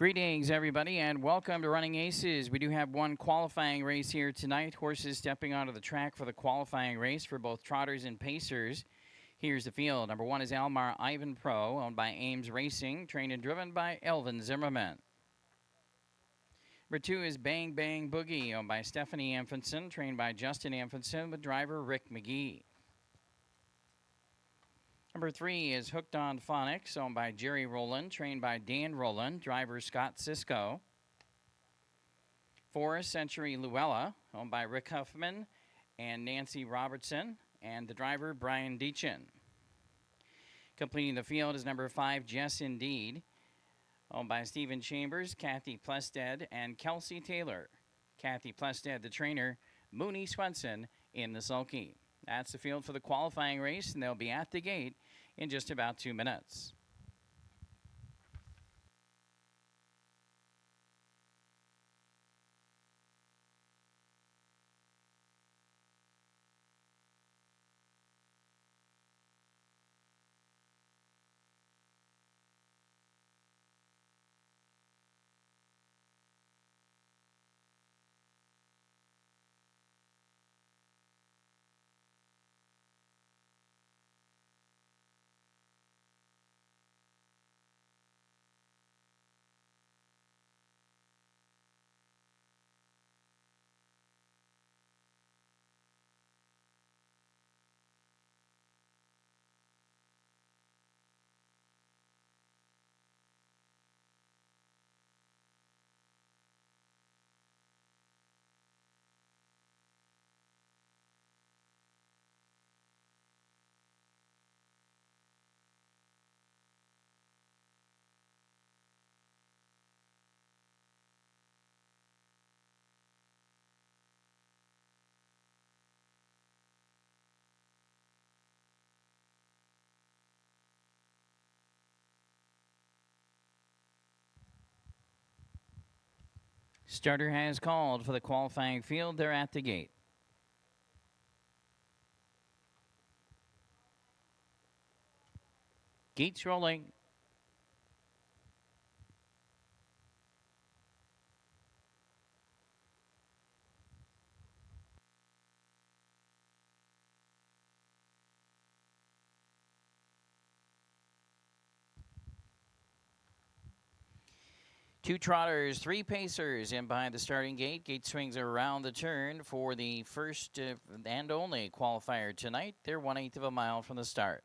Greetings, everybody, and welcome to Running Aces. We do have one qualifying race here tonight. Horses stepping onto the track for the qualifying race for both trotters and pacers. Here's the field. Number 1 is Almar Ivan Pro, owned by Ames Racing, trained and driven by Elvin Zimmerman. Number 2 is Bang Bang Boogie, owned by Stephanie Amundsen, trained by Justin Amundsen with driver Rick McGee. Number 3 is Hooked on Phonics, owned by Jerry Rowland, trained by Dan Rowland, driver Scott Cisco. 4 is Century Luella, owned by Rick Huffman and Nancy Robertson, and the driver Brian Deachin. Completing the field is number 5, Jess Indeed, owned by Stephen Chambers, Kathy Plested, and Kelsey Taylor. Kathy Plested, the trainer, Mooney Swenson in the sulky. That's the field for the qualifying race, and they'll be at the gate in just about 2 minutes. Starter has called for the qualifying field. They're at the gate. Gates rolling. Two trotters, 3 pacers in behind the starting gate. Gate swings around the turn for the first and only qualifier tonight. They're 1/8 of a mile from the start.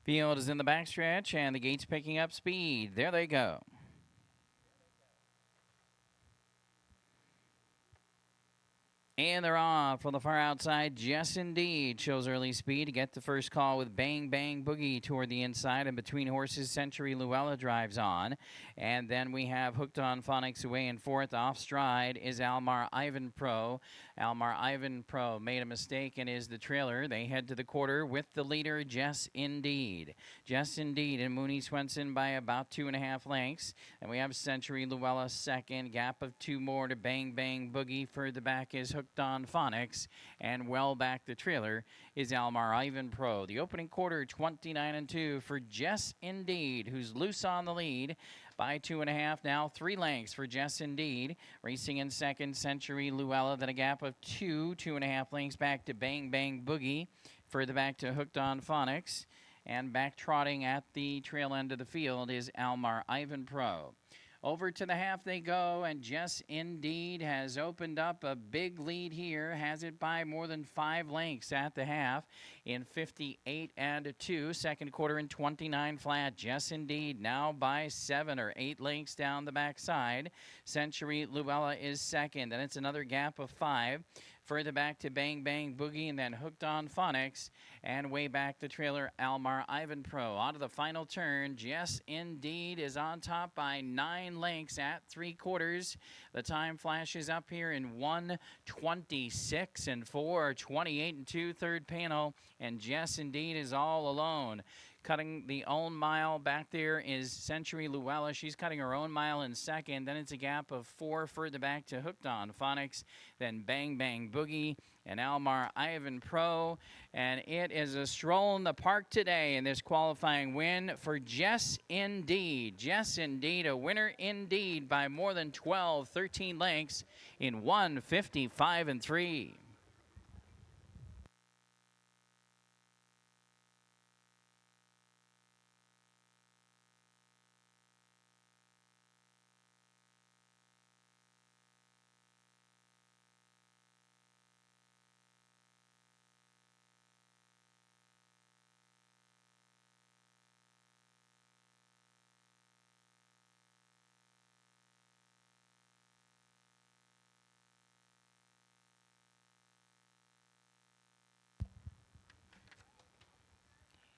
Field is in the backstretch, and the gate's picking up speed. There they go. And they're off from the far outside. Jess Indeed shows early speed to get the first call with Bang Bang Boogie toward the inside. And between horses, Century Luella drives on. And then we have Hooked on Phonics away in fourth. Off stride is Almar Ivan Pro. Almar Ivan Pro made a mistake and is the trailer. They head to the quarter with the leader, Jess Indeed. Jess Indeed and Mooney Swenson by about 2.5 lengths. And we have Century Luella second. Gap of 2 more to Bang Bang Boogie. Further back is Hooked on Phonics, and well back the trailer is Almar Ivan Pro. The opening quarter, 29-2 for Jess Indeed, who's loose on the lead by 2.5. Now 3 lengths for Jess Indeed. Racing in second, Century Luella. Then a gap of 2.5 lengths back to Bang Bang Boogie. Further back to Hooked on Phonics. And back trotting at the trail end of the field is Almar Ivan Pro. Over to the half they go, and Jess Indeed has opened up a big lead here. Has it by more than 5 lengths at the half in 58-2. Second quarter in 29 flat. Jess Indeed now by 7 or 8 lengths down the backside. Century Luella is second. Then it's another gap of 5. Further back to Bang Bang Boogie, and then Hooked on Phonics, and way back the trailer, Almar Ivan Pro. On to the final turn. Jess Indeed is on top by 9 lengths at 3/4. The time flashes up here in 1:26 and 4, 28-2, third panel, and Jess Indeed is all alone. cutting the own mile. Back there is Century Luella. She's cutting her own mile in second. Then it's a gap of 4 further back to Hooked on Phonics. Then Bang Bang Boogie and Almar Ivan Pro. And it is a stroll in the park today in this qualifying win for Jess Indeed. Jess Indeed, a winner indeed by more than 12, 13 lengths in 1:55 and 3.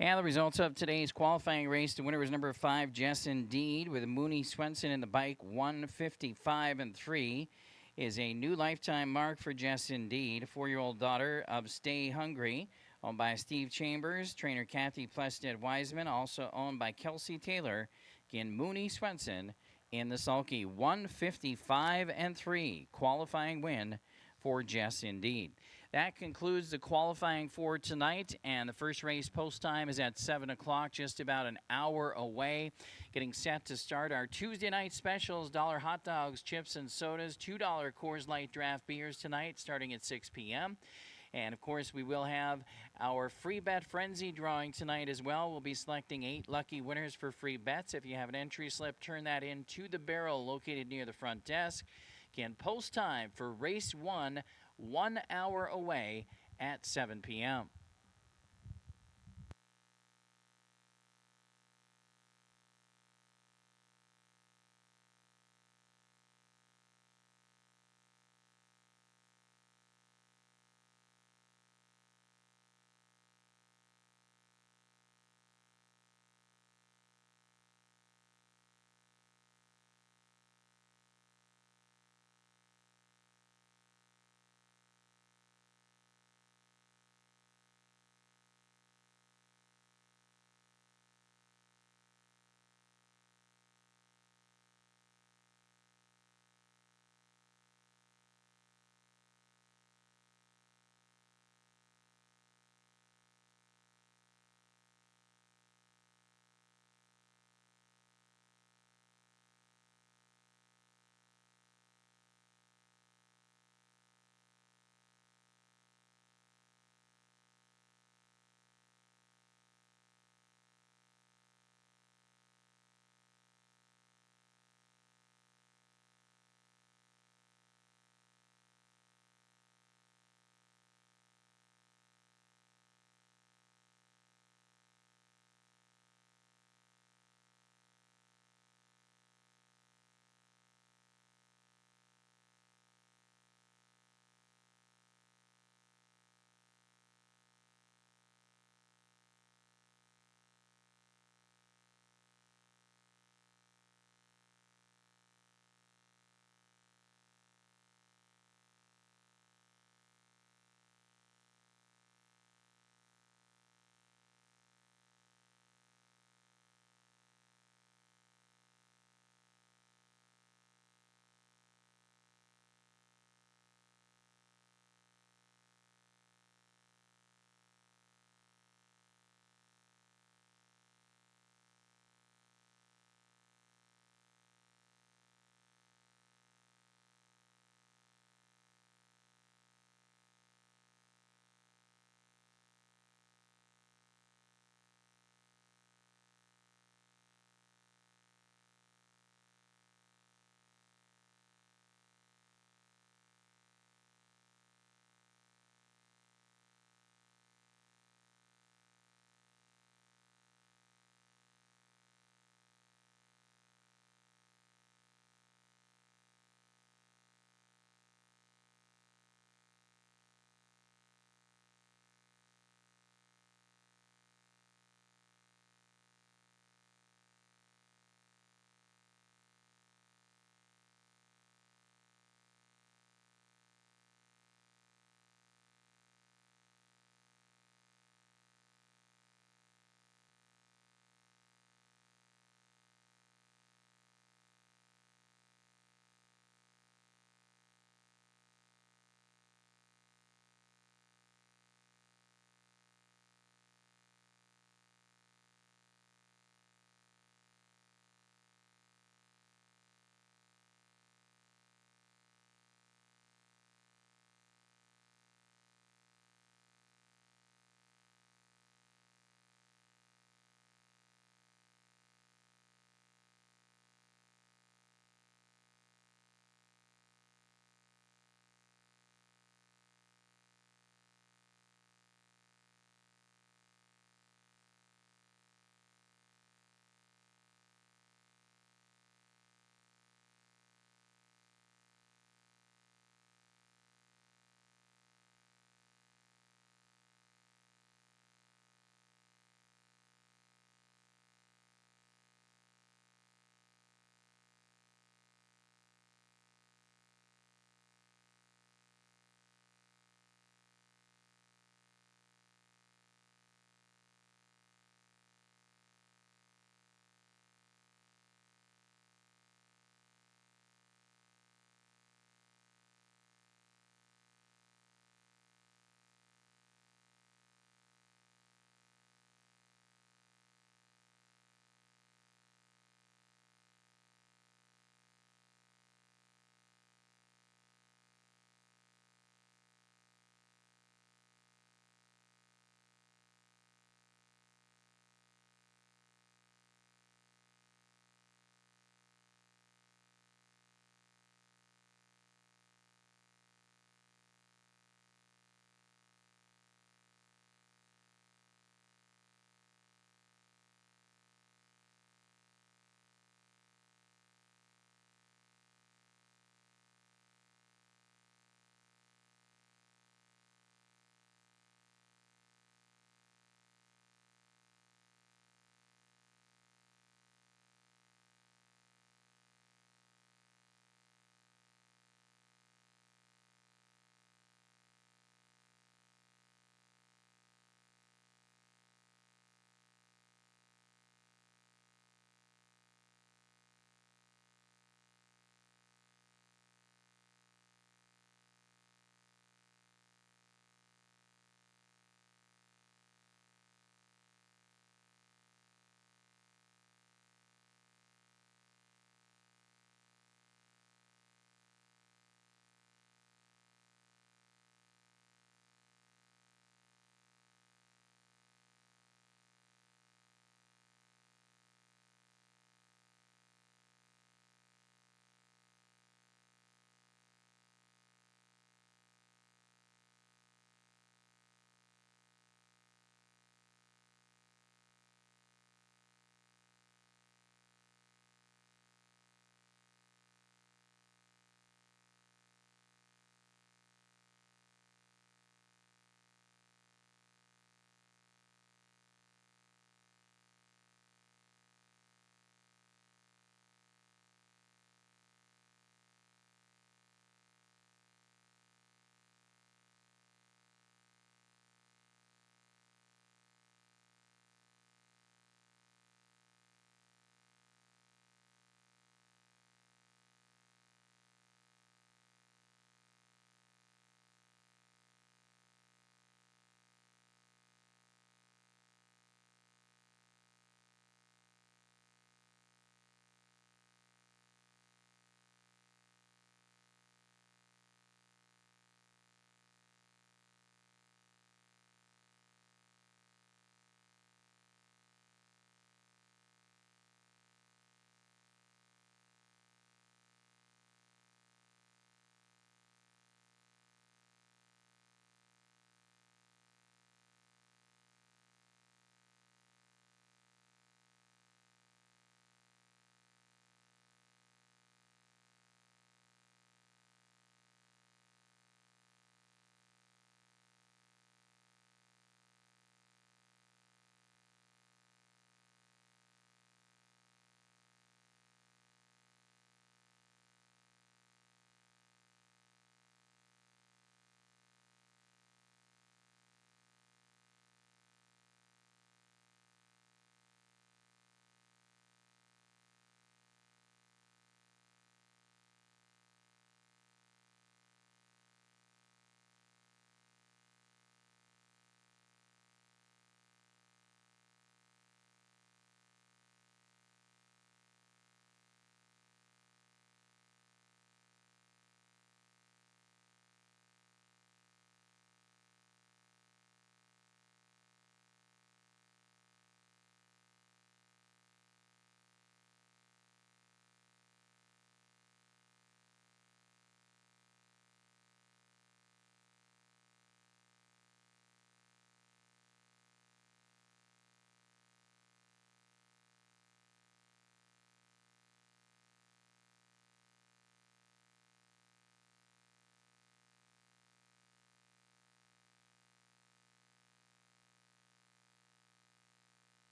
And the results of today's qualifying race, the winner was number 5, Jess Indeed, with Mooney Swenson in the bike. 1:55 and 3 is a new lifetime mark for Jess Indeed, a 4-year-old daughter of Stay Hungry, owned by Steve Chambers, trainer Kathy Plested Wiseman, also owned by Kelsey Taylor. Again, Mooney Swenson in the sulky. 1:55 and 3, qualifying win for Jess Indeed. That concludes the qualifying for tonight, and the first race post time is at 7 o'clock, just about an hour away. Getting set to start our Tuesday night specials, $1 hot dogs, chips, and sodas, $2 Coors Light draft beers tonight, starting at 6 p.m. And, of course, we will have our free bet frenzy drawing tonight as well. We'll be selecting 8 lucky winners for free bets. If you have an entry slip, turn that in to the barrel located near the front desk. Again, post time for race 1, 1 hour away at 7 p.m.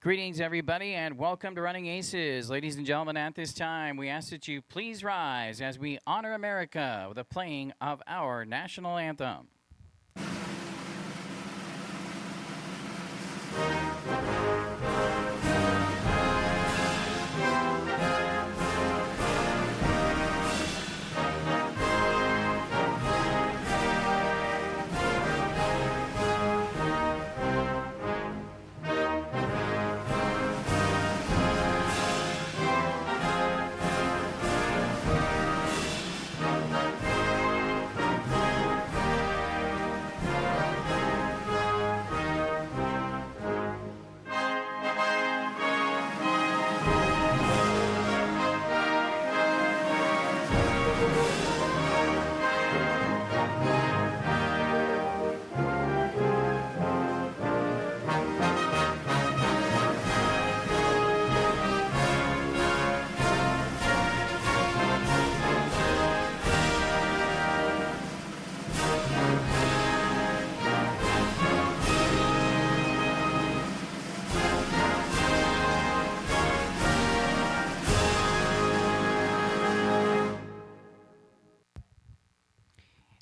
Greetings, everybody, and welcome to Running Aces. Ladies and gentlemen, at this time, we ask that you please rise as we honor America with the playing of our national anthem.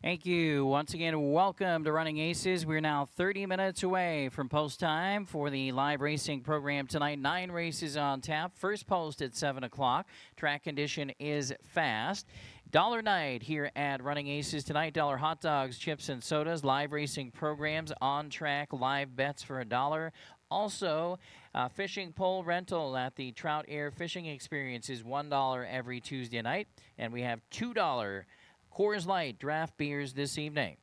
Thank you. Once again, welcome to Running Aces. We're now 30 minutes away from post time for the live racing program tonight. 9 races on tap. First post at 7 o'clock. Track condition is fast. Dollar night here at Running Aces tonight. Dollar hot dogs, chips, and sodas. Live racing programs, on track, live bets for $1. Also, fishing pole rental at the Trout Air Fishing Experience is $1 every Tuesday night. And we have $2 Coors Light draft beers this evening.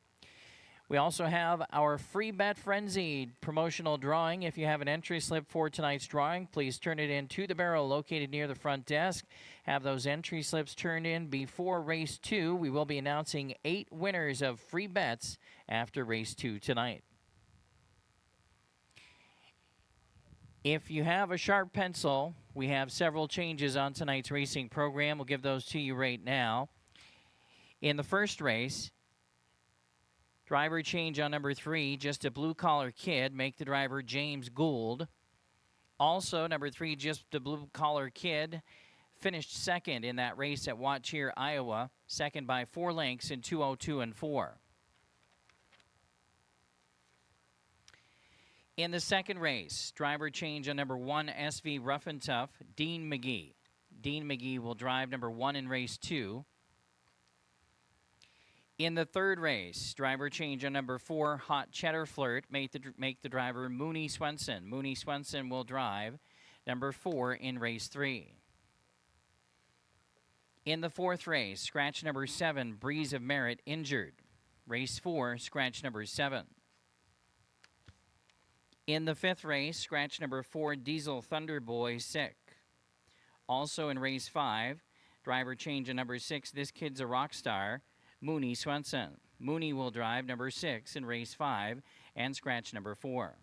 We also have our free bet frenzy promotional drawing. If you have an entry slip for tonight's drawing, please turn it in to the barrel located near the front desk. Have those entry slips turned in before race 2. We will be announcing 8 winners of free bets after race 2 tonight. If you have a sharp pencil, we have several changes on tonight's racing program. We'll give those to you right now. In the first race, driver change on number 3, just a blue-collar kid, make the driver James Gould. Also, number 3, just a blue-collar kid, finished second in that race at Wattier, Iowa, second by 4 lengths in 2:02 and 4. In the second race, driver change on number 1, SV Rough and Tough, Dean McGee. Dean McGee will drive number 1 in race 2. In the third race, driver change on number 4, Hot Cheddar Flirt, make the driver Mooney Swenson. Mooney Swenson will drive number 4 in race 3. In the fourth race, scratch number 7, Breeze of Merit, injured. Race 4, scratch number 7. In the fifth race, scratch number 4, Diesel Thunderboy, sick. Also in race 5, driver change on number 6, This Kid's a Rock Star, Mooney Swenson. Mooney will drive number 6 in race 5 and scratch number 4.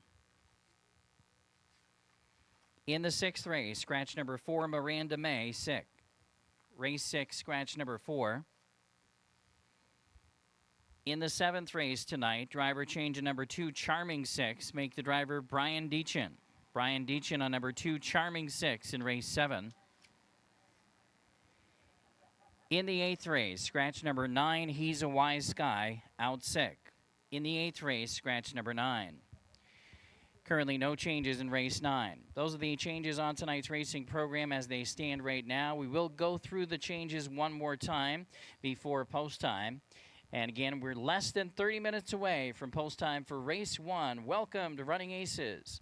In the sixth race, scratch number 4, Miranda May, sick. Race 6, scratch number 4. In the seventh race tonight, driver change on number 2, Charming 6, make the driver Brian Deachin. Brian Deachin on number 2, Charming 6 in race 7. In the eighth race, scratch number 9, He's a Wise Sky, out sick. In the eighth race, scratch number 9. Currently no changes in race 9. Those are the changes on tonight's racing program as they stand right now. We will go through the changes one more time before post time. And again, we're less than 30 minutes away from post time for race 1. Welcome to Running Aces.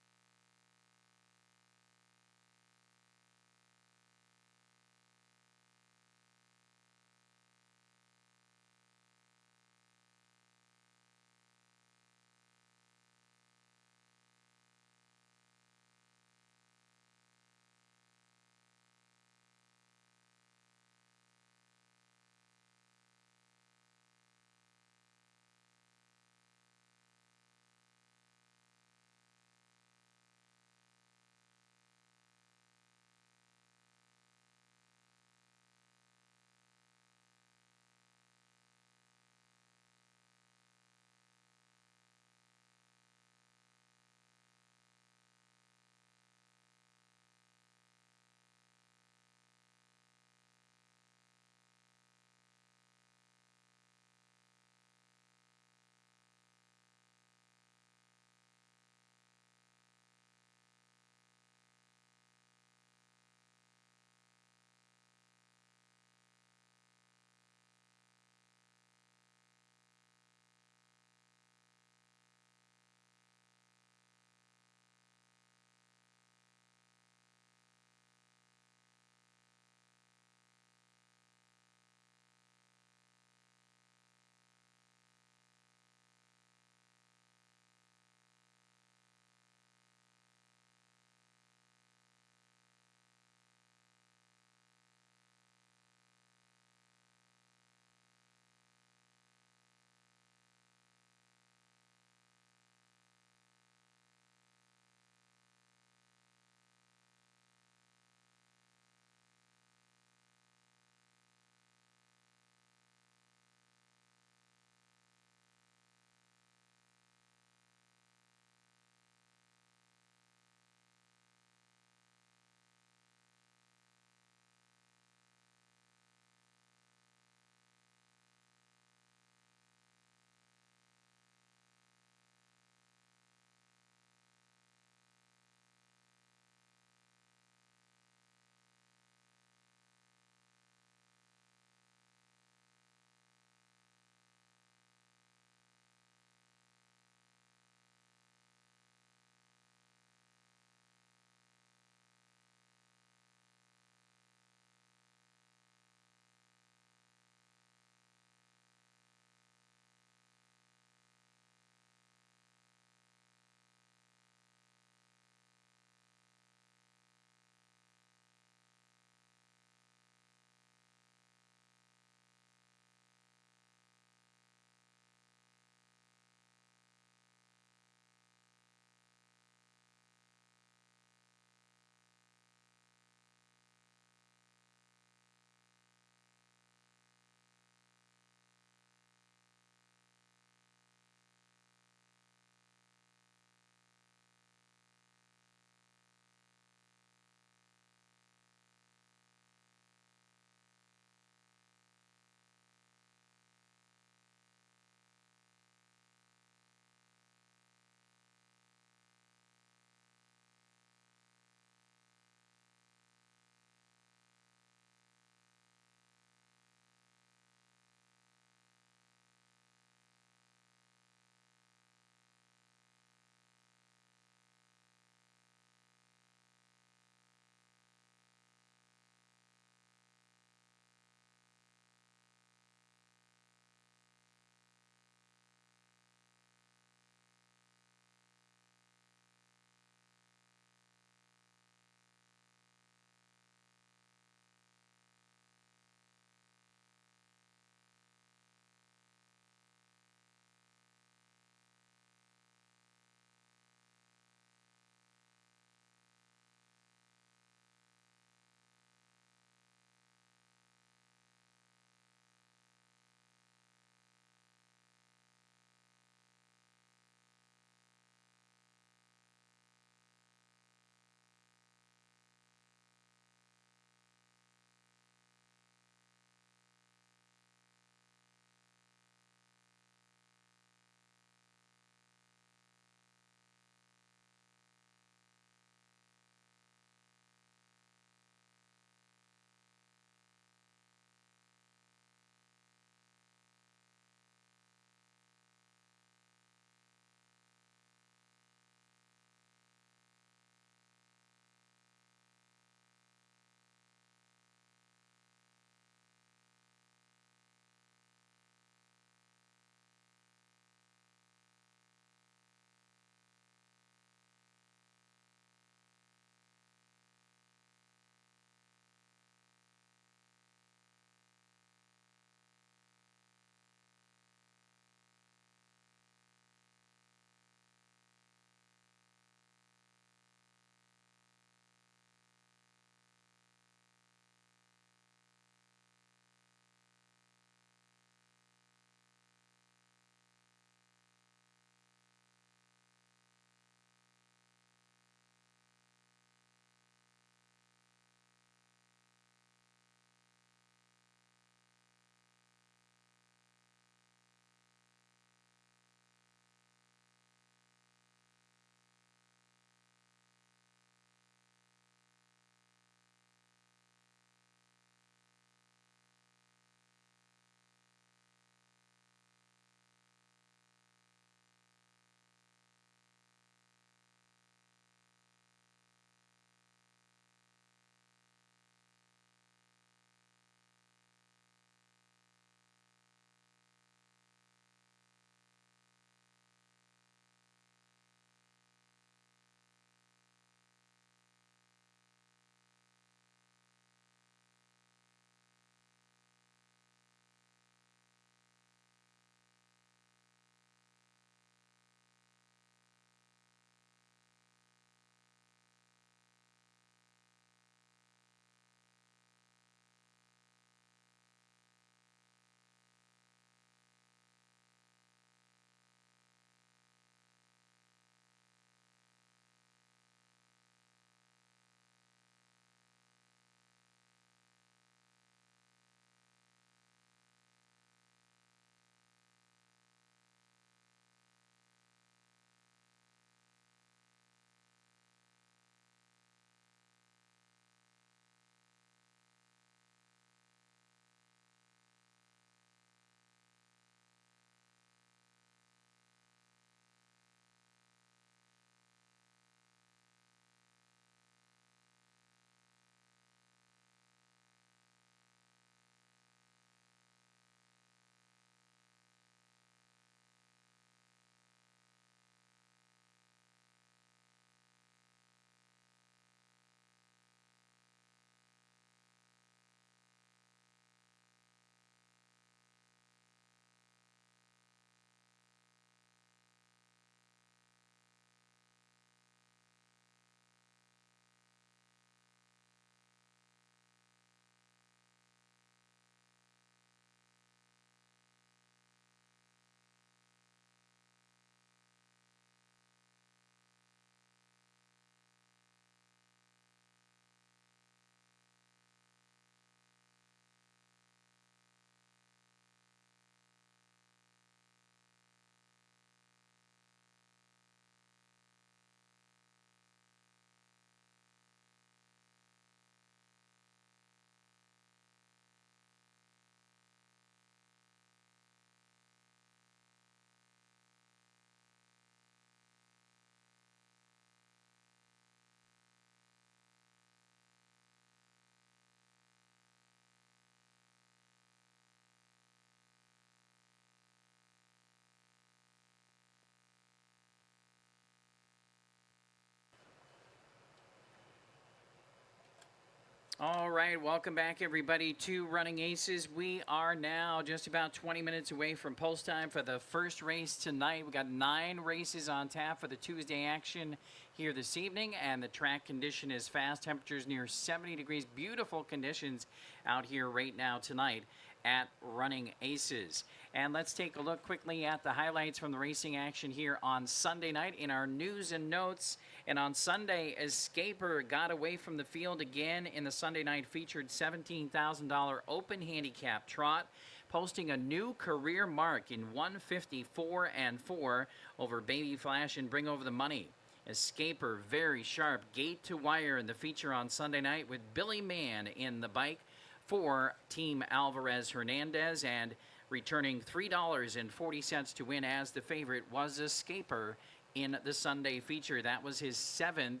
All right, welcome back, everybody, to Running Aces. We are now just about 20 minutes away from post time for the first race tonight. We got 9 races on tap for the Tuesday action here this evening, and the track condition is fast. Temperatures near 70 degrees. Beautiful conditions out here right now tonight at Running Aces. And let's take a look quickly at the highlights from the racing action here on Sunday night in our news and notes. And on Sunday, Escaper got away from the field again in the Sunday night featured $17,000 open handicap trot, posting a new career mark in 154 and 4 over Baby Flash and Bring Over the Money. Escaper, very sharp, gate to wire in the feature on Sunday night with Billy Mann in the bike for Team Alvarez Hernandez, and returning $3.40 to win as the favorite was Escaper in the Sunday feature. That was his 7th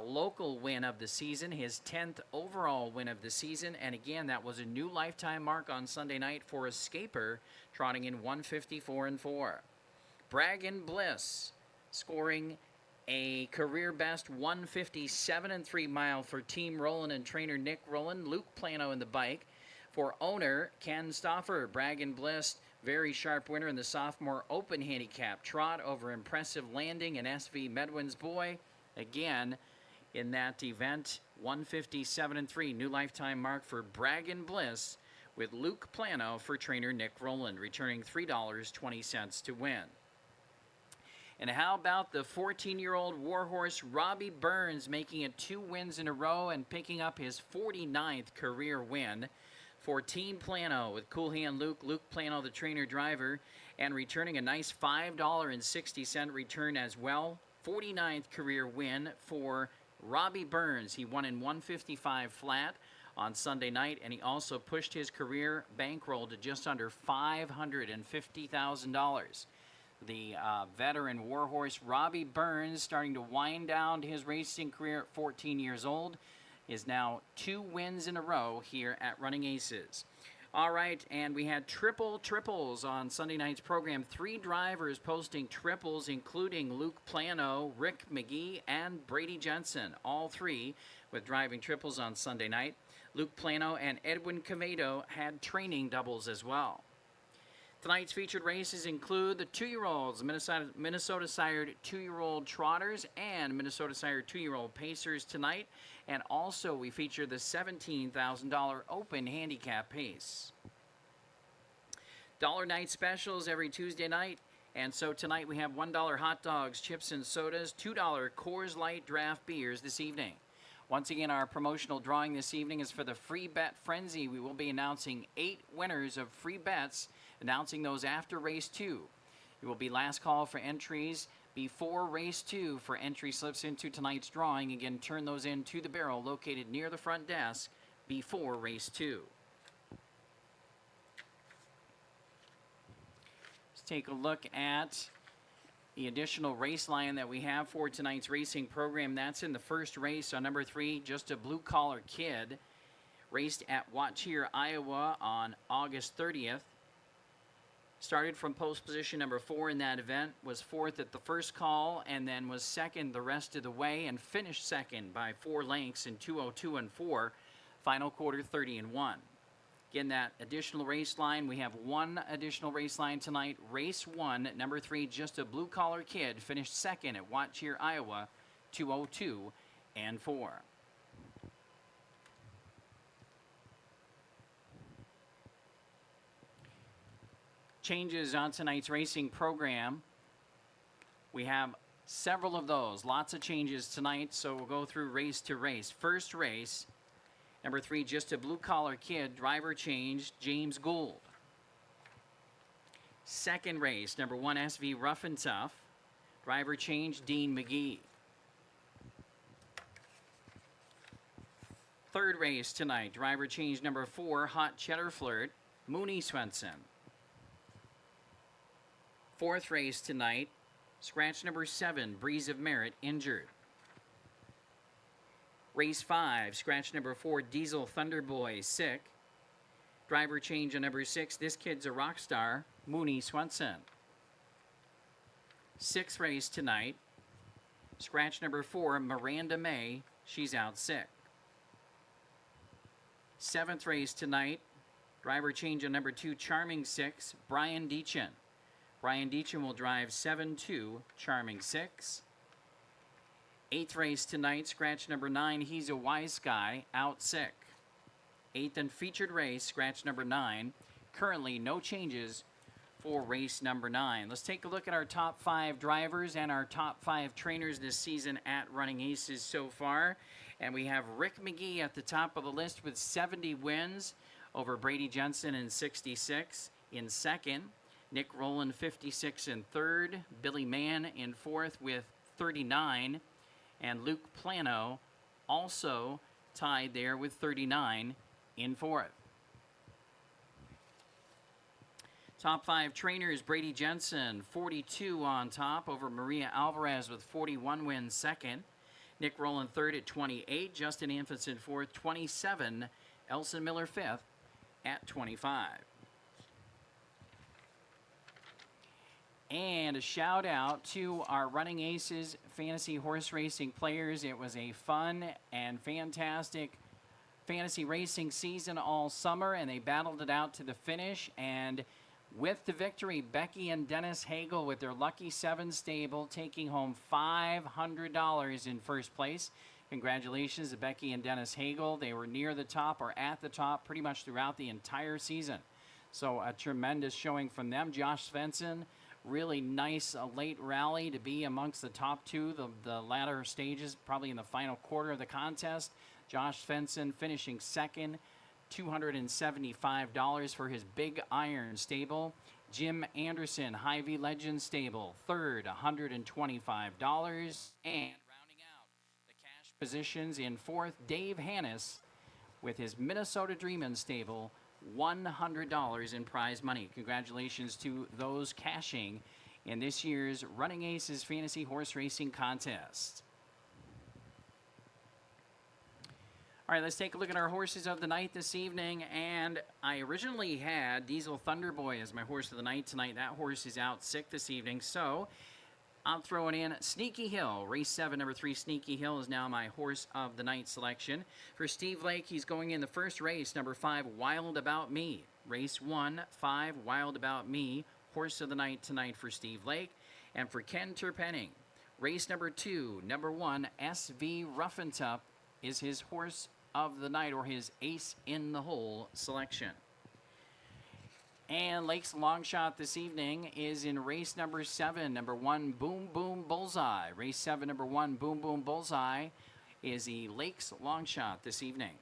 local win of the season, his 10th overall win of the season, and again, that was a new lifetime mark on Sunday night for Escaper, trotting in 154 and 4. Bragg and Bliss scoring a career best 157 and 3 mile for Team Roland and trainer Nick Roland. Luke Plano in the bike. For owner Ken Stauffer, Bragg and Bliss, very sharp winner in the sophomore open handicap trot over Impressive Landing and SV Medwin's Boy. Again, in that event, 157 and 3, new lifetime mark for Bragg and Bliss, with Luke Plano for trainer Nick Roland, returning $3.20 to win. And how about the 14-year-old warhorse Robbie Burns making it 2 wins in a row and picking up his 49th career win for Team Plano with Cool Hand Luke Plano, the trainer driver, and returning a nice $5.60 return as well. 49th career win for Robbie Burns. He won in 155 flat on Sunday night, and he also pushed his career bankroll to just under $550,000. The veteran warhorse Robbie Burns, starting to wind down his racing career at 14 years old, is now 2 wins in a row here at Running Aces. All right, and we had triples on Sunday night's program. 3 drivers posting triples, including Luke Plano, Rick McGee, and Brady Jensen. All 3 with driving triples on Sunday night. Luke Plano and Edwin Cavedo had training doubles as well. Tonight's featured races include the 2-year-olds, Minnesota-sired 2-year-old trotters and Minnesota-sired 2-year-old pacers tonight. And also we feature the $17,000 open handicap pace. Dollar night specials every Tuesday night. And so tonight we have $1 hot dogs, chips and sodas, $2 Coors Light draft beers this evening. Once again, our promotional drawing this evening is for the Free Bet Frenzy. We will be announcing 8 winners of free bets, announcing those after race 2. It will be last call for entries before race 2 for entry slips into tonight's drawing. Again, turn those in to the barrel located near the front desk before race 2. Let's take a look at the additional race line that we have for tonight's racing program. That's in the first race on number 3, Just a Blue Collar Kid, raced at Wattier, Iowa on August 30th. Started from post position number 4 in that event, was 4th at the first call, and then was 2nd the rest of the way, and finished 2nd by 4 lengths in 2:02 and 4, final quarter 30 and 1. Again, that additional race line, we have 1 additional race line tonight. Race 1, number 3, Just a Blue Collar Kid, finished 2nd at Wattier, Iowa, 2:02 and 4. Changes on tonight's racing program. We have several of those. Lots of changes tonight, so we'll go through race to race. First race, number 3, Just a Blue Collar Kid, driver change, James Gould. Second race, number 1, SV Rough and Tough, driver change, Dean McGee. Third race tonight, driver change number 4, Hot Cheddar Flirt, Mooney Swenson. Fourth race tonight, scratch number 7, Breeze of Merit, injured. Race 5, scratch number 4, Diesel Thunderboy, sick. Driver change on number 6, This Kid's a Rock Star, Mooney Swenson. Sixth race tonight, scratch number 4, Miranda May, she's out sick. 7th race tonight. Driver change on number 2, Charming 6, Brian Deachin. Brian Deachin will drive 7-2, Charming 6. 8th race tonight, scratch number 9, He's a Wise Guy, out sick. 8th and featured race, scratch number 9. Currently, no changes for race number 9. Let's take a look at our top 5 drivers and our top 5 trainers this season at Running Aces so far. And we have Rick McGee at the top of the list with 70 wins over Brady Jensen in 66. In second, Nick Rowland 56 in third, Billy Mann in fourth with 39, and Luke Plano also tied there with 39 in fourth. Top 5 trainers, Brady Jensen, 42 on top over Maria Alvarez with 41 wins second. Nick Rowland third at 28, Justin Infanson fourth, 27, Elson Miller fifth at 25. And a shout out to our Running Aces fantasy horse racing players. It was a fun and fantastic fantasy racing season all summer, and they battled it out to the finish. And with the victory, Becky and Dennis Hagel with their Lucky 7 stable taking home $500 in first place. Congratulations to Becky and Dennis Hagel. They were near the top or at the top pretty much throughout the entire season. So a tremendous showing from them. Josh Svensson, really nice late rally to be amongst the top 2, the latter stages, probably in the final quarter of the contest. Josh Svensson finishing second, $275 for his Big Iron stable. Jim Anderson, Hy-Vee Legend stable, third, $125. And rounding out the cash positions in fourth, Dave Hannis with his Minnesota Dreamin' stable, $100 in prize money. Congratulations to those cashing in this year's Running Aces Fantasy Horse Racing Contest. All right, let's take a look at our horses of the night this evening. And I originally had Diesel Thunderboy as my horse of the night tonight. That horse is out sick this evening, so I'm throwing in Sneaky Hill. Race 7, number 3, Sneaky Hill is now my horse of the night selection. For Steve Lake, he's going in the first race, number 5, Wild About Me. Race 1, 5, Wild About Me, horse of the night tonight for Steve Lake. And for Ken Terpenning, race number 2, number 1, SV Roughentup is his horse of the night, or his ace in the hole selection. And Lake's long shot this evening is in race number 7, number 1, Boom Boom Bullseye. Race 7, number 1, Boom Boom Bullseye is the Lake's long shot this evening.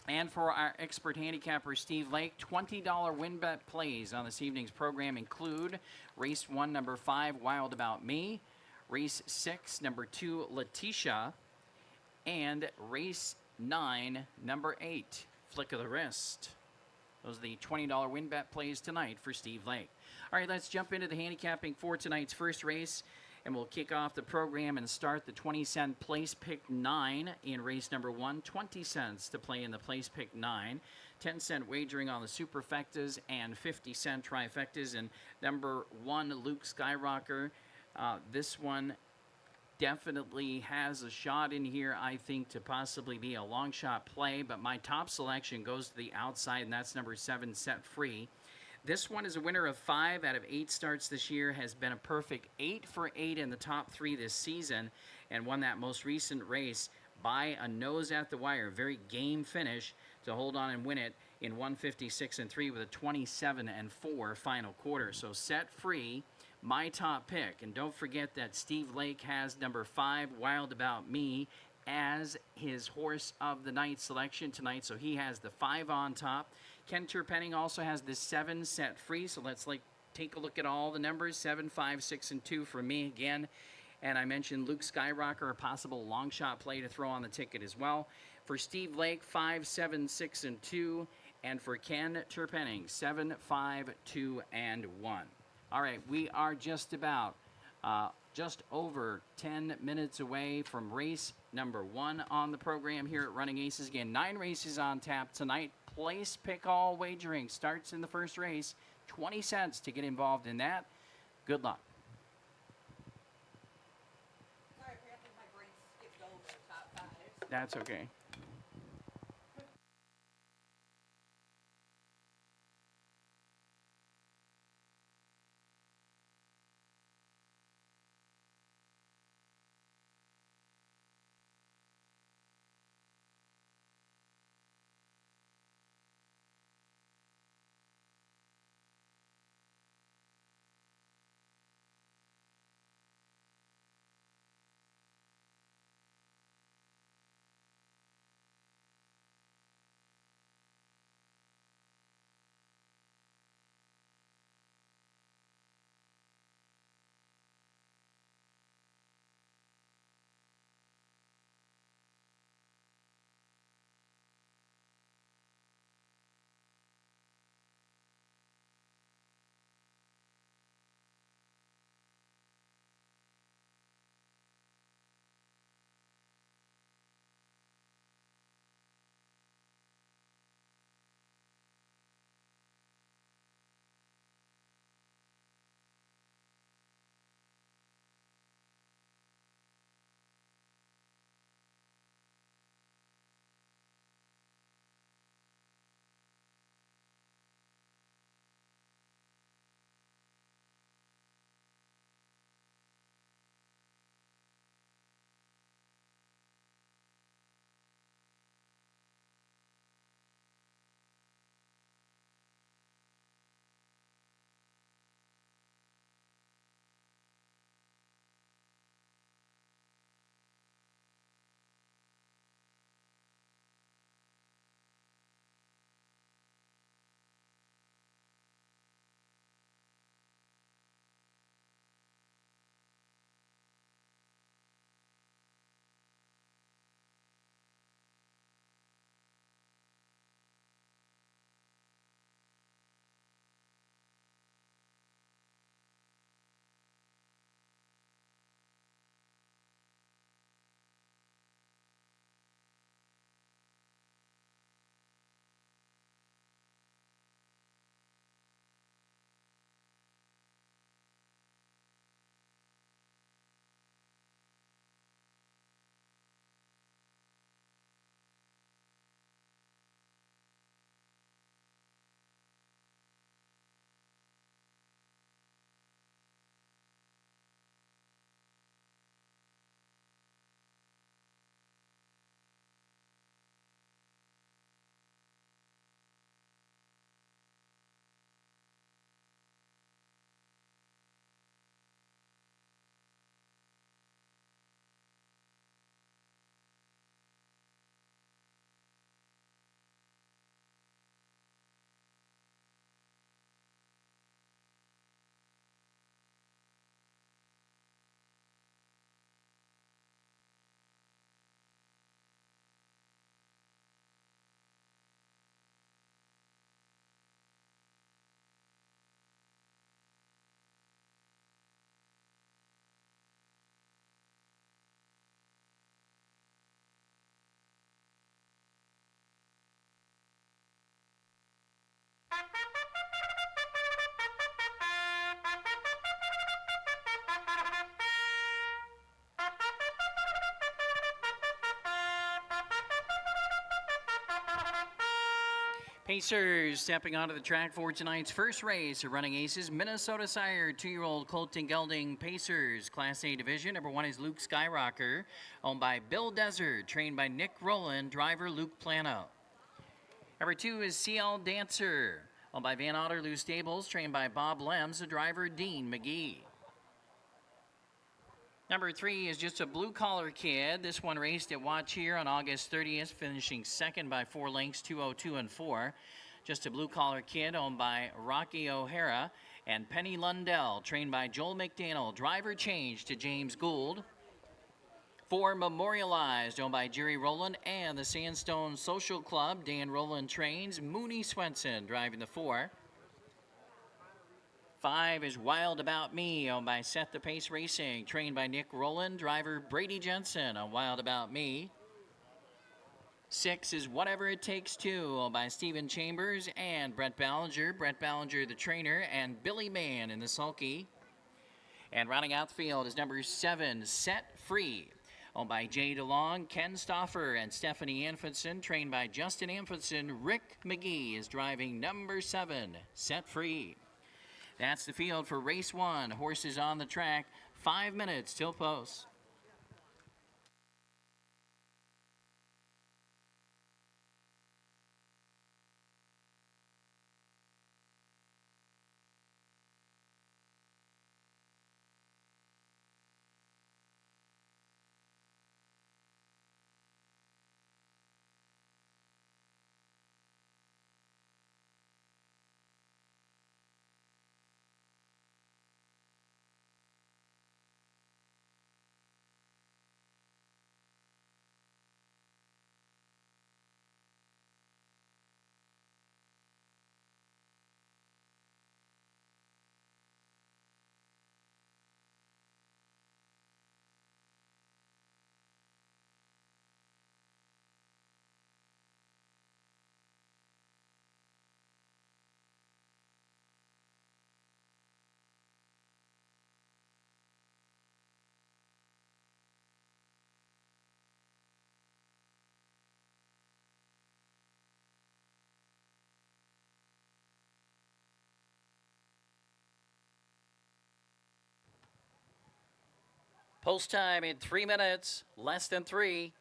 And for our expert handicapper, Steve Lake, $20 win bet plays on this evening's program include race 1, number 5, Wild About Me, race 6, number 2, Letitia, and race 9, number 8, Flick of the Wrist. Those are the $20 win bet plays tonight for Steve Lake. All right, let's jump into the handicapping for tonight's first race, and we'll kick off the program and start the 20-cent place pick 9 in race number 1. 20 cents to play in the place pick 9. 10-cent wagering on the superfectas and 50-cent trifectas. And number 1, Luke Skyrocker. This one definitely has a shot in here, I think, to possibly be a long shot play, but my top selection goes to the outside, and that's number 7, Set Free. This one is a winner of 5 out of 8 starts this year, has been a perfect 8 for 8 in the top 3 this season, and won that most recent race by a nose at the wire. Very game finish to hold on and win it in 156-3 with a 27-4 final quarter. So Set Free, my top pick. And don't forget that Steve Lake has number 5, Wild About Me, as his horse of the night selection tonight. So he has the 5 on top. Ken Terpenning also has the 7, Set Free. So let's take a look at all the numbers. 7, 5, 6, and 2 for me again. And I mentioned Luke Skyrocker, a possible long shot play to throw on the ticket as well. For Steve Lake, 5, 7, 6, and 2. And for Ken Terpenning, 7, 5, 2, and 1. All right, we are just over 10 minutes away from race number 1 on the program here at Running Aces. Again, 9 races on tap tonight. Place pick all wagering starts in the first race. 20 cents to get involved in that. Good luck. Sorry, apparently my brain skipped over the top 5. That's okay. Pacers stepping onto the track for tonight's first race. Are running aces, Minnesota Sire, 2-year-old Colton Gelding Pacers. Class A division. Number 1 is Luke Skyrocker, owned by Bill Desert, trained by Nick Rowland, driver Luke Plano. Number 2 is CL Dancer, owned by Van Otterloo Stables, trained by Bob Lems, the driver Dean McGee. Number 3 is Just a Blue Collar Kid. This one raced at Watch here on August 30th, finishing second by 4 lengths, 2:02 and 4. Just a Blue Collar Kid, owned by Rocky O'Hara and Penny Lundell, trained by Joel McDaniel. Driver change to James Gould. 4 Memorialized, owned by Jerry Rowland and the Sandstone Social Club. Dan Rowland trains. Mooney Swenson driving the 4. 5 is Wild About Me, owned by Set the Pace Racing, trained by Nick Rowland, driver Brady Jensen on Wild About Me. 6 is Whatever It Takes To, owned by Stephen Chambers and Brett Ballinger. Brett Ballinger, the trainer, and Billy Mann in the sulky. And rounding out the field is number 7, Set Free, owned by Jay DeLong, Ken Stauffer, and Stephanie Anfitson, trained by Justin Anfitson. Rick McGee is driving number 7, Set Free. That's the field for race 1. Horses on the track. 5 minutes till post. Post time in 3 minutes, less than 3.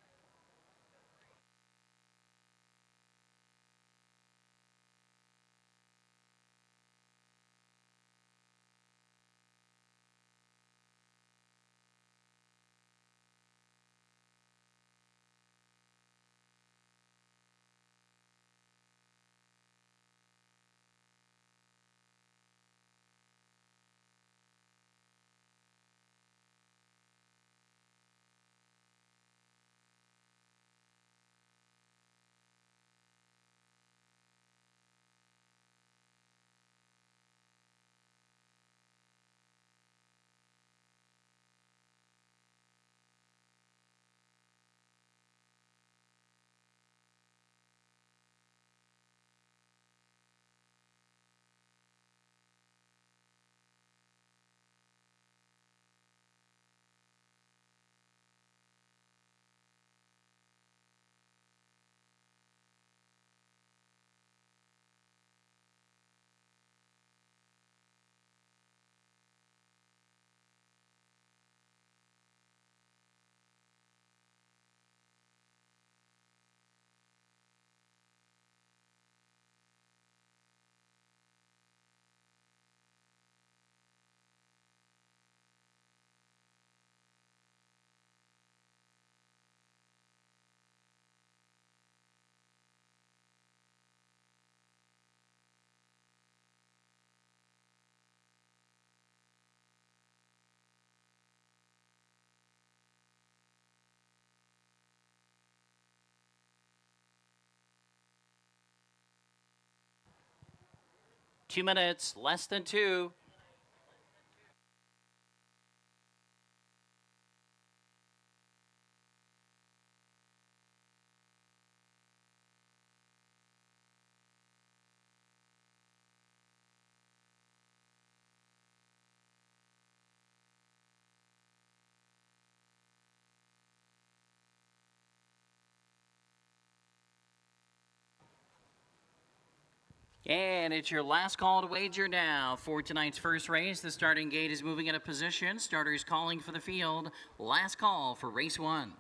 Two minutes, less than 2. And it's your last call to wager now for tonight's first race. The starting gate is moving into position. Starters calling for the field. Last call for race 1.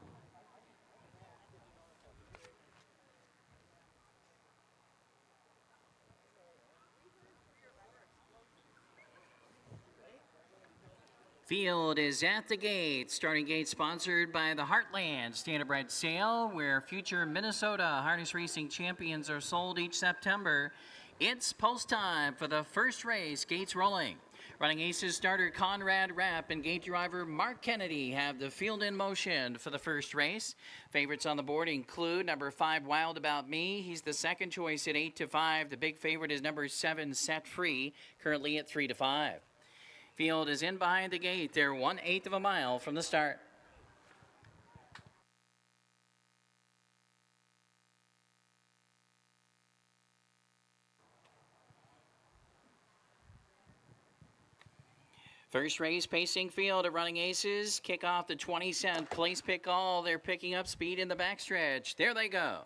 Field is at the gate. Starting gate sponsored by the Heartland Standardbred Sale, where future Minnesota harness racing champions are sold each September. It's post time for the first race. Gates rolling. Running Aces starter Conrad Rapp and gate driver Mark Kennedy have the field in motion for the first race. Favorites on the board include number 5, Wild About Me. He's the second choice at 8-5. The big favorite is number 7, Set Free, currently at 3-5. Field is in behind the gate. They're 1/8 of a mile from the start. First race pacing field of Running Aces. Kick off the 20-cent place pick all. They're picking up speed in the backstretch. There they go.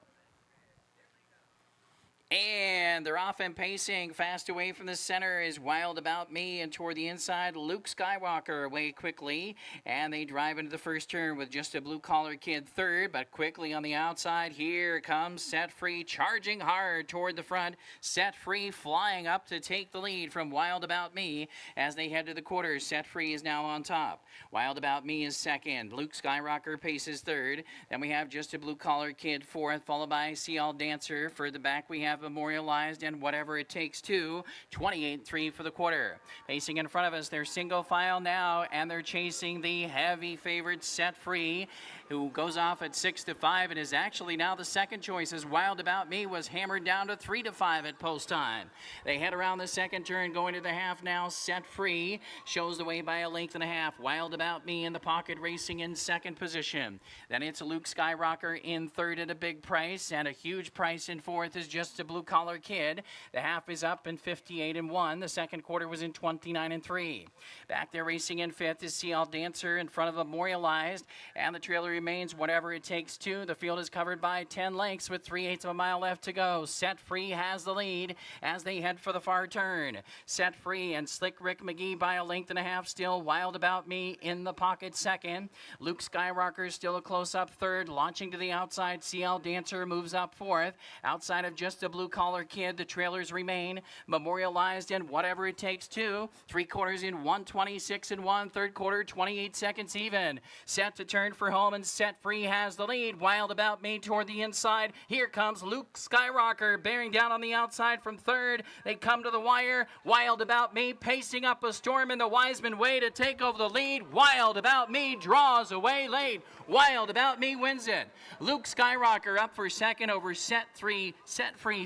And they're off and pacing. Fast away from the center is Wild About Me, and toward the inside, Luke Skywalker away quickly. And they drive into the first turn with Just a Blue Collar Kid third, but quickly on the outside, here comes Set Free, charging hard toward the front. Set Free flying up to take the lead from Wild About Me as they head to the quarters. Set Free is now on top. Wild About Me is second. Luke Skyrocker paces third. Then we have Just a Blue Collar Kid fourth, followed by See All Dancer. Further back, we have Memorialized and Whatever It Takes to 28-3 for the quarter. Pacing in front of us, they're single file now, and they're chasing the heavy favorite Set Free, who goes off at 6-5 and is actually now the second choice, as Wild About Me was hammered down to 3-5 at post time. They head around the second turn, going to the half now. Set Free shows the way by a length and a half. Wild About Me in the pocket, racing in second position. Then it's Luke Skyrocker in third at a big price, and a huge price in fourth is Just a Blue Collar Kid. The half is up in 58-1. The second quarter was in 29-3. Back there racing in fifth is See All Dancer in front of Memorialized, and the trailer remains Whatever It Takes to. The field is covered by 10 lengths with 3/8 of a mile left to go. Set Free has the lead as they head for the far turn. Set Free and Slick Rick McGee by a length and a half still. Wild About Me in the pocket second. Luke Skyrocker still a close-up third. Launching to the outside, See All Dancer moves up fourth. Outside of Just a Blue Collar Kid, the trailers remain Memorialized and Whatever It Takes to. 3/4 in 1:26-1. Third quarter, 28 seconds even. Set to turn for home, and Set Free has the lead. Wild About Me toward the inside. Here comes Luke Skyrocker bearing down on the outside from third. They come to the wire. Wild About Me pacing up a storm in the Wiseman way to take over the lead. Wild About Me draws away late. Wild About Me wins it. Luke Skyrocker up for second over Set Free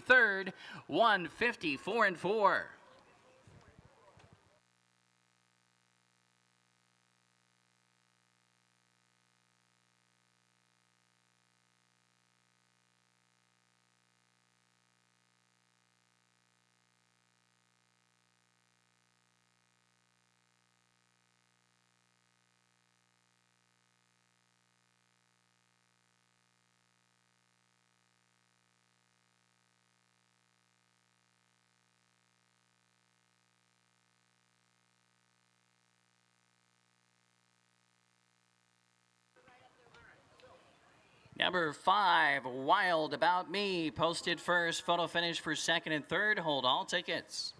third. 1:54-4. Number 5, Wild About Me, posted first. Photo finish for second and third. Hold all tickets.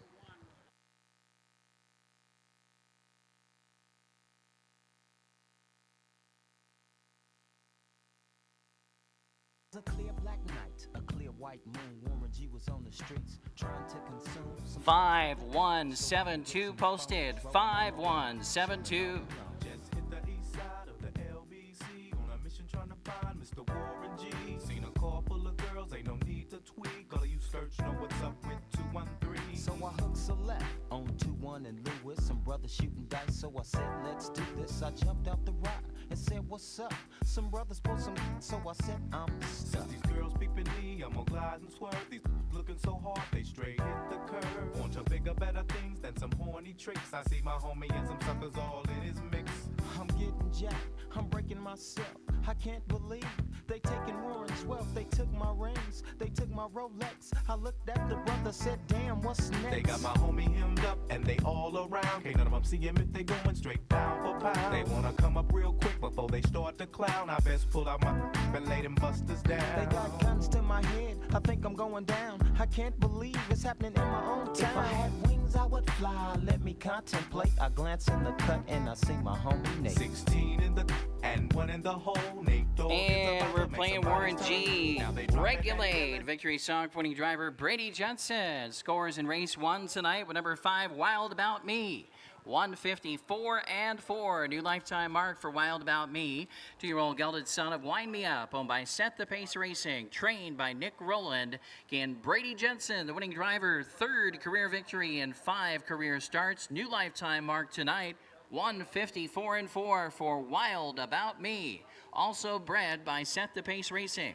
A clear black night, a clear white moon. Warren G was on the streets trying to consume some 5172 posted. 5172. Just hit the east side of the LBC on a mission trying to find Mr. Warren G. Seen a car full of girls, ain't no need to tweak. All of you search know what's up with 213. So I hooked a left on 21 and Lewis. Some brothers shooting dice, so I said, let's do this. I jumped out the ride and said, what's up? Some brothers pulled some, so I said, I'm stuck. Since these girls peeping me, I'm gonna glide and swerve. These looking so hard, they straight hit the curve. Want to bigger, better things than some horny tricks. I see my homie and some suckers all in his mix. I'm getting jacked, I'm breaking myself. I can't believe they taking Warren 12, they took my rings, they took my Rolex. I looked at the brother, said, damn, what's next? They got my homie hemmed up and they all around. Can't none of them see him if they going straight down for pound. They wanna come up real quick before they start to clown. I best pull out my and lay them busters down. They got guns to my head, I think I'm going down. I can't believe it's happening in my own town. If I had wings, I would fly. Let me contemplate. I glance in the cut and I see my homie Nate. 16 in the and 1 in the hole. Nate Dogg And we're playing Warren G. Regulate. Victory song winning driver Brady Jensen scores in race 1 tonight with number 5, Wild About Me. 154 and 4. New lifetime mark for Wild About Me. 2-year-old gelded son of Wind Me Up, owned by Set the Pace Racing, trained by Nick Rowland. Again, Brady Jensen, the winning driver, 3rd career victory in 5 career starts. New lifetime mark tonight. 154 and 4 for Wild About Me. Also bred by Set the Pace Racing.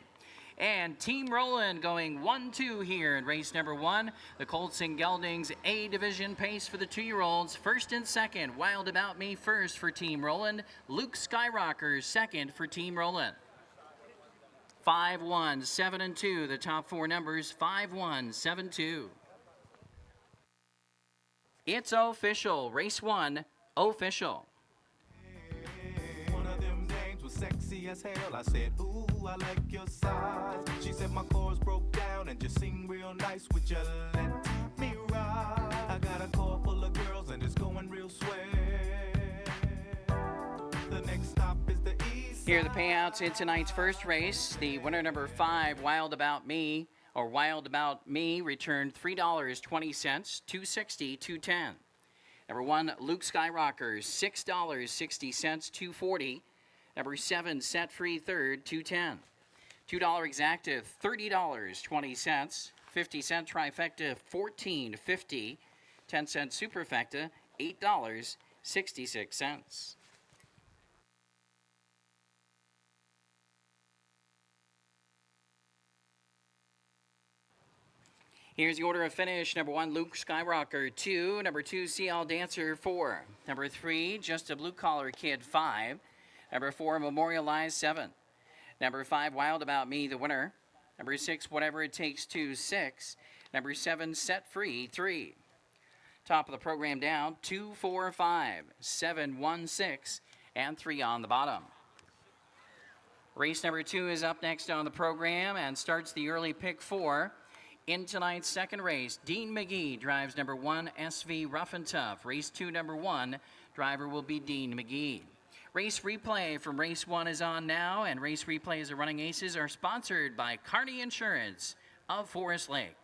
And Team Roland going 1-2 here in race number 1. The Colts and Geldings A division pace for the 2-year-olds. 1st and 2nd. Wild About Me 1st for Team Roland. Luke Skyrocker 2nd for Team Roland. 5-1, 7 and 2. The top 4 numbers 5-1, 7-2. It's official. Race 1 official. One of them dames was sexy as hell. I said, ooh, I like your size. She said my chords broke down and just sing real nice. Would you let me ride? I got a car full of girls and it's going real swell. The next stop is the east. Here are the payouts in tonight's first race. The winner, number 5, Wild About Me, or Wild About Me, returned $3.20, $2.60, $2.10. Number 1, Luke Skyrocker, $6.60, $2.40. Number 7, Set Free Third, $2.10. $2 Exactive, $30.20. 50-cent Trifecta, $14.50. 10-cent Superfecta, $8.66. Here's the order of finish. Number 1, Luke Skyrocker, 2. Number 2, CL Dancer, 4. Number 3, Just a Blue Collar Kid, 5. Number 4, Memorialize, 7. Number 5, Wild About Me, the winner. Number 6, Whatever It Takes, 2, 6. Number 7, Set Free, 3. Top of the program down, 2, 4, 5, 7, 1, 6, and 3 on the bottom. Race number 2 is up next on the program and starts the early pick 4. In tonight's second race, Dean McGee drives number 1, SV Rough and Tough. Race 2, number 1, driver will be Dean McGee. Race replay from race 1 is on now, and race replays of Running Aces are sponsored by Kearney Insurance of Forest Lake.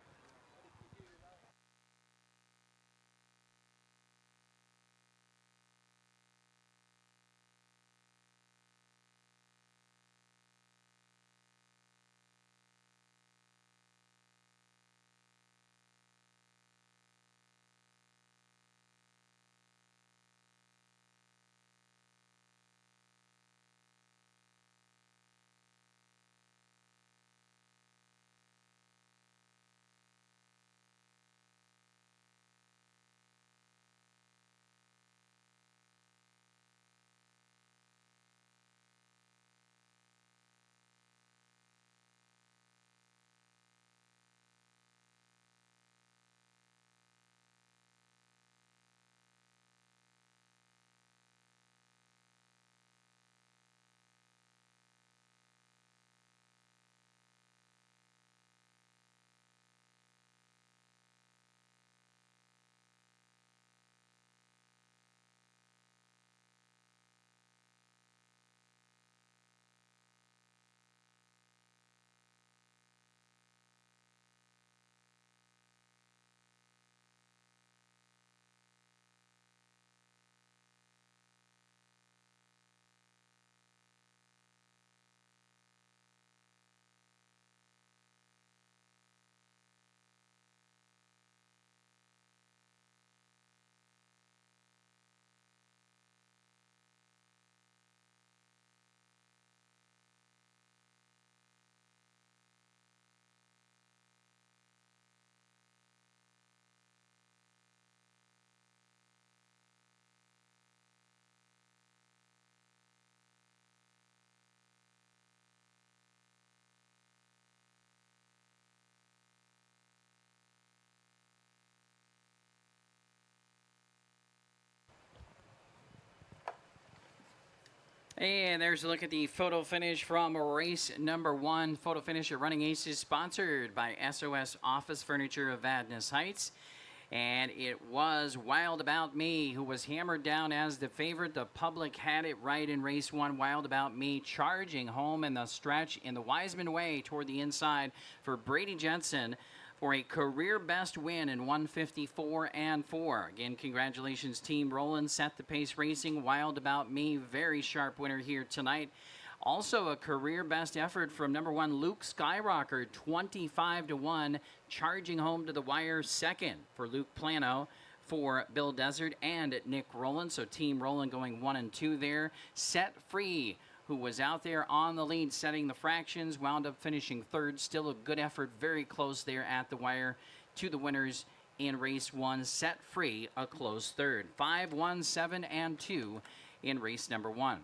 And there's a look at the photo finish from race number 1. Photo finish at Running Aces, sponsored by SOS Office Furniture of Vadnais Heights. And it was Wild About Me who was hammered down as the favorite. The public had it right in race 1. Wild About Me charging home in the stretch in the Wiseman Way toward the inside for Brady Jensen for a career best win in 154 and 4. Again, congratulations, Team Roland. Set the pace racing. Wild About Me, very sharp winner here tonight. Also, a career best effort from number 1 Luke Skyrocker, 25-1, charging home to the wire. Second for Luke Plano, for Bill Desert and Nick Rowland. So Team Rowland going 1 and 2 there. Set Free, who was out there on the lead setting the fractions, wound up finishing third. Still a good effort, very close there at the wire to the winners in race 1. Set Free, a close third. 5, 1, 7, and 2 in race number 1.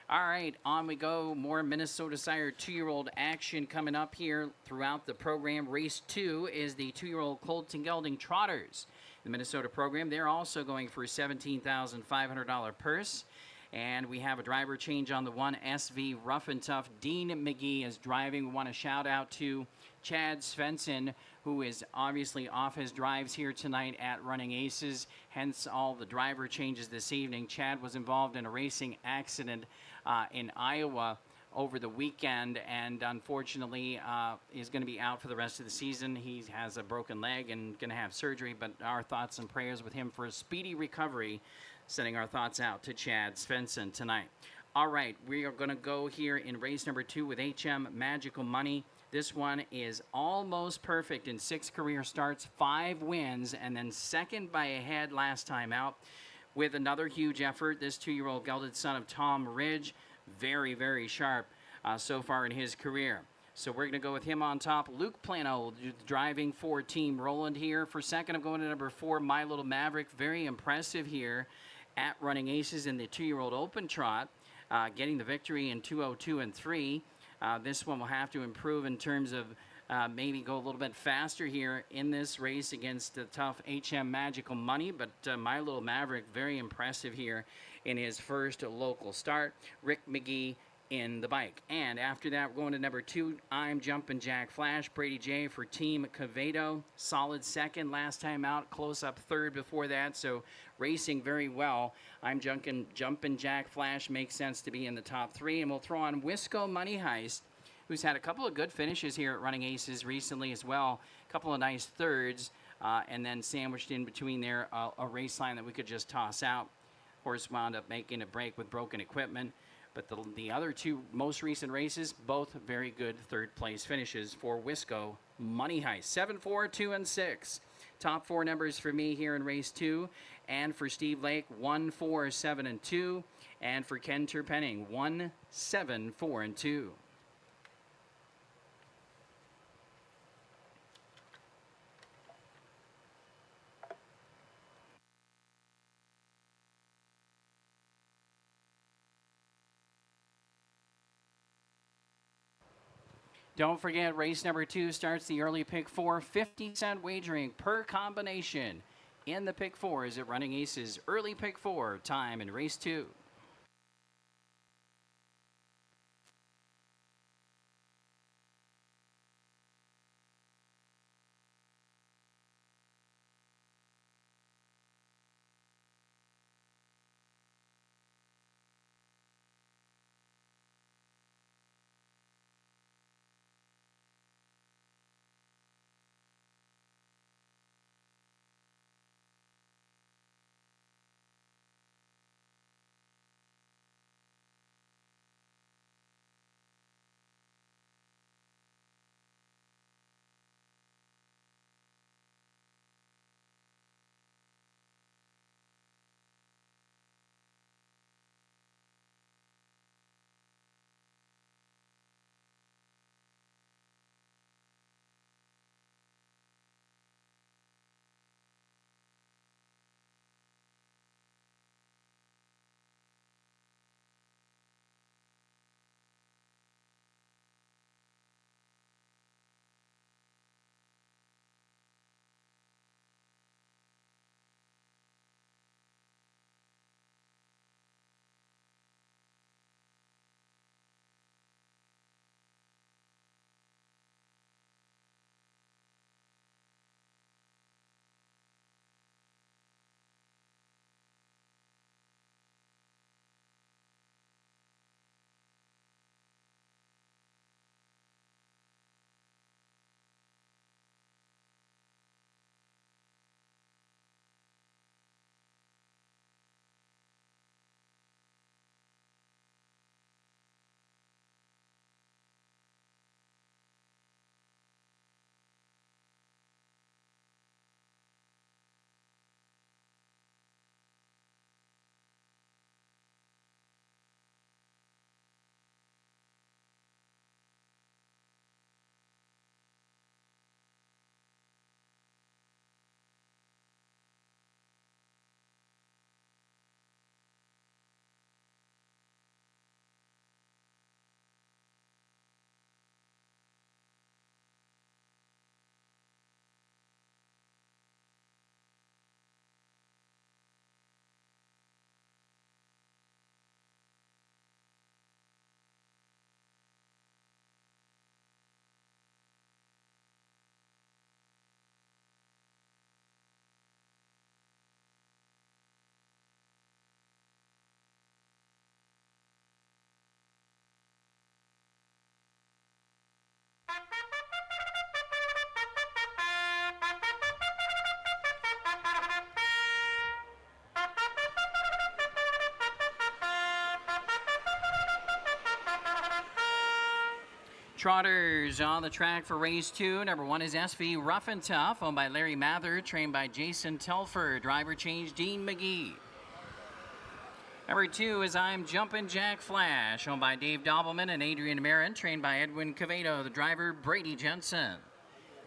All right, on we go. More Minnesota Sire 2-year-old action coming up here throughout the program. Race 2 is the 2-year-old Colton Gelding Trotters. The Minnesota program, they're also going for a $17,500 purse. And we have a driver change on the 1 SV Rough and Tough. Dean McGee is driving. We want to shout out to Chad Svensson, who is obviously off his drives here tonight at Running Aces, hence all the driver changes this evening. Chad was involved in a racing accident in Iowa over the weekend, and unfortunately is going to be out for the rest of the season. He has a broken leg and going to have surgery, but our thoughts and prayers with him for a speedy recovery. Sending our thoughts out to Chad Svensson tonight. All right, we are going to go here in race number 2 with HM Magical Money. This one is almost perfect in 6 career starts, 5 wins, and then second by a head last time out with another huge effort. This 2-year-old gelded son of Tom Ridge, very, very sharp so far in his career. So we're going to go with him on top. Luke Plano driving for Team Roland here. For second, I'm going to number 4, My Little Maverick. Very impressive here at Running Aces in the 2-year-old open trot, getting the victory in 2:02 and 3. This one will have to improve in terms of maybe go a little bit faster here in this race against the tough HM Magical Money, but My Little Maverick, very impressive here in his first local start. Rick McGee in the bike. And after that, we're going to number 2, I'm Jumpin' Jack Flash. Brady J for Team Cavedo. Solid second last time out. Close up third before that. So racing very well. I'm Jumpin' Jack Flash. Makes sense to be in the top 3. And we'll throw on Wisco Money Heist, who's had a couple of good finishes here at Running Aces recently as well. A couple of nice thirds. And then sandwiched in between there, a race line that we could just toss out. Horse wound up making a break with broken equipment. But the other 2 most recent races, both very good third-place finishes for Wisco Money Heist. 7, 4, 2, and 6. Top 4 numbers for me here in race 2. And for Steve Lake, 1, 4, 7, and 2. And for Ken Terpenning, 1, 7, 4, and 2. Don't forget, race number 2 starts the early pick 4, 50-cent wagering per combination in the pick 4s at Running Aces. Early pick 4 time in race 2. Trotters on the track for race 2. Number 1 is SV Rough and Tough, owned by Larry Mather, trained by Jason Telfer. Driver change, Dean McGee. Number 2 is I'm Jumpin' Jack Flash, owned by Dave Dobbleman and Adrian Marin, trained by Edwin Cavedo. The driver, Brady Jensen.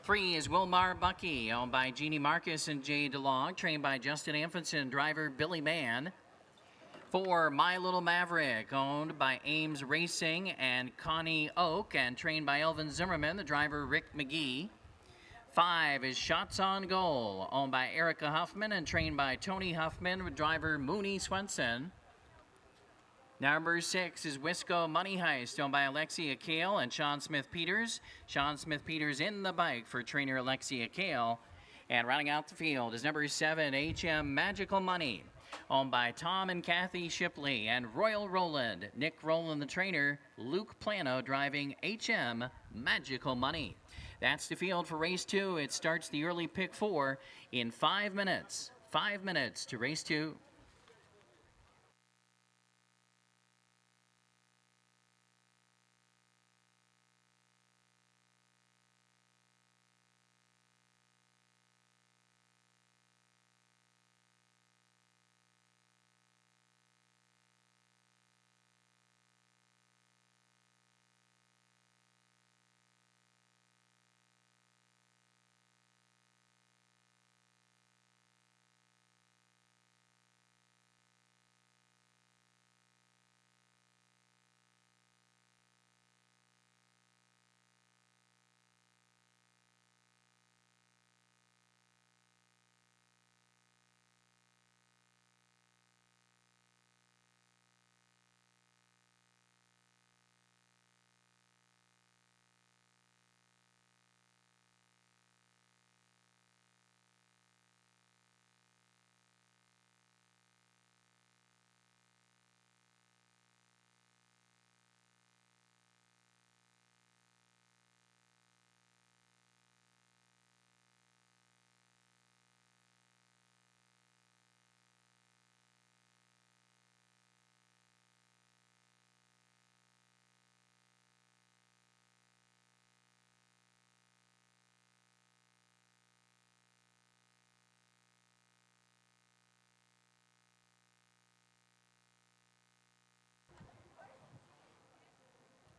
3 is Wilmar Bucky, owned by Jeannie Marcus and Jay DeLong, trained by Justin Amundsen. Driver, Billy Mann. 4, My Little Maverick, owned by Ames Racing and Connie Oak and trained by Elvin Zimmerman, the driver Rick McGee. 5 is Shots on Goal, owned by Erica Huffman and trained by Tony Huffman with driver Mooney Swenson. Number 6 is Wisco Money Heist, owned by Alexia Kale and Sean Smith-Peters. Sean Smith-Peters in the bike for trainer Alexia Kale. And rounding out the field is number 7, HM Magical Money, owned by Tom and Kathy Shipley and Royal Roland. Nick Rowland, the trainer. Luke Plano driving HM Magical Money. That's the field for race 2. It starts the early pick 4 in 5 minutes. 5 minutes to race 2.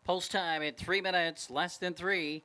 Post time at 3 minutes, less than 3.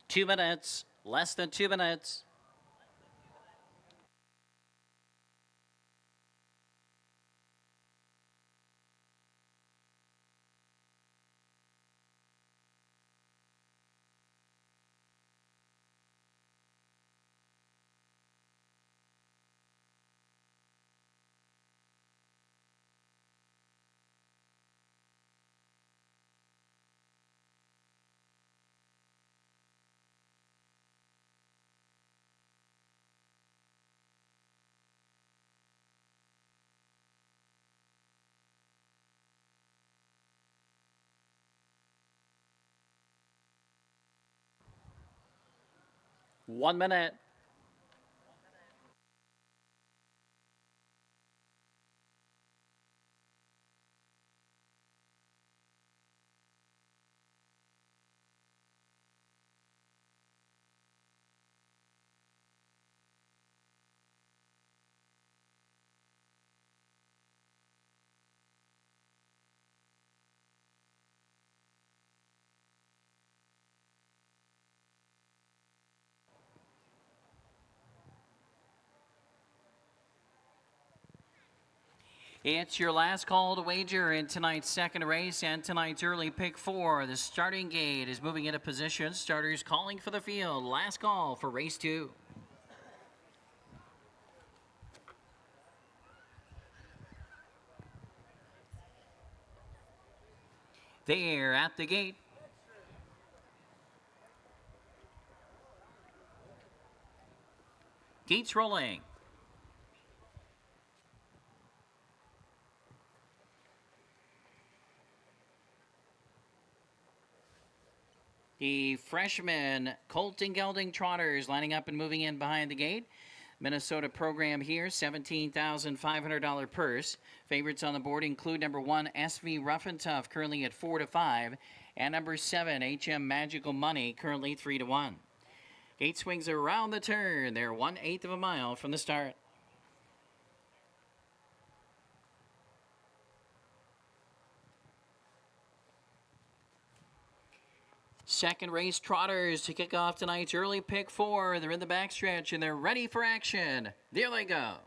Two minutes, less than 2 minutes. One minute. It's your last call to wager in tonight's second race and tonight's early pick 4. The starting gate is moving into position. Starters calling for the field. Last call for race 2. There at the gate. Gates rolling. The freshman Colton Gelding Trotters lining up and moving in behind the gate. Minnesota program here, $17,500 purse. Favorites on the board include number 1, SV Rough and Tough, currently at 4-5, and number 7, HM Magical Money, currently 3-1. Gate swings around the turn. They're 1/8 of a mile from the start. Second race Trotters to kick off tonight's early pick 4. They're in the backstretch and they're ready for action. There they go.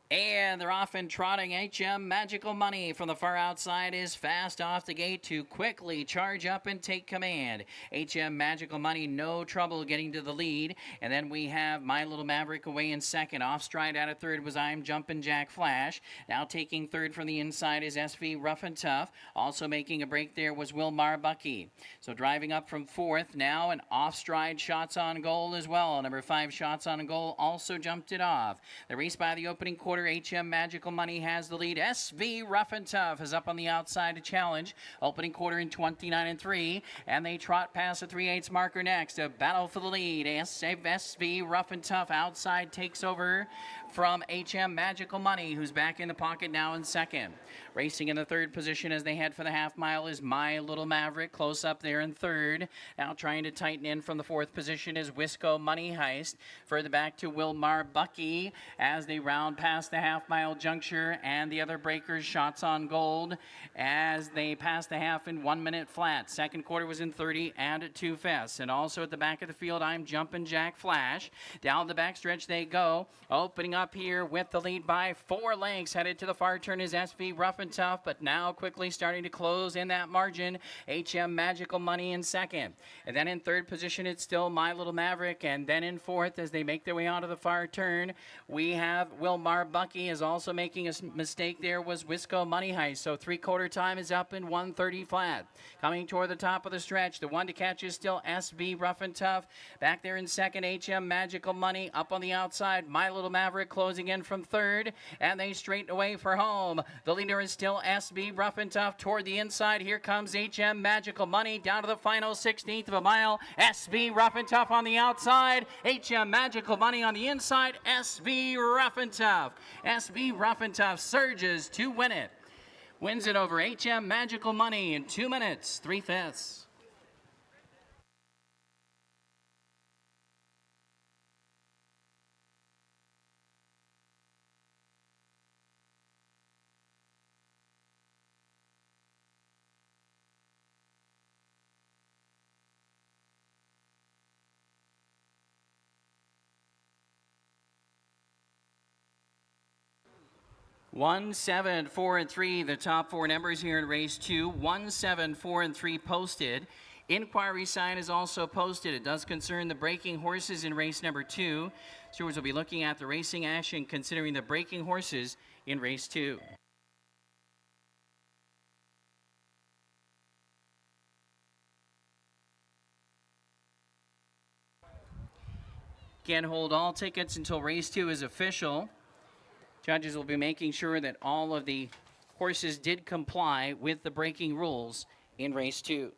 And they're off and trotting. HM Magical Money from the far outside is fast off the gate to quickly charge up and take command. HM Magical Money, no trouble getting to the lead. And then we have My Little Maverick away in second. Off stride out of third was I'm Jumpin' Jack Flash. Now taking third from the inside is SV Rough and Tough. Also making a break there was Wilmar Bucky. So driving up from fourth now, and off stride Shots on Goal as well. Number 5 Shots on Goal also jumped it off. The race by the opening quarter, HM Magical Money has the lead. SV Rough and Tough is up on the outside to challenge. Opening quarter in 29-3, and they trot past the 3/8 marker next. A battle for the lead. SV Rough and Tough outside takes over from HM Magical Money, who's back in the pocket now in second. Racing in the third position as they head for the half mile is My Little Maverick, close up there in third. Now trying to tighten in from the fourth position is Wisco Money Heist. Further back to Wilmar Bucky as they round past the half mile juncture, and the other breakers Shots on Gold as they pass the half in 1 minute flat. Second quarter was in 30 and 2/5. And also at the back of the field, I'm Jumpin' Jack Flash. Down the backstretch they go. Opening up here with the lead by 4 lengths. Headed to the far turn is SV Rough and Tough, but now quickly starting to close in that margin. HM Magical Money in second. And then in third position, it's still My Little Maverick. And then in fourth, as they make their way onto the far turn, we have Wilmar Bucky is also making a mistake there, was Wisco Money Heist. So 3/4 time is up in 1:30 flat. Coming toward the top of the stretch, the one to catch is still SV Rough and Tough. Back there in second, HM Magical Money. Up on the outside, My Little Maverick closing in from third, and they straighten away for home. The leader is still SB Rough and Tough toward the inside. Here comes HM Magical Money down to the final 16th of a mile. SB Rough and Tough on the outside. HM Magical Money on the inside. SB Rough and Tough. SB Rough and Tough surges to win it. Wins it over HM Magical Money in 2 minutes, 3/5. One, 7, 4, and 3, the top 4 numbers here in race 2. 1, 7, 4, and 3 posted. Inquiry sign is also posted. It does concern the breaking horses in race number 2. Stewards will be looking at the racing action considering the breaking horses in race 2. Again, hold all tickets until race 2 is official. Judges will be making sure that all of the horses did comply with the breaking rules in race 2.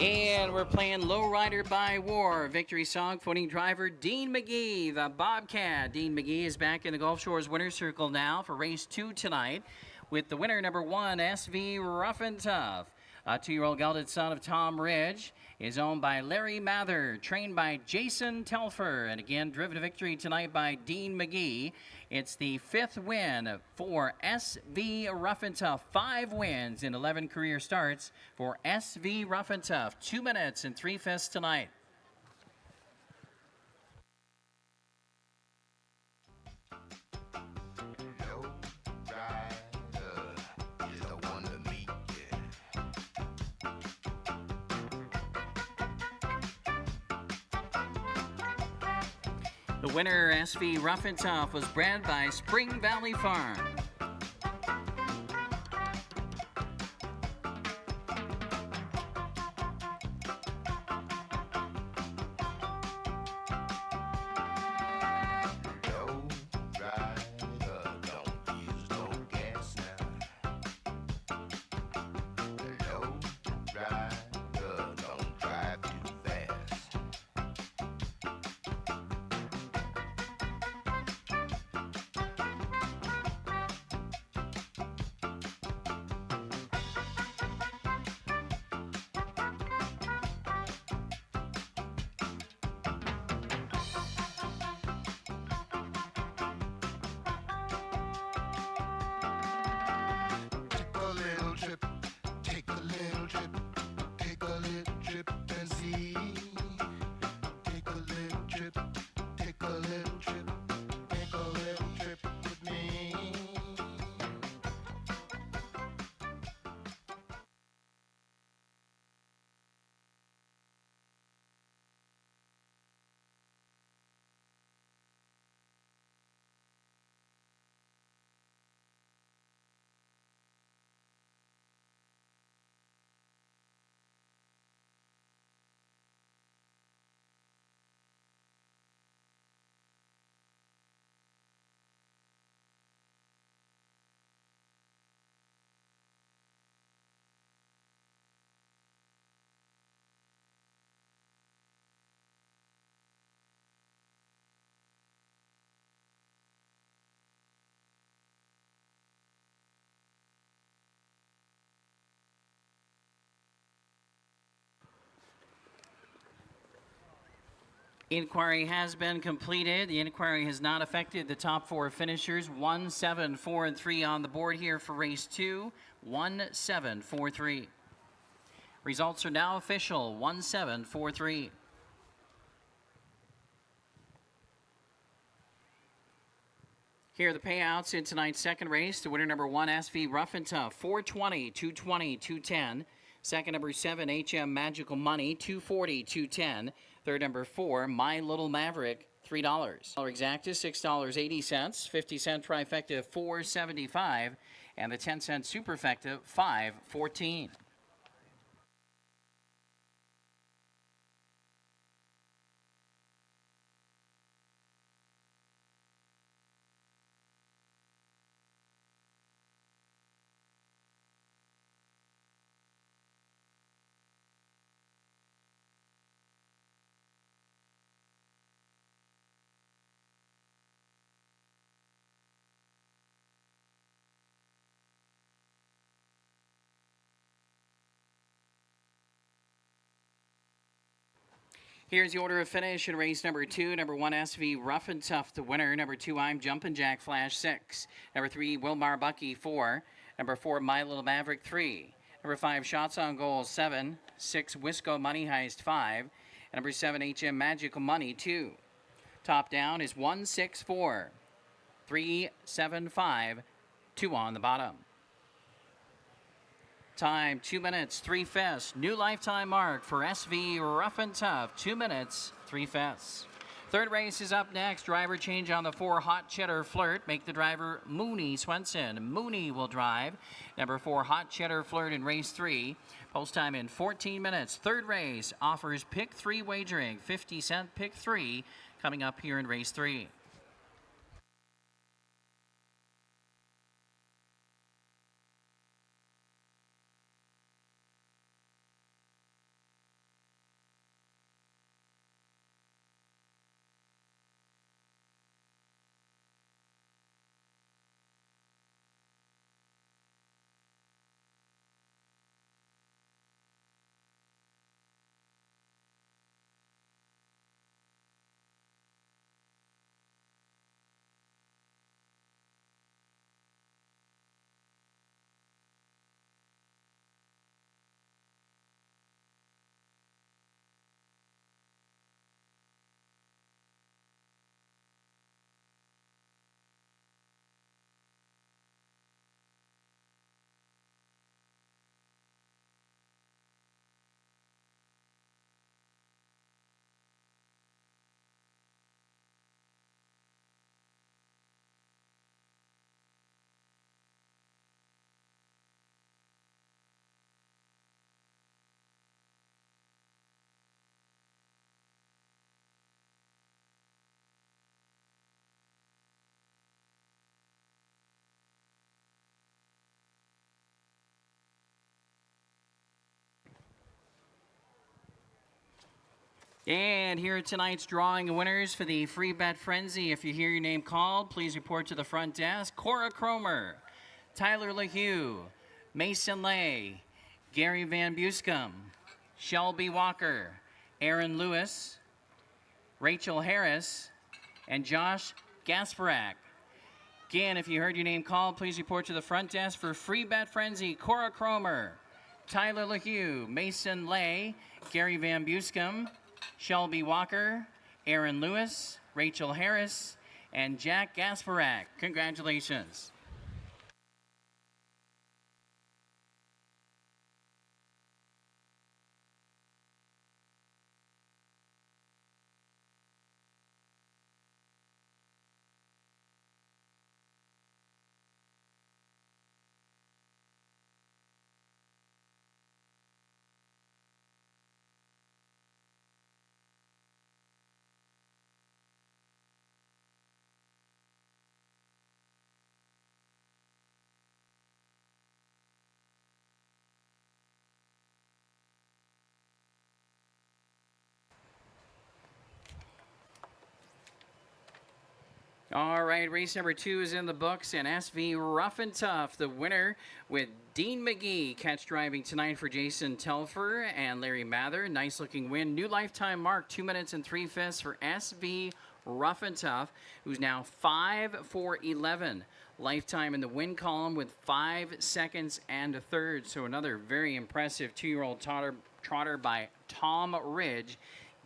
And we're playing Lowrider by War. Victory song, winning driver Dean McGee, the Bobcat. Dean McGee is back in the Gulf Shores winner's circle now for race 2 tonight with the winner, number 1, SV Rough and Tough. A 2-year-old gelded son of Tom Ridge is owned by Larry Mather, trained by Jason Telfer, and again driven to victory tonight by Dean McGee. It's the 5th win for SV Rough and Tough. 5 wins in 11 career starts for SV Rough and Tough. 2 minutes and 3/5 tonight. The winner, SV Rough and Tough, was bred by Spring Valley Farm. Inquiry has been completed. The inquiry has not affected the top 4 finishers. 1, 7, 4, and 3 on the board here for race 2. 1, 7, 4, 3. Results are now official. 1, 7, 4, 3. Here are the payouts in tonight's second race. The winner, number 1, SV Rough and Tough, 420, 220, 210. Second, number 7, HM Magical Money, 240, 210. Third, number 4, My Little Maverick, $3. Exactus, $6.80. 50-cent trifecta, $4.75. And the 10-cent superfecta, $5.14. Here's the order of finish in race number 2. Number 1, SV Rough and Tough, the winner. Number 2, I'm Jumpin' Jack Flash, 6. Number 3, Wilmar Bucky, 4. Number 4, My Little Maverick, 3. Number 5, Shots on Goal, 7. 6, Wisco Money Heist, 5. And number 7, HM Magical Money, 2. Top down is 1, 6, 4. 3, 7, 5. 2 on the bottom. Time, 2 minutes, 3/5. New lifetime mark for SV Rough and Tough. 2 minutes, 3/5. Third race is up next. Driver change on the 4, Hot Cheddar Flirt. Make the driver Mooney Swenson. Mooney will drive. Number 4, Hot Cheddar Flirt in race 3. Post time in 14 minutes. Third race offers pick 3 wagering. 50-cent pick 3 coming up here in race 3. And here are tonight's drawing winners for the Free Bet Frenzy. If you hear your name called, please report to the front desk. Cora Cromer, Tyler LaHue, Mason Lay, Gary Van Buscum, Shelby Walker, Aaron Lewis, Rachel Harris, and Josh Gasparak. Again, if you heard your name called, please report to the front desk for Free Bet Frenzy. Cora Cromer, Tyler LaHue, Mason Lay, Gary Van Buscum, Shelby Walker, Aaron Lewis, Rachel Harris, and Jack Gasparak. Congratulations. All right, race number 2 is in the books, and SV Rough and Tough, the winner with Dean McGee, catch driving tonight for Jason Telfer and Larry Mather. Nice looking win. New lifetime mark, 2 minutes and 3/5 for SV Rough and Tough, who's now 5 for 11. Lifetime in the win column with 5 seconds and a third. So another very impressive 2-year-old trotter by Tom Ridge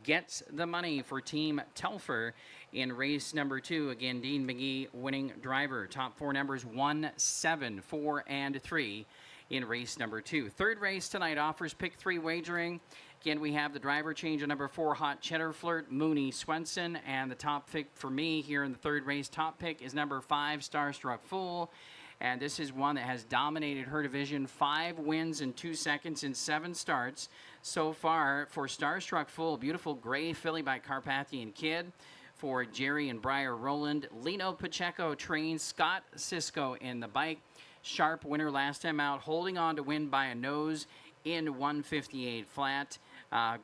gets the money for Team Telfer in race number 2. Again, Dean McGee winning driver. Top 4 numbers 1, 7, 4, and 3 in race number 2. Third race tonight offers pick 3 wagering. Again, we have the driver change on number 4, Hot Cheddar Flirt, Mooney Swenson. And the top pick for me here in the third race, top pick is number 5, Starstruck Fool. And this is one that has dominated her division. 5 wins in 2 seconds in 7 starts so far for Starstruck Fool. Beautiful gray filly by Carpathian Kid. For Jerry and Briar Rowland, Lino Pacheco trains Scott Cisco in the bike. Sharp winner last time out, holding on to win by a nose in 158 flat.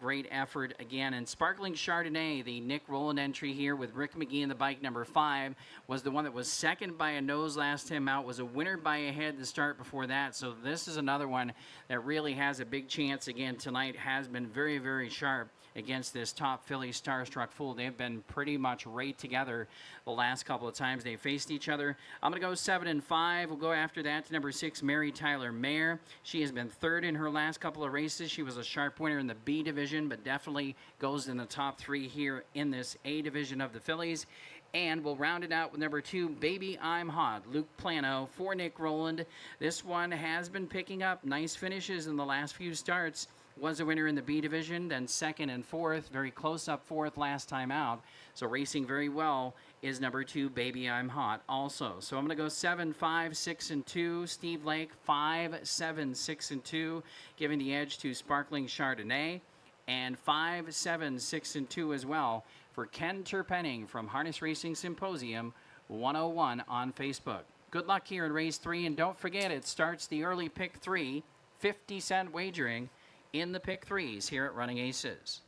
Great effort again. And Sparkling Chardonnay, the Nick Rowland entry here with Rick McGee in the bike, number 5, was the one that was second by a nose last time out, was a winner by a head to start before that. So this is another one that really has a big chance again tonight. Has been very, very sharp against this top filly, Starstruck Fool. They've been pretty much right together the last couple of times they faced each other. I'm going to go 7 and 5. We'll go after that to number 6, Mary Tyler Mayer. She has been third in her last couple of races. She was a sharp winner in the B division, but definitely goes in the top 3 here in this A division of the fillies. And we'll round it out with number 2, Baby I'm Hot, Luke Plano for Nick Rowland. This one has been picking up nice finishes in the last few starts. Was a winner in the B division, then second and fourth, very close up fourth last time out. So racing very well is number 2, Baby I'm Hot also. So I'm going to go 7, 5, 6, and 2. Steve Lake, 5, 7, 6, and 2, giving the edge to Sparkling Chardonnay. And 5, 7, 6, and 2 as well for Ken Terpenning from Harness Racing Symposium 101 on Facebook. Good luck here in race 3, and don't forget it starts the early pick 3, 50-cent wagering in the pick 3s here at Running Aces.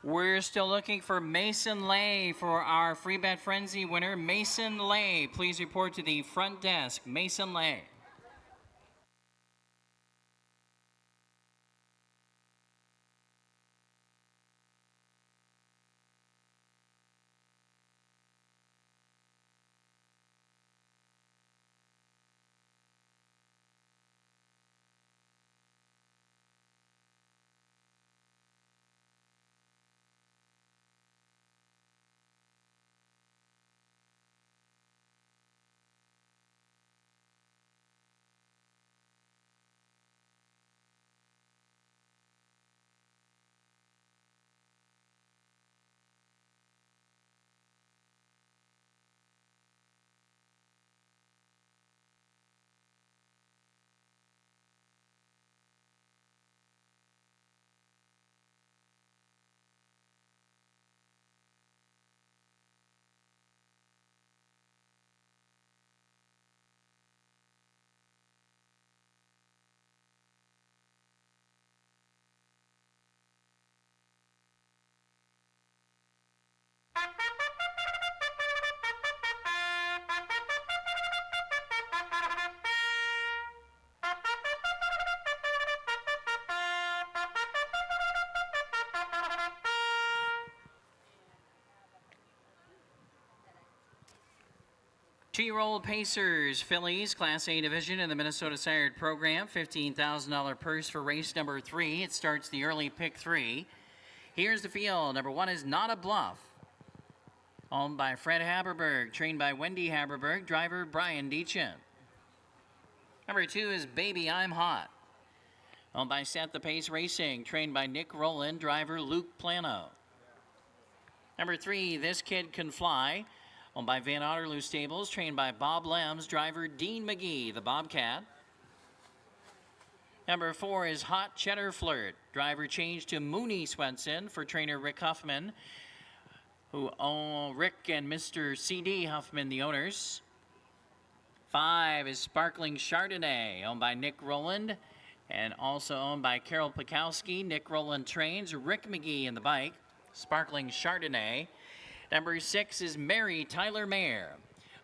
We're still looking for Mason Lay for our Free Bet Frenzy winner. Mason Lay, please report to the front desk. Mason Lay. Two-year-old Pacers, Phillies, Class A division in the Minnesota Sired program. $15,000 purse for race number 3. It starts the early pick 3. Here's the field. Number 1 is Not a Bluff. Owned by Fred Haberberg, trained by Wendy Haberberg, driver Brian Deachin. Number 2 is Baby I'm Hot. Owned by Set the Pace Racing, trained by Nick Rowland, driver Luke Plano. Number 3, This Kid Can Fly. Owned by Van Otterloo Stables, trained by Bob Lems, driver Dean McGee, the Bobcat. Number 4 is Hot Cheddar Flirt. Driver changed to Mooney Swenson for trainer Rick Huffman, who own Rick and Mr. C.D. Huffman, the owners. 5 is Sparkling Chardonnay, owned by Nick Rowland, and also owned by Carol Pikowski. Nick Rowland trains Rick McGee in the bike. Sparkling Chardonnay. Number 6 is Mary Tyler Mayer,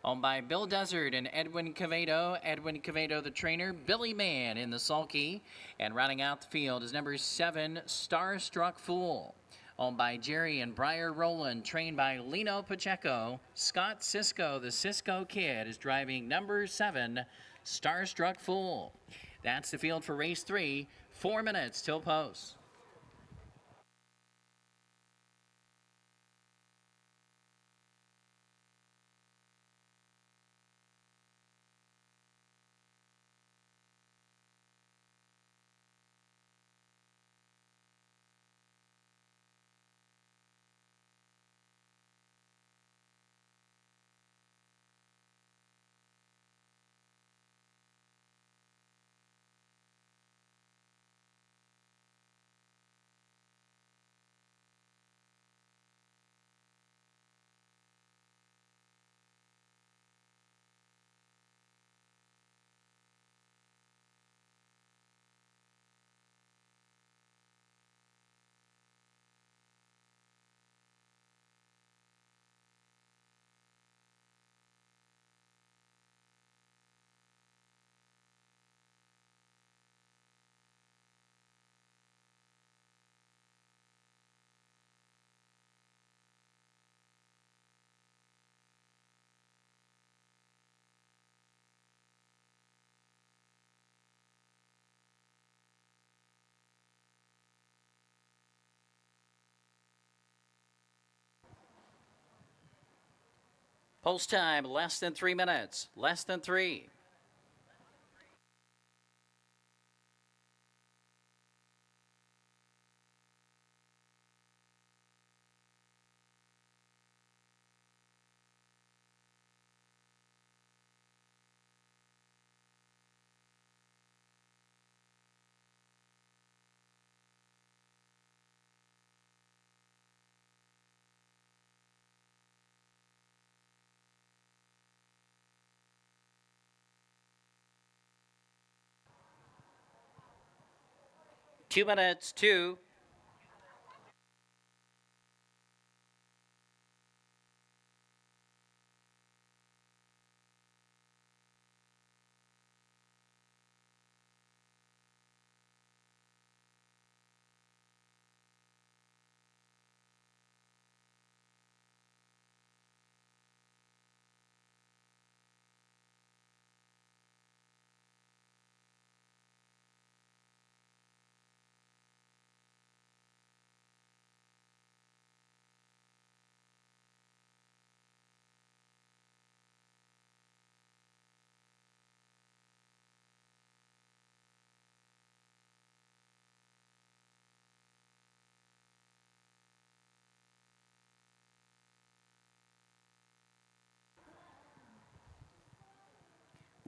owned by Bill Desert and Edwin Cavedo. Edwin Cavedo, the trainer. Billy Mann in the sulky. And rounding out the field is number 7, Starstruck Fool, owned by Jerry and Briar Rowland, trained by Lino Pacheco. Scott Cisco, the Cisco Kid, is driving number 7, Starstruck Fool. That's the field for race 3. 4 minutes till post. Post time, less than 3 minutes. Less than 3. Two minutes, 2.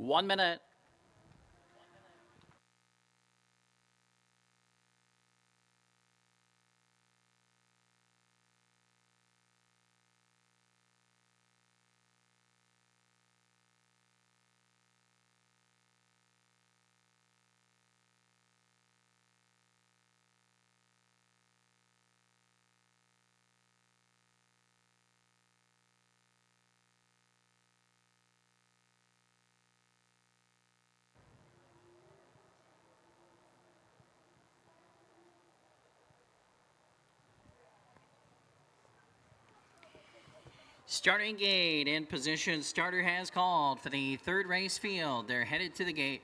1 minute. Starting gate in position. Starter has called for the third race field. They're headed to the gate.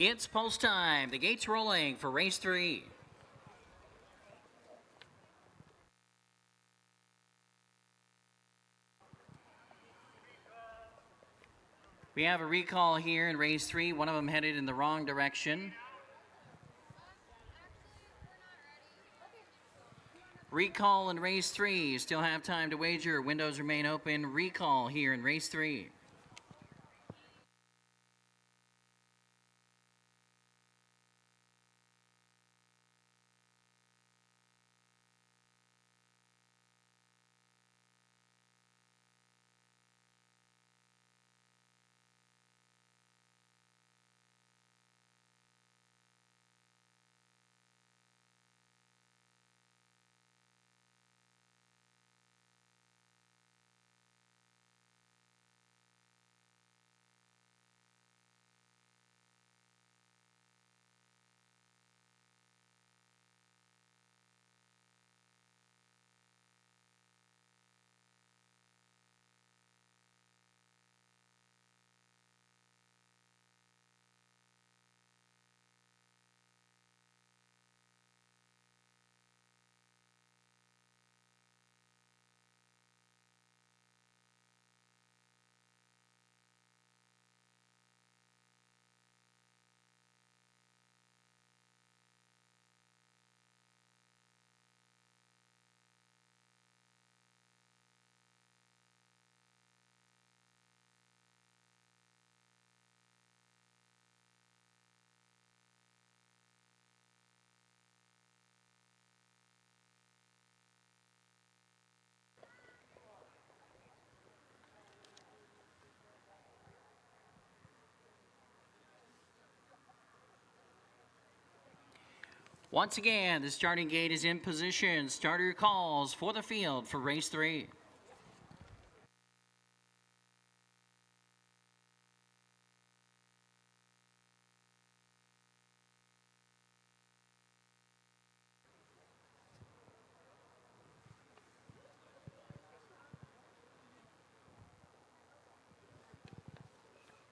It's post time. The gate's rolling for race 3. We have a recall here in race 3. One of them headed in the wrong direction. Recall in race 3. You still have time to wager. Windows remain open. Recall here in race 3. Once again, the starting gate is in position. Starter calls for the field for race 3.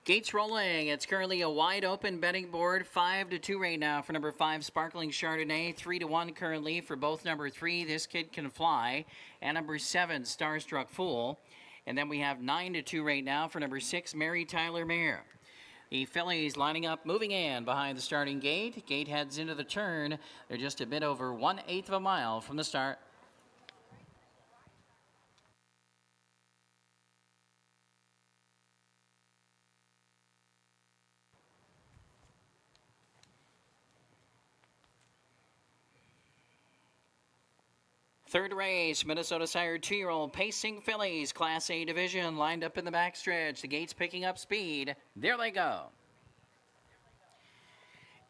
Gates rolling. It's currently a wide open betting board. 5-2 right now for number 5, Sparkling Chardonnay. 3-1 currently for both number 3, This Kid Can Fly, and number 7, Starstruck Fool. And then we have 9-2 right now for number 6, Mary Tyler Mare. The fillies lining up, moving in behind the starting gate. Gate heads into the turn. They're just a bit over 1/8 of a mile from the start. Third race, Minnesota Sire 2-year-old Pacing Fillies, Class A division, lined up in the backstretch. The gate's picking up speed. There they go.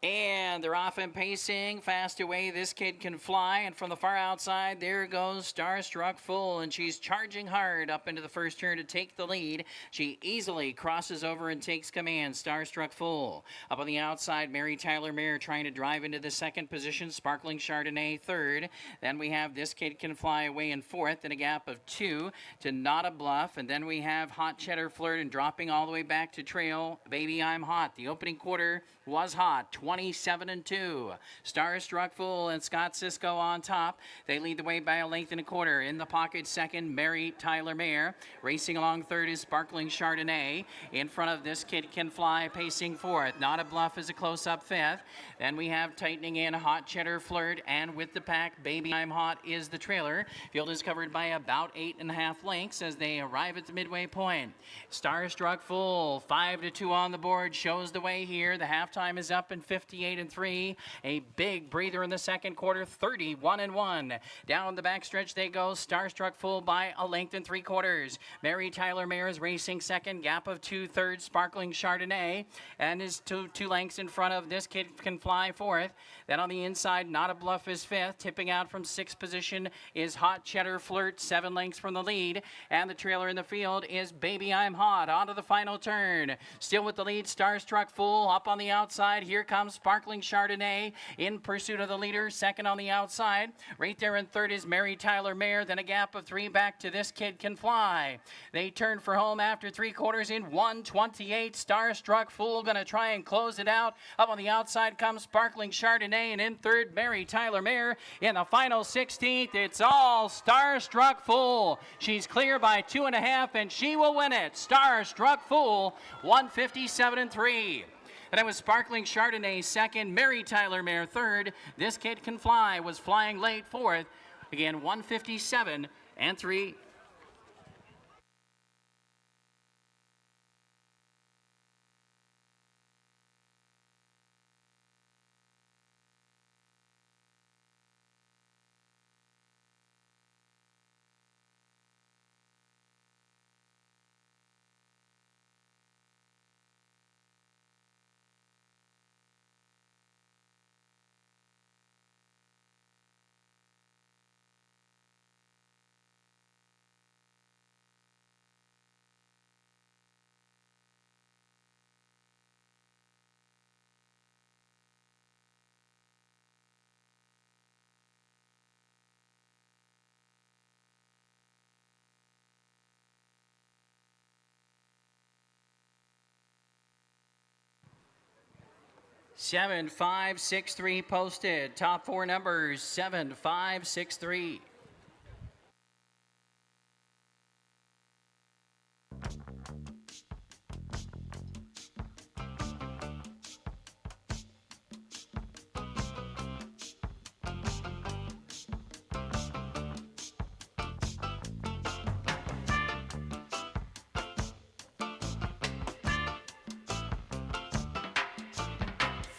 And they're off and pacing. Fast away, This Kid Can Fly. And from the far outside, there goes Starstruck Fool. And she's charging hard up into the first turn to take the lead. She easily crosses over and takes command. Starstruck Fool. Up on the outside, Mary Tyler Mare trying to drive into the second position. Sparkling Chardonnay third. Then we have This Kid Can Fly away in fourth in a gap of 2 to Not a Bluff. And then we have Hot Cheddar Flirt and dropping all the way back to trail Baby I'm Hot. The opening quarter was hot. 27 157-2. Starstruck Fool and Scott Cisco on top. They lead the way by a length and a quarter. In the pocket, second, Mary Tyler Mayer. Racing along third is Sparkling Chardonnay. In front of This Kid Can Fly, pacing fourth. Not a Bluff is a close-up fifth. Then we have tightening in Hot Cheddar Flirt, and with the pack, Baby I'm Hot is the trailer. Field is covered by about 8.5 lengths as they arrive at the midway point. Starstruck Fool, 5-2 on the board, shows the way here. The halftime is up in 58-3. A big breather in the second quarter, 31-1. Down the backstretch they go. Starstruck Fool by a length and 3/4. Mary Tyler Mayer is racing second, gap of 2/3. Sparkling Chardonnay, and is two lengths in front of This Kid Can Fly fourth. Then on the inside, Not a Bluff is fifth. Tipping out from sixth position is Hot Cheddar Flirt, 7 lengths from the lead. And the trailer in the field is Baby I'm Hot. Onto the final turn. Still with the lead, Starstruck Fool up on the outside. Here comes Sparkling Chardonnay in pursuit of the leader. Second on the outside. Right there in third is Mary Tyler Mayer. Then a gap of 3 back to This Kid Can Fly. They turn for home after 3/4 in 1:28. Starstruck Fool going to try and close it out. Up on the outside comes Sparkling Chardonnay, and in third, Mary Tyler Mayer. In the final 16th, it's all Starstruck Fool. She's clear by 2.5, and she will win it. Starstruck Fool, 157-3. And it was Sparkling Chardonnay second, Mary Tyler Mayer third. This Kid Can Fly was flying late fourth. Again, 157-3. Seven, 5, 6, 3 posted. Top 4 numbers, 7, 5, 6, 3.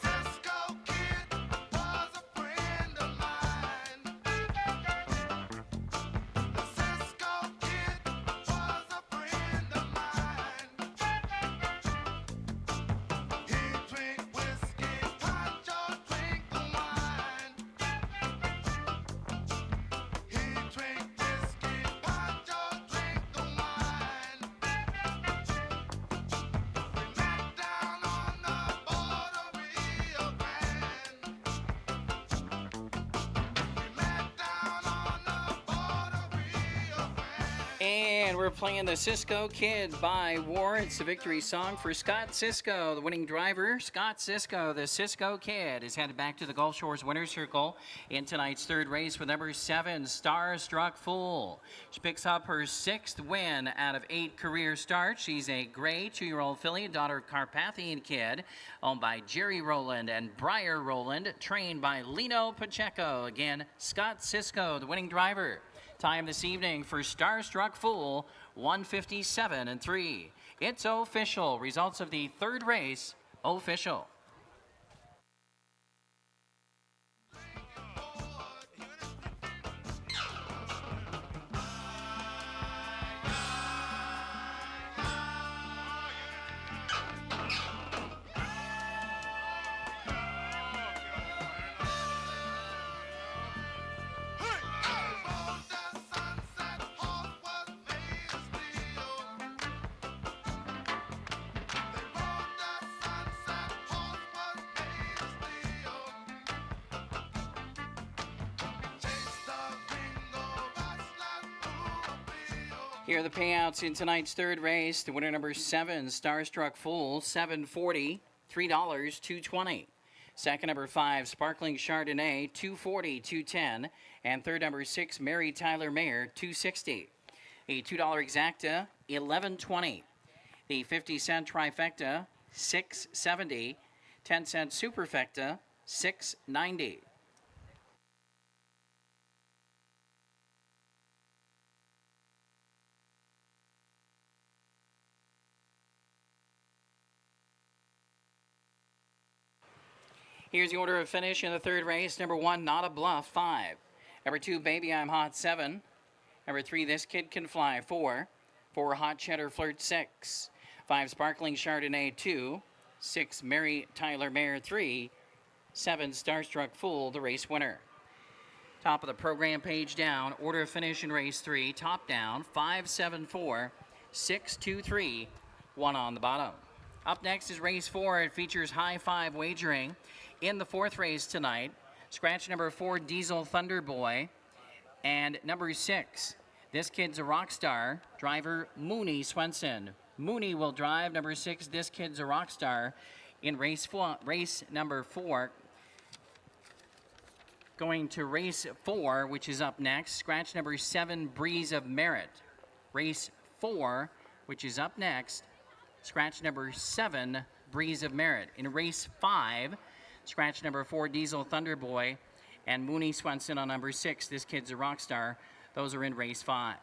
Cisco Kid was a friend of mine. The Cisco Kid was a friend of mine. He drink whiskey, Pancho drink the wine. He drink whiskey, Pancho drink the wine. We met down on the border Rio Grande. We met down on the border Rio Grande. And we're playing the Cisco Kid by War. It's the victory song for Scott Cisco, the winning driver. Scott Cisco, the Cisco Kid, is headed back to the Gulf Shores Winner's Circle in tonight's third race with number 7, Starstruck Fool. She picks up her 6th win out of 8 career starts. She's a gray 2-year-old filly, daughter of Carpathian Kid, owned by Jerry Rowland and Briar Rowland, trained by Lino Pacheco. Again, Scott Cisco, the winning driver. Time this evening for Starstruck Fool, 157-3. It's official. Results of the third race, official. Here are the payouts in tonight's third race. The winner number 7, Starstruck Fool, $7.40, $3, $2.20. Second, number 5, Sparkling Chardonnay, 240, 210. And third, number 6, Mary Tyler Mayer, 260. A $2 exacta, 11.20. The 50-cent trifecta, 6.70. 10-cent superfecta, 6.90. Here's the order of finish in the third race. Number 1, Not a Bluff, 5. Number 2, Baby I'm Hot, 7. Number 3, This Kid Can Fly, 4. 4, Hot Cheddar Flirt, 6. 5, Sparkling Chardonnay, 2. 6, Mary Tyler Mayer, 3. 7, Starstruck Fool, the race winner. Top of the program page down. Order of finish in race 3. Top down, 5, 7, 4. 6, 2, 3. 1 on the bottom. Up next is race 4. It features high five wagering. In the fourth race tonight, scratch number 4, Diesel Thunder Boy, and number 6, This Kid's a Rock Star, driver Mooney Swenson. Mooney will drive number 6, This Kid's a Rock Star, in race number 4. Going to race 4, which is up next, scratch number 7, Breeze of Merit. Race 4, which is up next, scratch number 7, Breeze of Merit. In race 5, scratch number 4, Diesel Thunder Boy, and Mooney Swenson on number 6, This Kid's a Rock Star. Those are in race 5.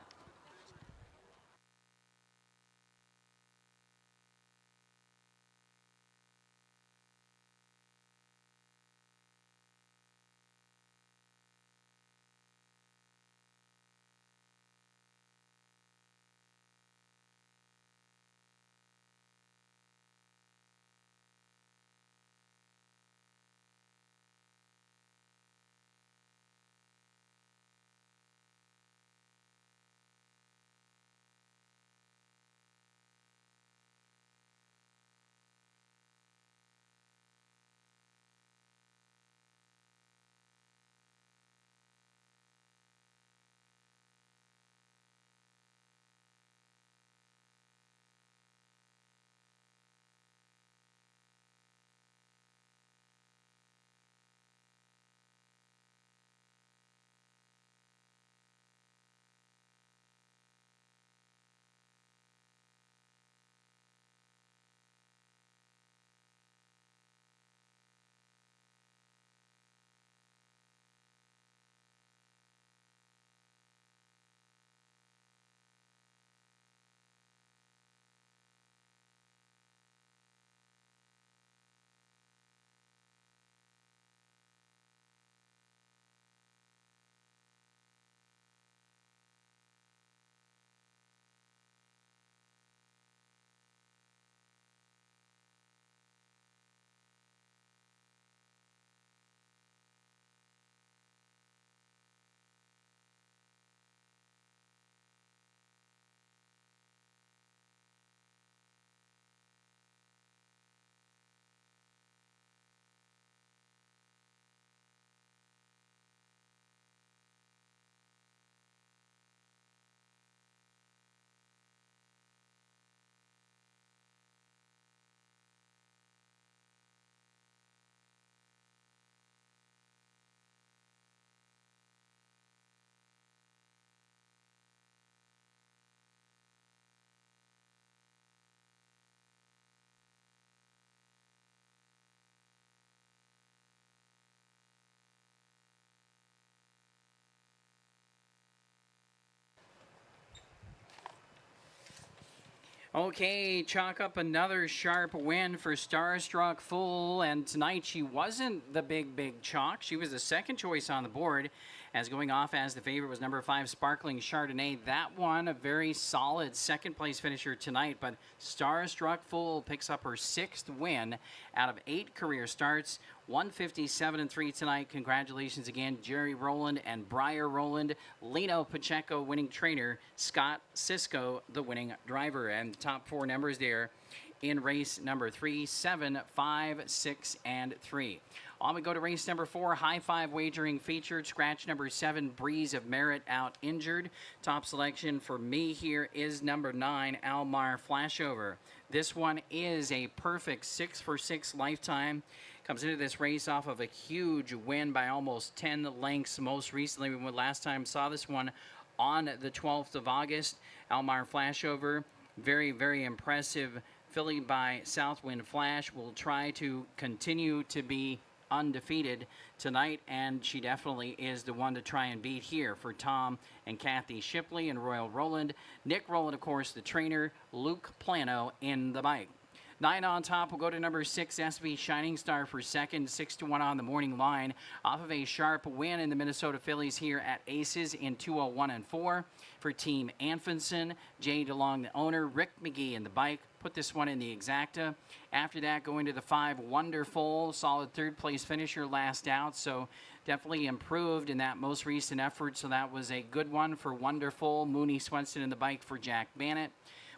Okay, chalk up another sharp win for Starstruck Fool, and tonight she wasn't the big chalk. She was the second choice on the board, as going off as the favorite was number 5, Sparkling Chardonnay. That one, a very solid second place finisher tonight, but Starstruck Fool picks up her 6th win out of 8 career starts. 157-3 tonight. Congratulations again, Jerry Rowland and Briar Rowland. Lino Pacheco, winning trainer. Scott Cisco, the winning driver. And the top 4 numbers there in race number 3, 7, 5, 6, and 3. On we go to race number 4, high five wagering featured. Scratch number 7, Breeze of Merit, out injured. Top selection for me here is number 9, Almar Flashover. This one is a perfect 6 for 6 lifetime. Comes into this race off of a huge win by almost 10 lengths. Most recently, we last time saw this one on the 12th of August. Almar Flashover, very, very impressive filly by Southwind Flash. Will try to continue to be undefeated tonight, and she definitely is the one to try and beat here for Tom and Kathy Shipley and Royal Roland. Nick Rowland, of course, the trainer. Luke Plano in the bike. 9 on top will go to number 6, SB Shining Star for second, 6-1 on the morning line. Off of a sharp win in the Minnesota Phillies here at Aces in 201 and 4 for Team Anfinson. Jay DeLong, the owner. Rick McGee in the bike. Put this one in the exacta. After that, going to the 5, Wonderful. Solid third place finisher last out, so definitely improved in that most recent effort. So that was a good one for Wonderful. Mooney Swenson in the bike for Jack Bannett.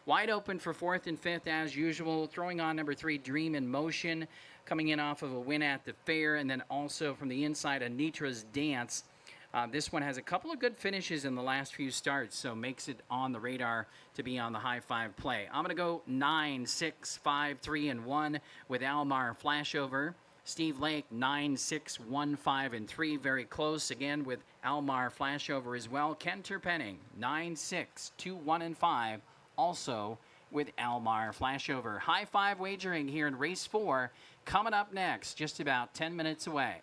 Wide open for 4th and 5th as usual. Throwing on number 3, Dream in Motion, coming in off of a win at the fair, and then also from the inside, Anitra's Dance. This one has a couple of good finishes in the last few starts, so makes it on the radar to be on the high 5 play. I'm going to go 9, 6, 5, 3, and 1 with Almar Flashover. Steve Lake, 9, 6, 1, 5, and 3. Very close again with Almar Flashover as well. Ken Terpenning, 9, 6, 2, 1, and 5. Also with Almar Flashover. High 5 wagering here in race 4 coming up next, just about 10 minutes away.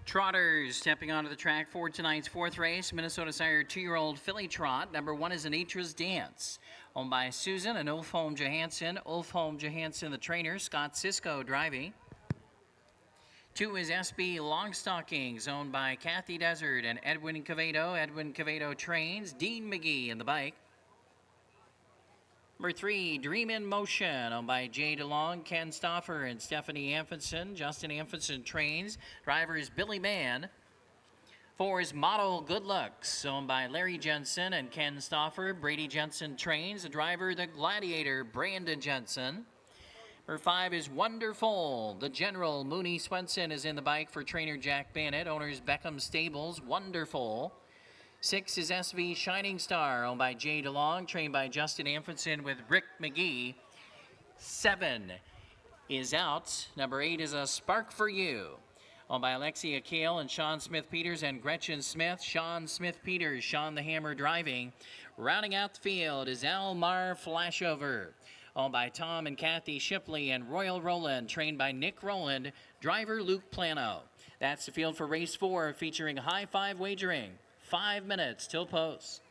Trotters stepping onto the track for tonight's 4th race. Minnesota Sire 2-year-old filly trot. Number 1 is Anitra's Dance, owned by Susan and Ulfholm Johansson. Ulfholm Johansson, the trainer. Scott Sisko driving. 2 is SB Longstockings, owned by Kathy Desert and Edwin Cavedo. Edwin Cavedo trains. Dean McGee in the bike. Number 3, Dream in Motion, owned by Jay DeLong, Ken Stoffer, and Stephanie Amundsen. Justin Amundsen trains. Driver is Billy Mann. 4 is Model Good Looks, owned by Larry Jensen and Ken Stoffer. Brady Jensen trains. The driver, the Gladiator, Brandon Jensen. Number 5 is Wonderful. The General, Mooney Swenson, is in the bike for trainer Jack Bannett. Owners Beckham Stables, Wonderful. 6 is SV Shining Star, owned by Jay DeLong, trained by Justin Amundsen with Rick McGee. 7 is out. Number 8 is A Spark for You, owned by Alexia Kale and Sean Smith-Peters and Gretchen Smith. Sean Smith-Peters, Sean the Hammer driving. Rounding out the field is Almar Flashover, owned by Tom and Kathy Shipley and Royal Roland, trained by Nick Roland, driver Luke Plano. That's the field for race 4, featuring high five wagering. 5 minutes till post.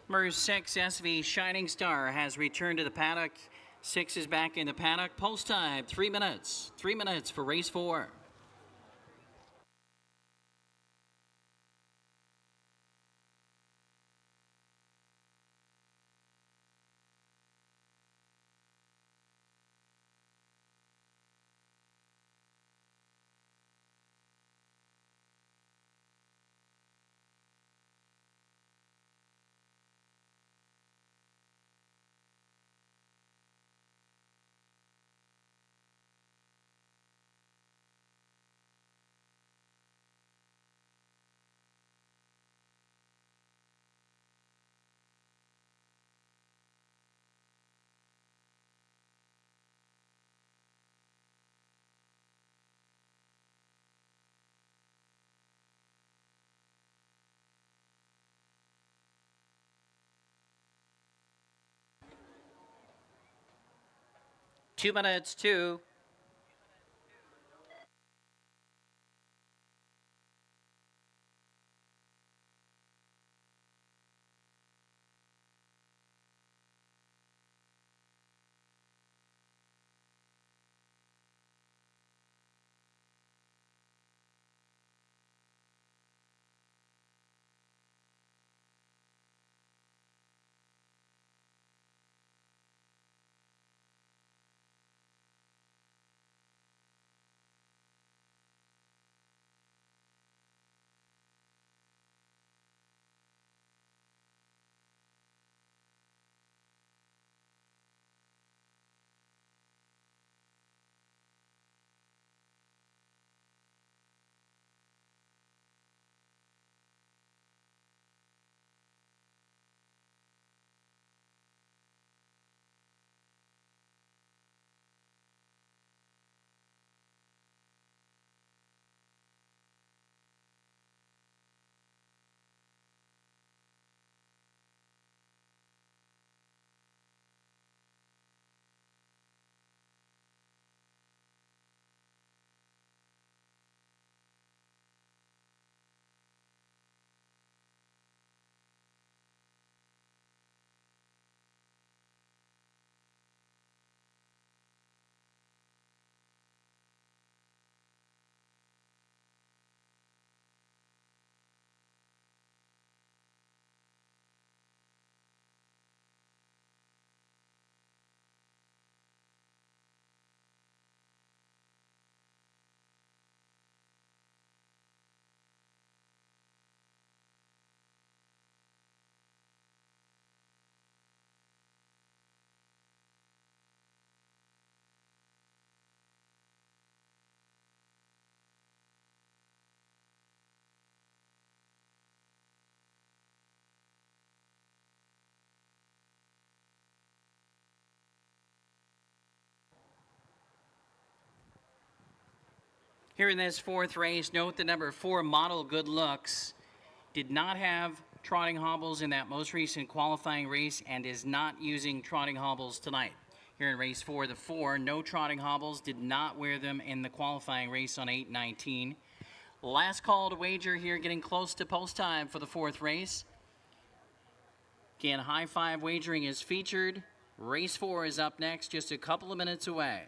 Number 6, SV Shining Star, has returned to the paddock. 6 is back in the paddock. Post time, 3 minutes. 3 minutes for race 4. Two minutes, 2. Here in this fourth race, note the number 4 Model Good Looks did not have trotting hobbles in that most recent qualifying race and is not using trotting hobbles tonight. Here in race 4, the 4, no trotting hobbles, did not wear them in the qualifying race on 8:19. Last call to wager here, getting close to post time for the fourth race. Again, High Five Wagering is featured. Race 4 is up next, just a couple of minutes away.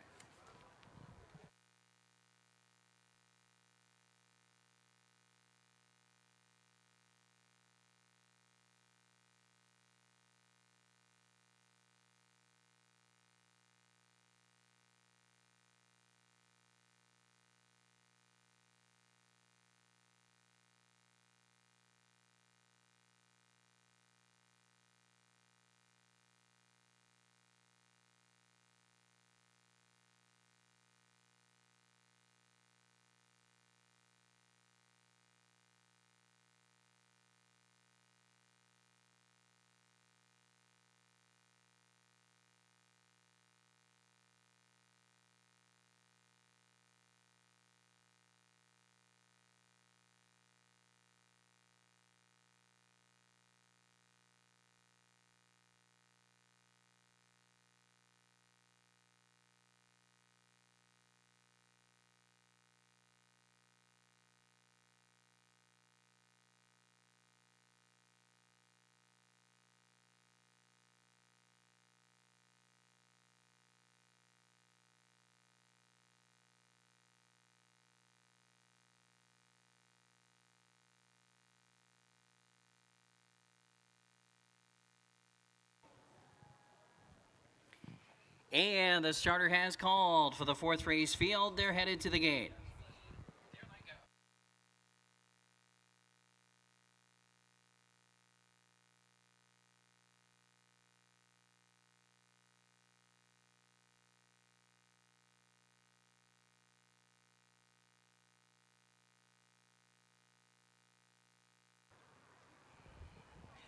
And the starter has called for the fourth race field. They're headed to the gate.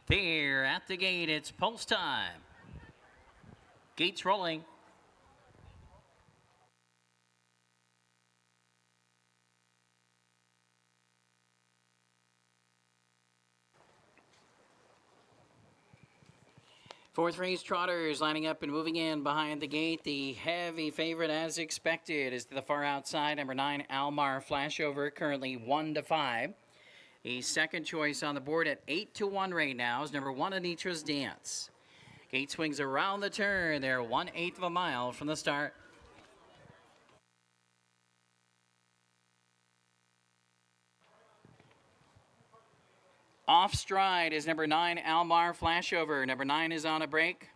They're at the gate. It's post time. Gates rolling. Fourth race trotters lining up and moving in behind the gate. The heavy favorite, as expected, is to the far outside. Number 9, Almar Flashover, currently 1-5. The second choice on the board at 8-1 right now is number 1, Anitra's Dance. Gate swings around the turn. They're 1/8 of a mile from the start. Off stride is number 9, Almar Flashover. Number 9 is on a break.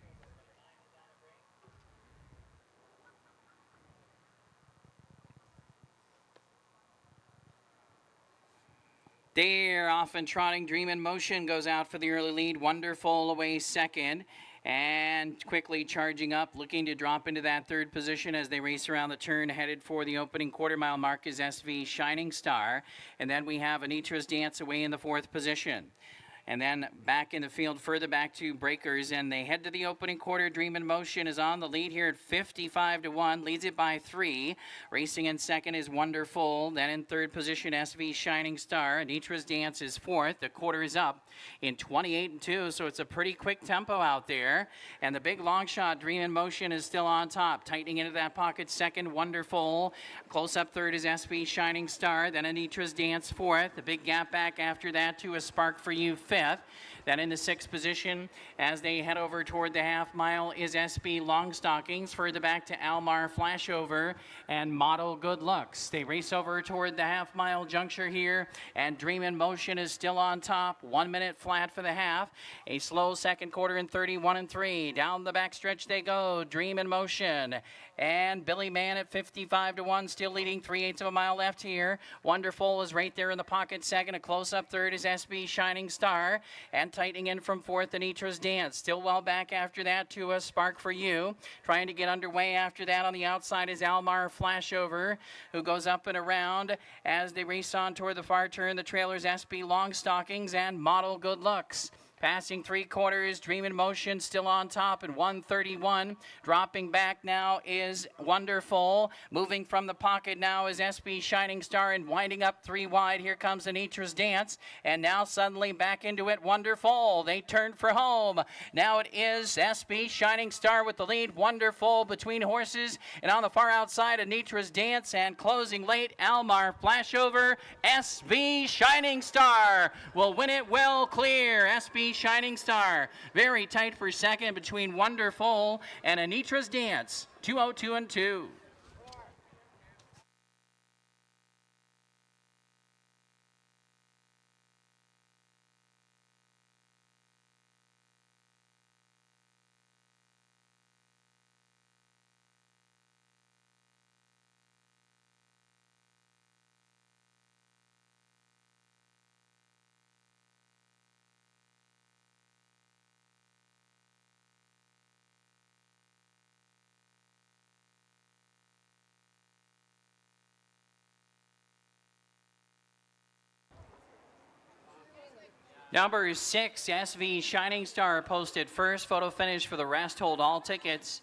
They're off and trotting. Dream in Motion goes out for the early lead. Wonderful away second. And quickly charging up, looking to drop into that third position as they race around the turn, headed for the opening quarter-mile mark is SV Shining Star. And then we have Anitra's Dance away in the fourth position. And then back in the field, further back to Breakers, and they head to the opening quarter. Dream in Motion is on the lead here at 55-1, leads it by 3. Racing in second is Wonderful. Then in third position, SV Shining Star. Anitra's Dance is fourth. The quarter is up in 28-2, so it's a pretty quick tempo out there. And the big long shot, Dream in Motion, is still on top, tightening into that pocket. Second, Wonderful. Close up third is SV Shining Star. Then Anitra's Dance fourth. The big gap back after that to A Spark for You fifth. Then in the sixth position, as they head over toward the half mile, is SB Longstockings. Further back to Almar Flashover and Model Good Looks. They race over toward the half mile juncture here, and Dream in Motion is still on top. 1 minute flat for the half. A slow second quarter in 31-3. Down the backstretch they go. Dream in Motion. And Billy Mann at 55-1, still leading 3/8 of a mile left here. Wonderful is right there in the pocket second. A close-up third is SB Shining Star. And tightening in from fourth, Anitra's Dance. Still well back after that to A Spark for You. Trying to get underway after that on the outside is Almar Flashover, who goes up and around as they race on toward the far turn. The trailers SB Longstockings and Model Good Looks. Passing 3/4, Dream in Motion still on top at 131. Dropping back now is Wonderful. Moving from the pocket now is SB Shining Star and winding up 3 wide. Here comes Anitra's Dance. And now suddenly back into it, Wonderful. They turn for home. Now it is SB Shining Star with the lead. Wonderful between horses. And on the far outside, Anitra's Dance. And closing late, Almar Flashover. SB Shining Star will win it well clear. SB Shining Star. Very tight for second between Wonderful and Anitra's Dance. 202 and 2. Number 6, SV Shining Star posted first. Photo finish for the rest. Hold all tickets.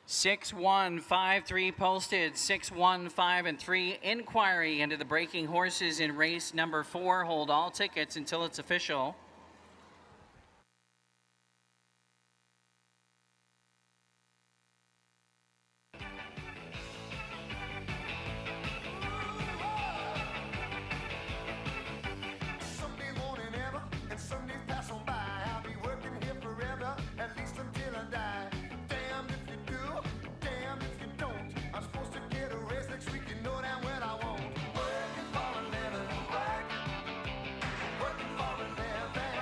Six, 1, 5, 3 posted. 6, 1, 5, and 3. Inquiry into the breaking horses in race number 4. Hold all tickets until it's official. Someday won't it ever, and somedays pass on by. I'll be working here forever, at least until I die. Damned if you do, damned if you don't. I'm supposed to get a raise next week, you know damn well I won't. Working for a living, working for a living,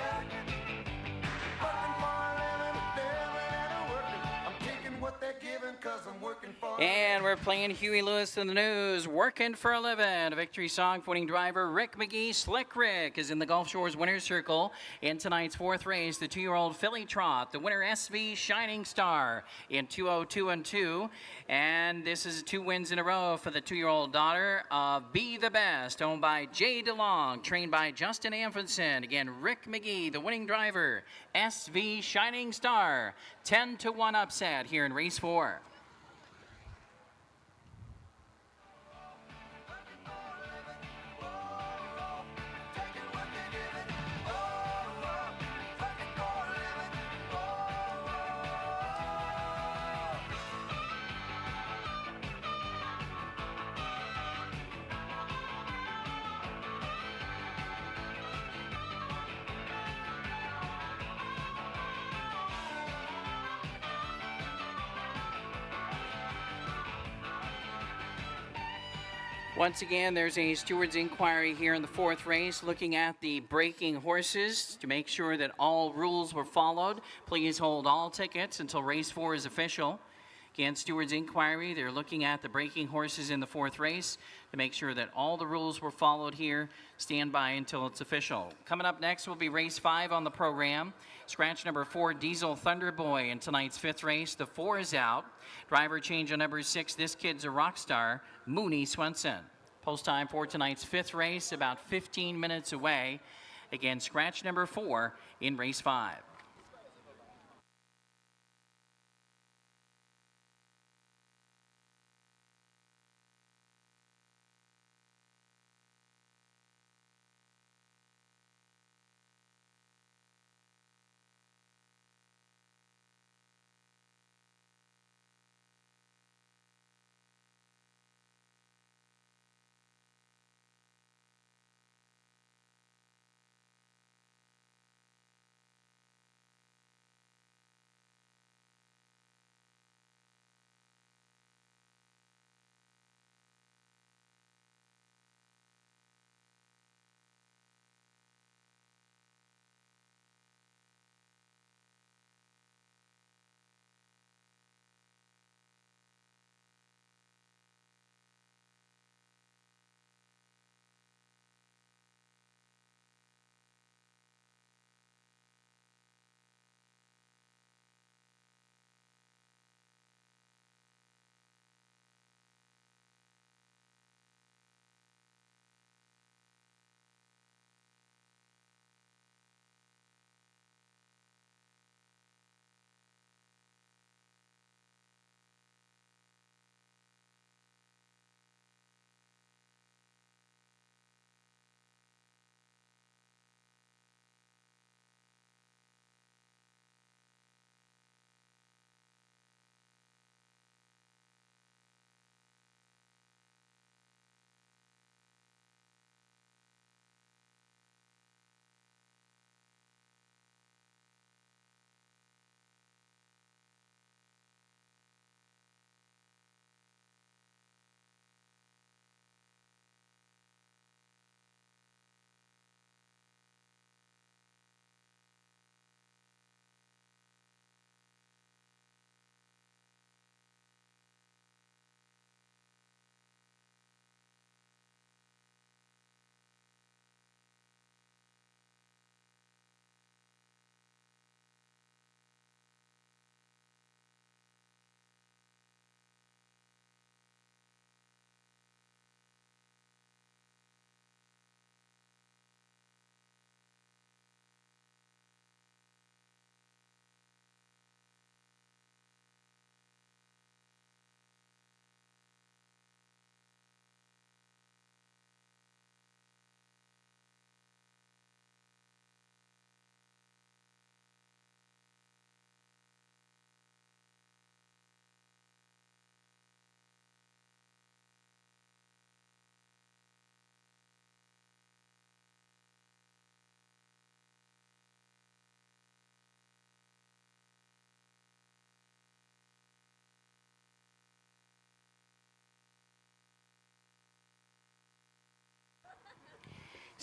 working for a living, living and working. I'm taking what they're giving, cause I'm working for a And we're playing Huey Lewis in the news. Working for a living. A victory song for winning driver Rick McGee. Slick Rick is in the Gulf Shores winner's circle in tonight's 4th race. The 2-year-old filly trot. The winner SV Shining Star in 202 and 2. And this is 2 wins in a row for the 2-year-old daughter of Be the Best, owned by Jay DeLong, trained by Justin Amundsen. Again, Rick McGee, the winning driver. SV Shining Star. 10-1 upset here in race 4. Once again, there's a steward's inquiry here in the 4th race looking at the breaking horses to make sure that all rules were followed. Please hold all tickets until race 4 is official. Again, steward's inquiry, they're looking at the breaking horses in the 4th race to make sure that all the rules were followed here. Stand by until it's official. Coming up next will be race 5 on the program. Scratch number 4, Diesel Thunder Boy in tonight's 5th race. The 4 is out. Driver change on number 6, This Kid's a Rock Star, Mooney Swenson. Post time for tonight's 5th race, about 15 minutes away. Again, scratch number 4 in race 5.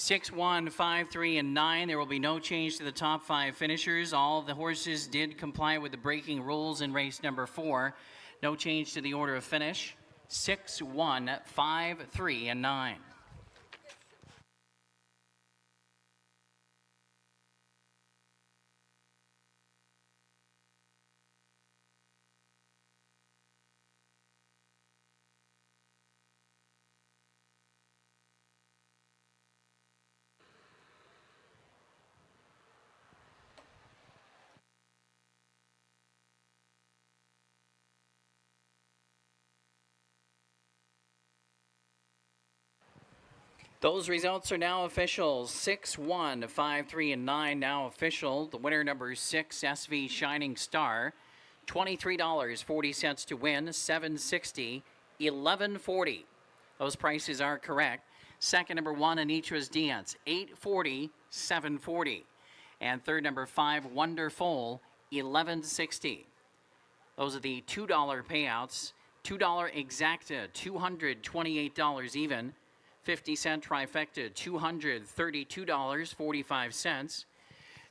6, 1, 5, 3, and 9. There will be no change to the top 5 finishers. All of the horses did comply with the braking rules in race number 4. No change to the order of finish. 6, 1, 5, 3, and 9. Those results are now official. 6, 1, 5, 3, and 9 now official. The winner, number 6, SV Shining Star, $23.40 to win, $7.60, $11.40. Those prices are correct. Second, number 1, Anitra's Dance, $8.40, $7.40. And third, number 5, Wonderful, $11.60. Those are the $2 payouts. $2 exacta, $228 even. 50-cent trifecta, $232.45.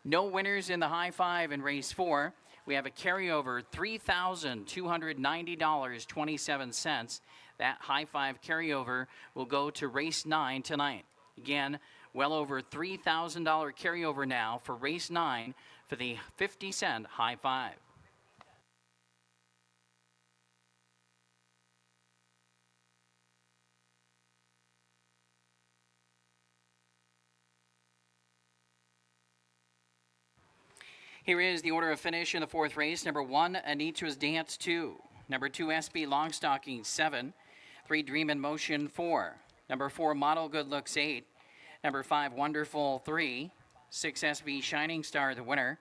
No winners in the high 5 in race 4. We have a carryover, $3,290.27. That high 5 carryover will go to race 9 tonight. Again, well over $3,000 carryover now for race 9 for the 50-cent high 5. Here is the order of finish in the 4th race. Number 1, Anitra's Dance 2. Number 2, SB Longstocking 7. 3, Dream in Motion 4. Number 4, Model Good Looks 8. Number 5, Wonderful 3. 6, SB Shining Star the winner.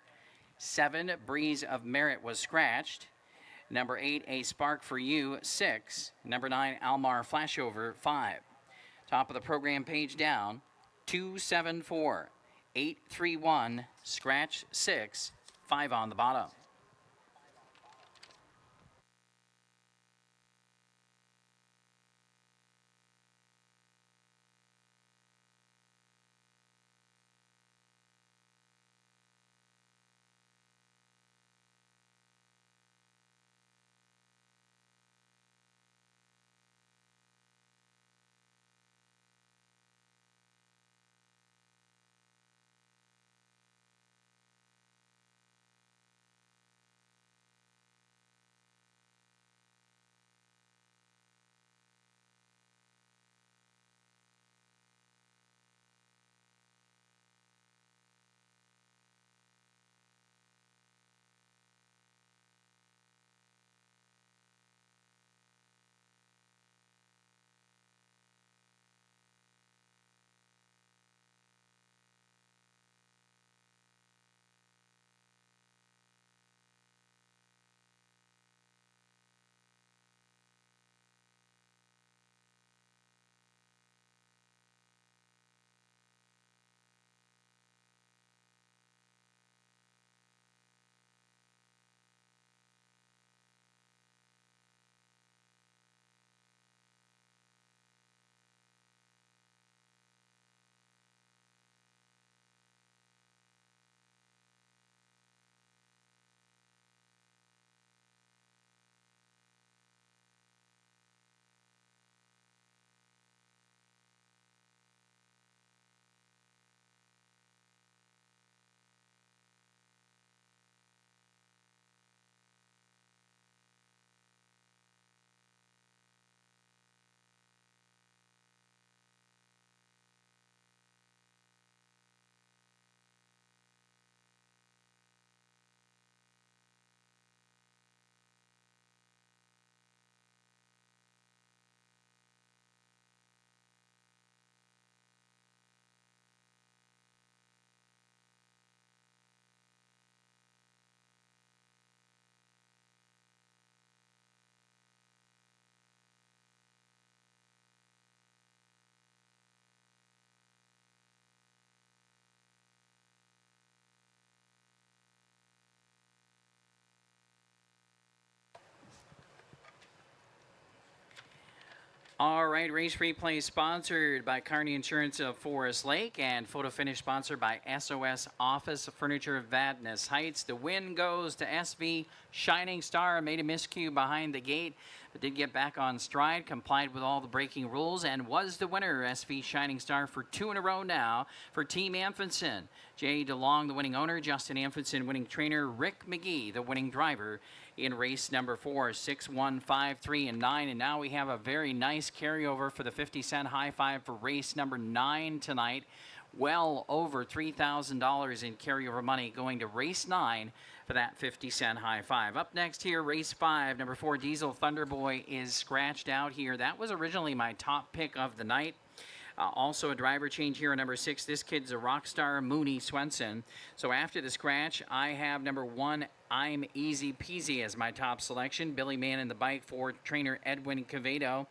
7, Breeze of Merit was scratched. Number 8, A Spark for You 6. Number 9, Almar Flashover 5. Top of the program page down. 274. 831, scratch 6, 5 on the bottom. All right, race replay sponsored by Kearney Insurance of Forest Lake and photo finish sponsored by SOS Office Furniture of Vadnais Heights. The win goes to SV Shining Star. Made a miscue behind the gate, but did get back on stride, complied with all the braking rules, and was the winner. SV Shining Star for 2 in a row now for Team Amundsen. Jay DeLong, the winning owner. Justin Amundsen, winning trainer. Rick McGee, the winning driver in race number 4, 6, 1, 5, 3, and 9. And now we have a very nice carryover for the 50-cent high five for race number 9 tonight. Well over $3,000 in carryover money going to race 9 for that 50-cent high five. Up next here, race 5, number 4, Diesel Thunderboy is scratched out here. That was originally my top pick of the night. Also a driver change here on number 6. This kid's a rock star, Mooney Swenson. So after the scratch, I have number 1, I'm Easy Peasy as my top selection. Billy Mann in the bike for trainer Edwin Cavedo.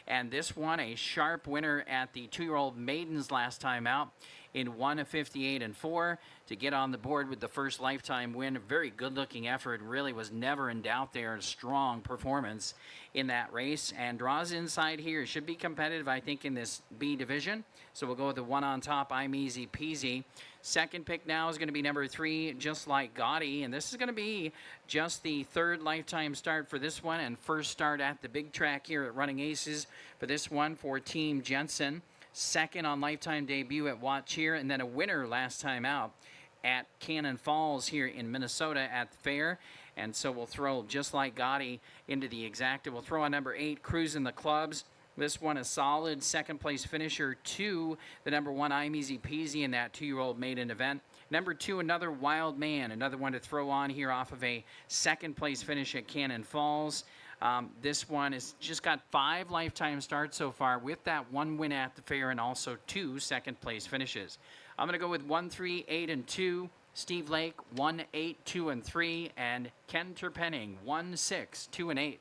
And this one, a sharp winner at the 2-year-old maidens last time out in 1:58 and 4 to get on the board with the first lifetime win. A very good-looking effort. Really was never in doubt there. A strong performance in that race. And draws inside here. Should be competitive, I think, in this B division. So we'll go with the one on top, I'm Easy Peasy. Second pick now is going to be number 3, Just Like Gotti. And this is going to be just the 3rd lifetime start for this one and first start at the big track here at Running Aces for this one for Team Jensen. Second on lifetime debut at Watch here, and then a winner last time out at Cannon Falls here in Minnesota at the fair. And so we'll throw Just Like Gotti into the exacta. We'll throw on number 8, Cruising the Clubs. This one a solid second place finisher to the number 1, I'm Easy Peasy in that 2-year-old maiden event. Number 2, another Wild Man, another one to throw on here off of a second place finish at Cannon Falls. This one has just got 5 lifetime starts so far with that 1 win at the fair and also 2 second place finishes. I'm going to go with 1, 3, 8, and 2. Steve Lake, 1, 8, 2, and 3. And Ken Terpenning, 1, 6, 2, and 8.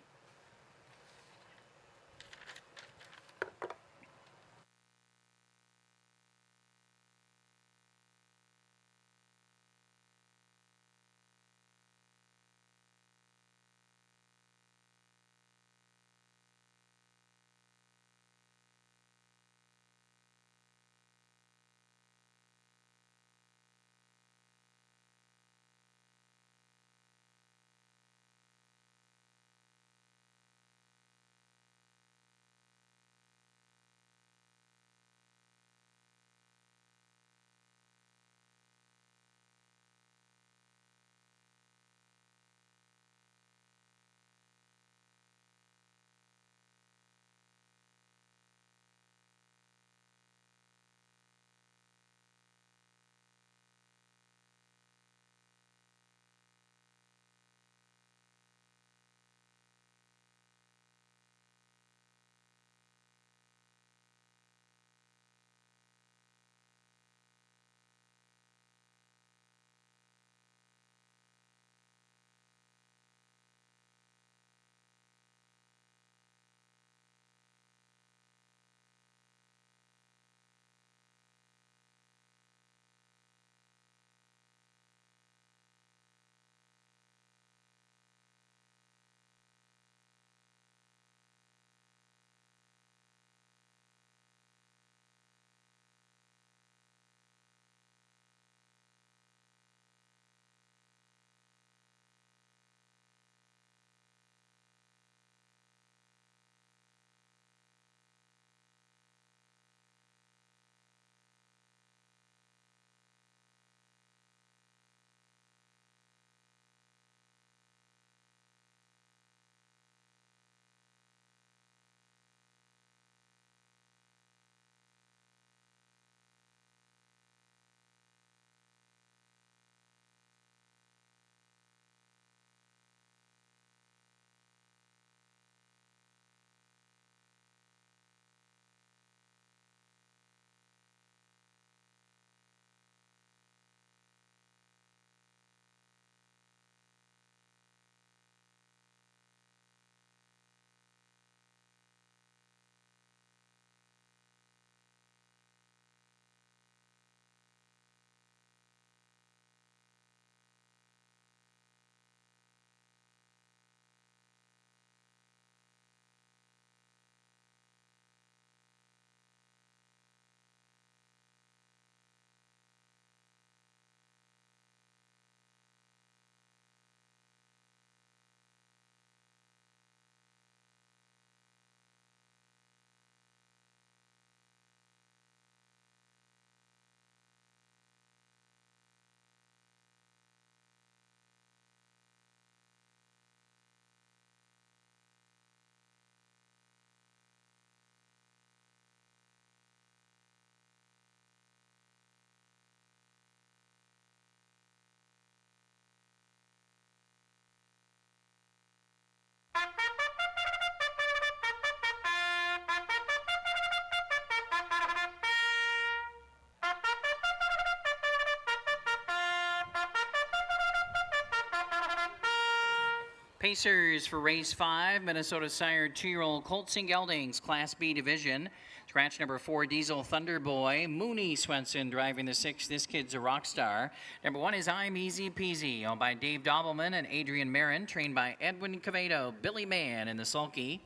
Pacers for race 5, Minnesota sired 2-year-old Colts and Geldings, Class B division. Scratch number 4, Diesel Thunderboy. Mooney Swenson driving the 6. This kid's a rock star. Number 1 is I'm Easy Peasy, owned by Dave Dobbleman and Adrian Marin, trained by Edwin Cavedo, Billy Mann in the sulky.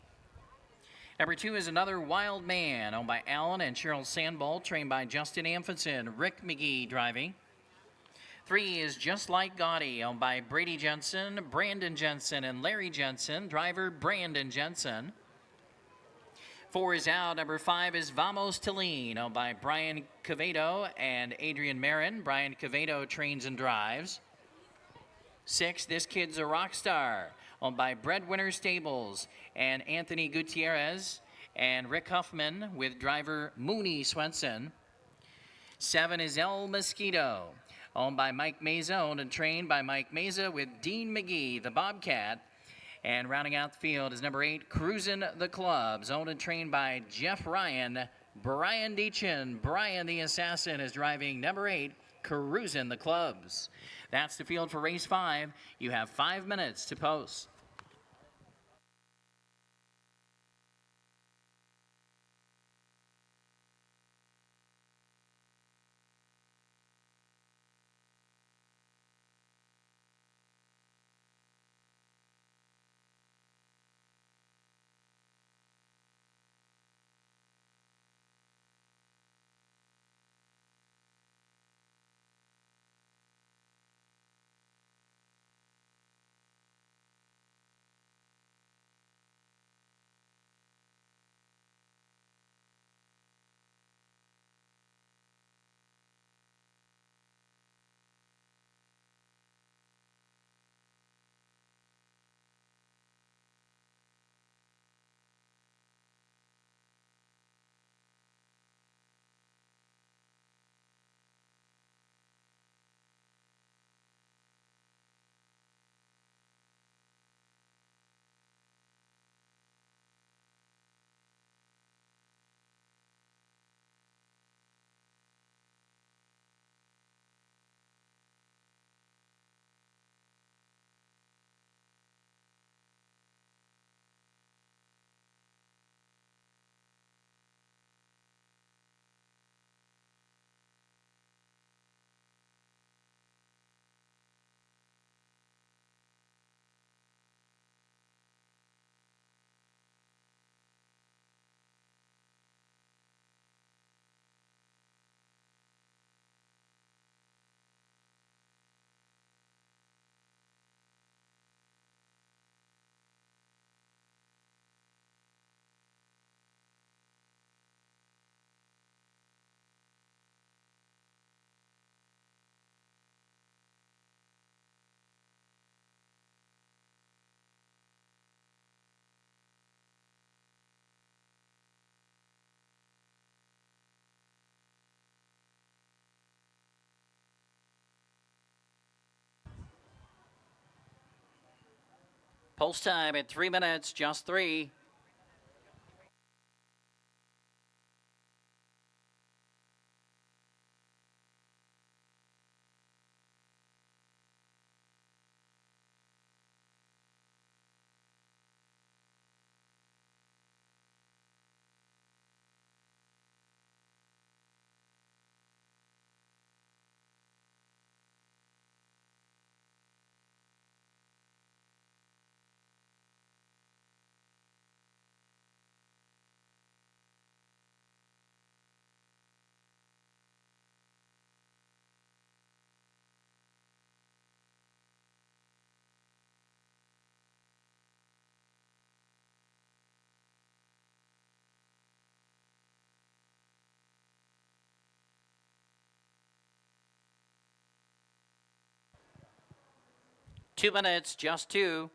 Number 2 is Another Wild Man, owned by Alan and Cheryl Sandbolt, trained by Justin Amphenson, Rick McGee driving. 3 is Just Like Gotti, owned by Brady Jensen, Brandon Jensen, and Larry Jensen, driver Brandon Jensen. 4 is out. Number 5 is Vamos Talene, owned by Brian Cavedo and Adrian Marin. Brian Cavedo trains and drives. 6, This Kid's a Rock Star, owned by Breadwinner Stables and Anthony Gutierrez and Rick Huffman with driver Mooney Swenson. 7 is El Mosquito, owned by Mike Meza, owned and trained by Mike Meza with Dean McGee, the Bobcat. And rounding out the field is number 8, Cruisin' the Clubs, owned and trained by Jeff Ryan. Brian Deachin, Brian the Assassin, is driving number 8, Cruisin' the Clubs. That's the field for race 5. You have 5 minutes to post. Post time at 3 minutes, just 3. Two minutes, just 2.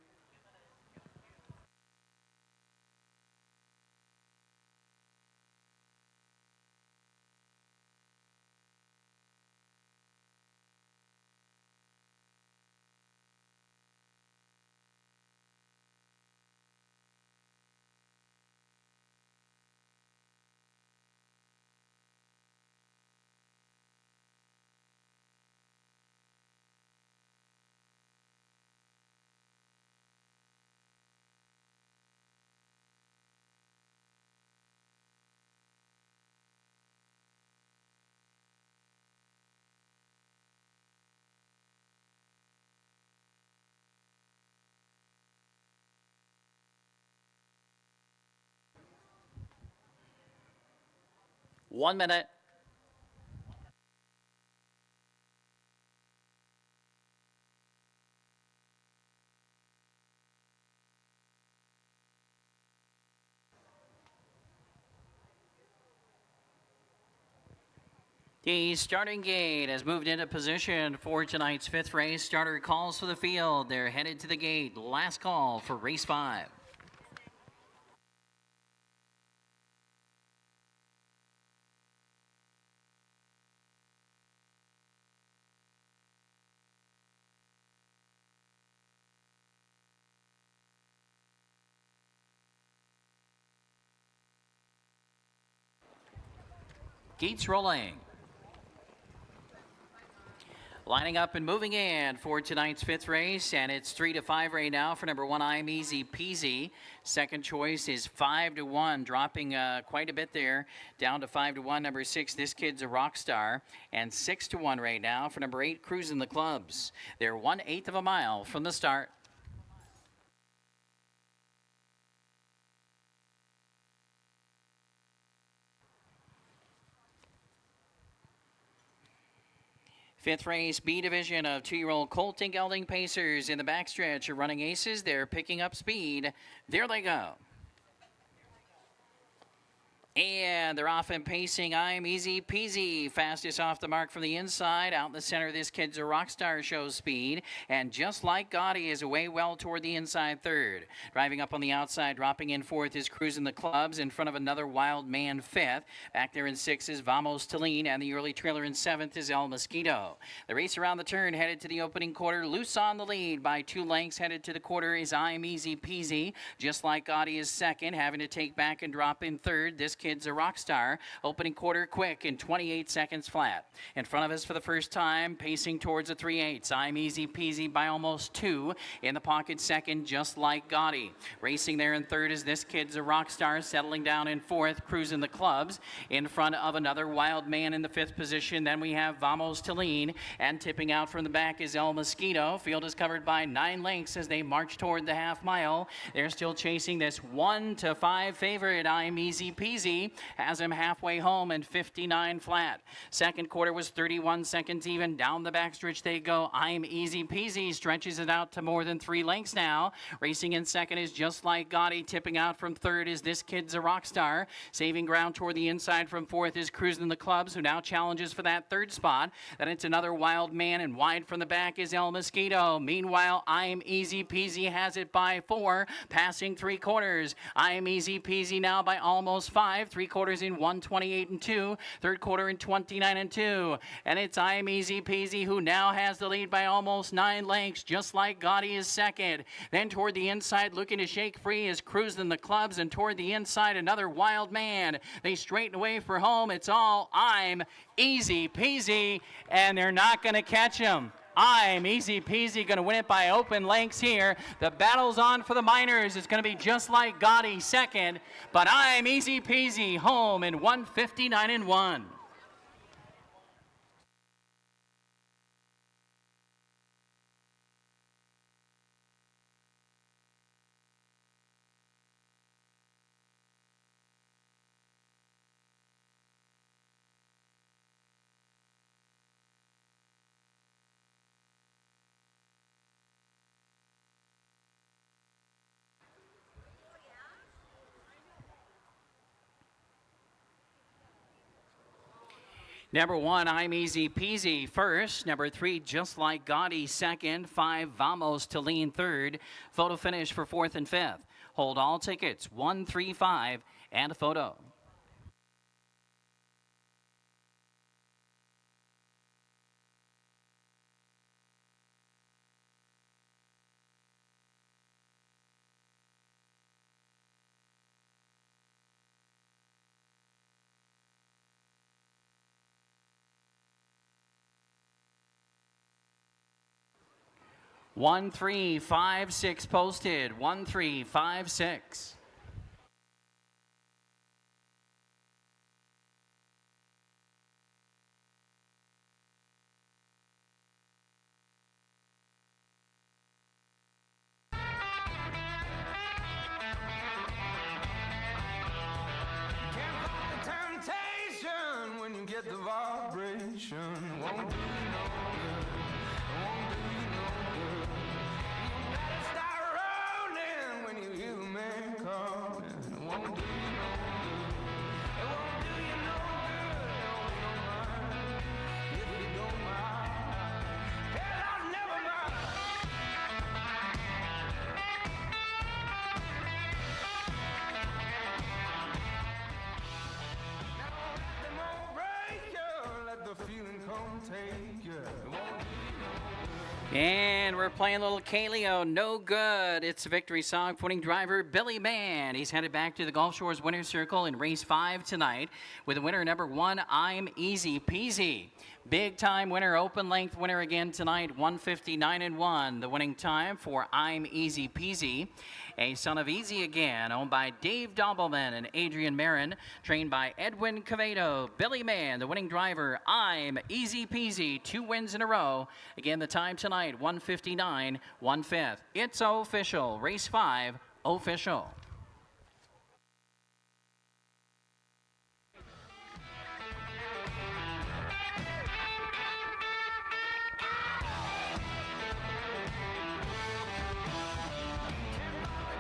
1 minute. The starting gate has moved into position for tonight's 5th race. Starter calls for the field. They're headed to the gate. Last call for race 5. Gates rolling. Lining up and moving in for tonight's 5th race, and it's 3-5 right now for number 1, I'm Easy Peasy. Second choice is 5-1, dropping quite a bit there, down to 5-1. Number 6, This Kid's a Rock Star, and 6-1 right now for number 8, Cruising the Clubs. They're 1/8 of a mile from the start. Fifth race, B division of 2-year-old Colt and Gelding Pacers in the backstretch are running aces. They're picking up speed. There they go. And they're off and pacing. I'm Easy Peasy. Fastest off the mark from the inside. Out in the center, This Kid's a Rock Star shows speed. And just like Gotti is away well toward the inside third. Driving up on the outside, dropping in fourth is Cruising the Clubs in front of another Wild Man fifth. Back there in sixth is Vamos Talene, and the early trailer in seventh is El Mosquito. The race around the turn headed to the opening quarter. Loose on the lead by 2 lengths. Headed to the quarter is I'm Easy Peasy. Just like Gotti is second, having to take back and drop in third. This Kid's a Rock Star. Opening quarter quick in 28 seconds flat. In front of us for the first time, pacing towards the 3/8. I'm Easy Peasy by almost 2. In the pocket second, Just like Gotti. Racing there in third is This Kid's a Rock Star. Settling down in fourth, Cruising the Clubs. In front of another Wild Man in the 5th position. Then we have Vamos Talene. And tipping out from the back is El Mosquito. Field is covered by 9 lengths as they march toward the half mile. They're still chasing this 1-5 favorite, I'm Easy Peasy. Has him halfway home in 59 flat. Second quarter was 31 seconds even. Down the backstretch they go. I'm Easy Peasy stretches it out to more than 3 lengths now. Racing in second is Just like Gotti. Tipping out from third is This Kid's a Rock Star. Saving ground toward the inside from fourth is Cruising the Clubs, who now challenges for that third spot. Then it's another Wild Man, and wide from the back is El Mosquito. Meanwhile, I'm Easy Peasy has it by 4, passing 3 quarters. I'm Easy Peasy now by almost 5. 3 quarters in 1:28 and 2. Third quarter in 29 and 2. And it's I'm Easy Peasy who now has the lead by almost 9 lengths. Just like Gotti is second. Then toward the inside, looking to shake free, is Cruising the Clubs, and toward the inside, another Wild Man. They straighten away for home. It's all I'm Easy Peasy, and they're not going to catch him. I'm Easy Peasy going to win it by open lengths here. The battle's on for the minors. It's going to be Just like Gotti second, but I'm Easy Peasy home in 1:59 and 1. Number 1, I'm Easy Peasy first. Number 3, Just like Gotti second. 5, Vamos Talene third. Photo finish for 4th and 5th. Hold all tickets, 135 and a photo. One, 3, 5, 6 posted. 1, 3, 5, 6. won't do you no good. It won't do you no good. You better start rolling when you hear the man calling. It won't do you no good. It won't do you no good. If you don't mind, hell, I'll never mind. Let the feeling come take you. It won't do you no good. And we're playing a little Kaleo, no good. It's a victory song for winning driver Billy Mann. He's headed back to the Gulf Shores Winner's Circle in race 5 tonight with winner number 1, I'm Easy Peasy. Big time winner, open length winner again tonight, 159-1. The winning time for I'm Easy Peasy. A son of Easy again, owned by Dave Dobbleman and Adrian Marin, trained by Edwin Cavedo. Billy Mann, the winning driver, I'm Easy Peasy, 2 wins in a row. Again, the time tonight, 159, 1/5. It's official, race 5, official.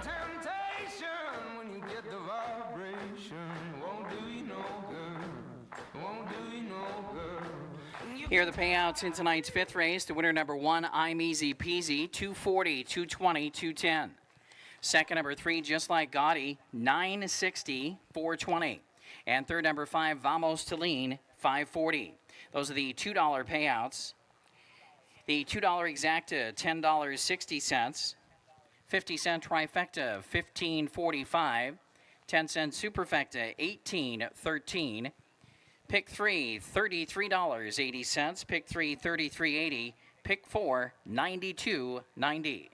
Temptation when you get the vibration. Won't do you no good. Won't do you no good. Here are the payouts in tonight's 5th race. The winner number 1, I'm Easy Peasy, 240, 220, 210. Second number 3, Just Like Gotti, 960, 420. And third number 5, Vamos to Lean, 540. Those are the $2 payouts. The $2 exacta, $10.60. 50-cent trifecta, $15.45. 10-cent superfecta, $18.13. Pick 3, $33.80. Pick 3, $33.80. Pick 4, $92.90.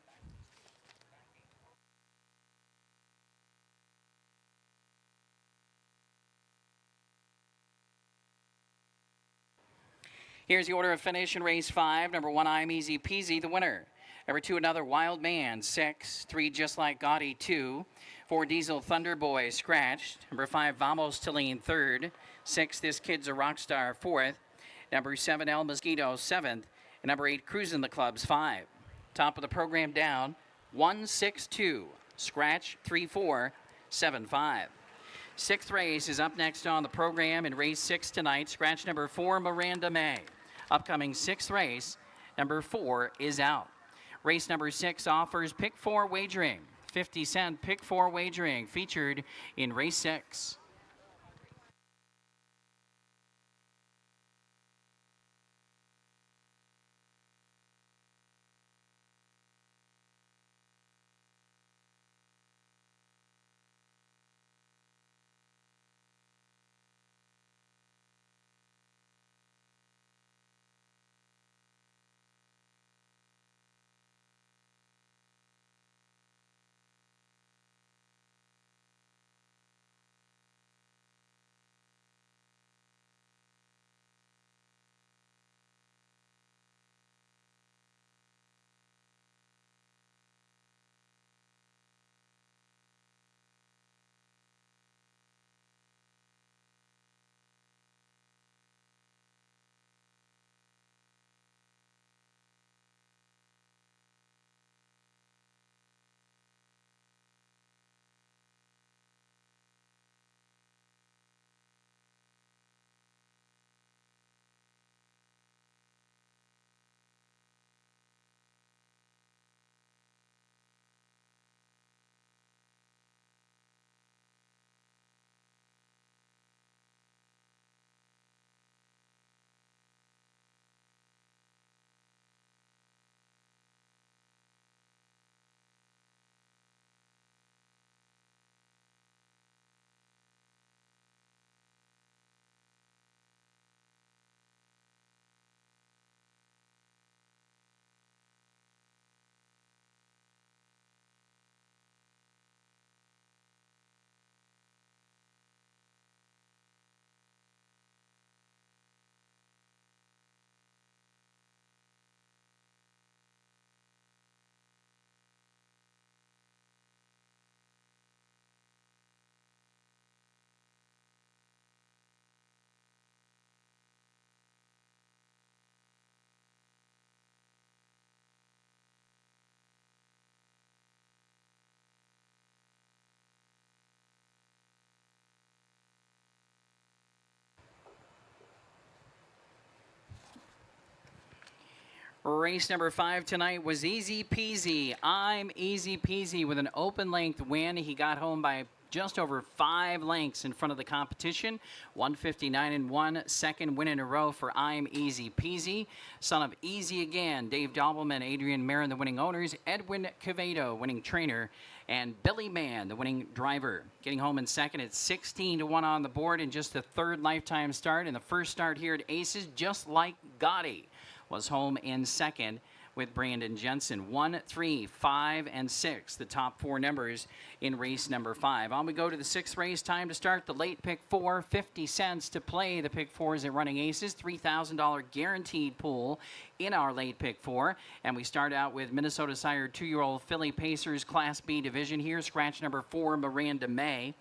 Here's the order of finish in race 5. Number 1, I'm Easy Peasy, the winner. Number 2, Another Wild Man, 6. 3, Just Like Gotti, 2. 4, Diesel Thunder Boy, scratched. Number 5, Vamos to Lean, 3rd. 6, This Kid's a Rock Star, 4th. Number 7, El Mosquito, 7th. And number 8, Cruisin' the Club's 5. Top of the program down, 162. Scratch, 3-4, 7-5. 6th race is up next on the program in race 6 tonight. Scratch number 4, Miranda May. Upcoming 6th race, number 4 is out. Race number 6 offers pick 4 wagering. 50-cent pick 4 wagering featured in race 6. Race number 5 tonight was easy peasy. I'm easy peasy with an open length win. He got home by just over 5 lengths in front of the competition. 159 and 1, second win in a row for I'm Easy Peasy. Son of Easy again, Dave Dobbleman, Adrian Marin, the winning owners, Edwin Quevedo, winning trainer, and Billy Mann, the winning driver. Getting home in second at 16 to 1 on the board in just the third lifetime start. And the first start here at Aces, just like Gotti, was home in second with Brandon Jensen. 1, 3, 5, and 6, the top 4 numbers in race number 5. On we go to the 6th race. Time to start the late pick 4. 50 cents to play the pick 4s at Running Aces. $3,000 guaranteed pool in our late pick 4. And we start out with Minnesota Sire 2-year-old Philly Pacers Class B division here. Scratch number 4, Miranda May.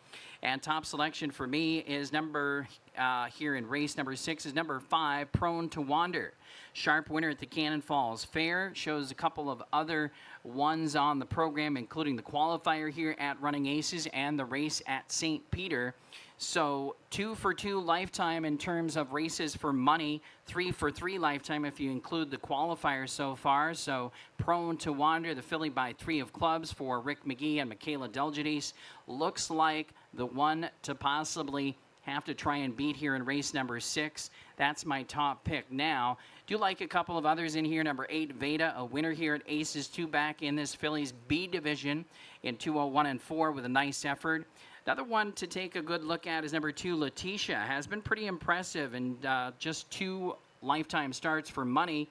And top selection for me is here in race number 6 is number 5, Prone to Wander. Sharp winner at the Cannon Falls Fair. Shows a couple of other ones on the program, including the qualifier here at Running Aces and the race at St. Peter. So 2 for 2 lifetime in terms of races for money. 3 for 3 lifetime if you include the qualifier so far. So Prone to Wander, the filly by 3 of clubs for Rick McGee and Michaela Delgides, looks like the one to possibly have to try and beat here in race number 6. That's my top pick. Now, do like a couple of others in here. Number 8, Veda, a winner here at Aces 2 back in this Phillies B division in 201 and 4 with a nice effort. Another one to take a good look at is number 2, Letitia. Has been pretty impressive in just 2 lifetime starts for money.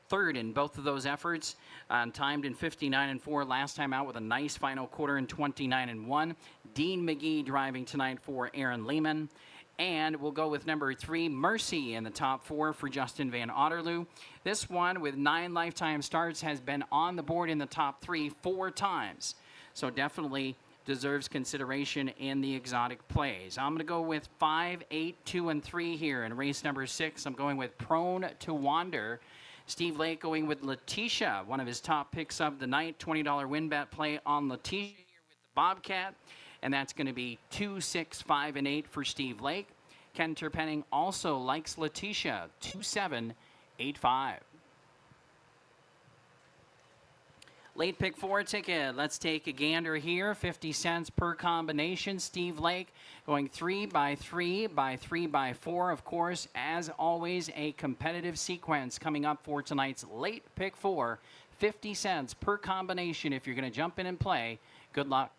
Third in both of those efforts, timed in 59 and 4 last time out with a nice final quarter in 29 and 1. Dean McGee driving tonight for Aaron Lehman. And we'll go with number 3, Mercy, in the top 4 for Justin Van Otterloo. This one, with 9 lifetime starts, has been on the board in the top 3 4 times. So definitely deserves consideration in the exotic plays. I'm going to go with 5, 8, 2, and 3 here in race number 6. I'm going with Prone to Wander. Steve Lake going with Letitia, one of his top picks of the night. $20 win bet play on Letitia here with the Bobcat. And that's going to be 2, 6, 5, and 8 for Steve Lake. Ken Terpenning also likes Letitia, 2, 7, 8, 5. Late pick 4 ticket. Let's take a gander here. 50 cents per combination. Steve Lake going 3 by 3 by 3 by 4. Of course, as always, a competitive sequence coming up for tonight's late pick 4. 50 cents per combination if you're going to jump in and play. Good luck.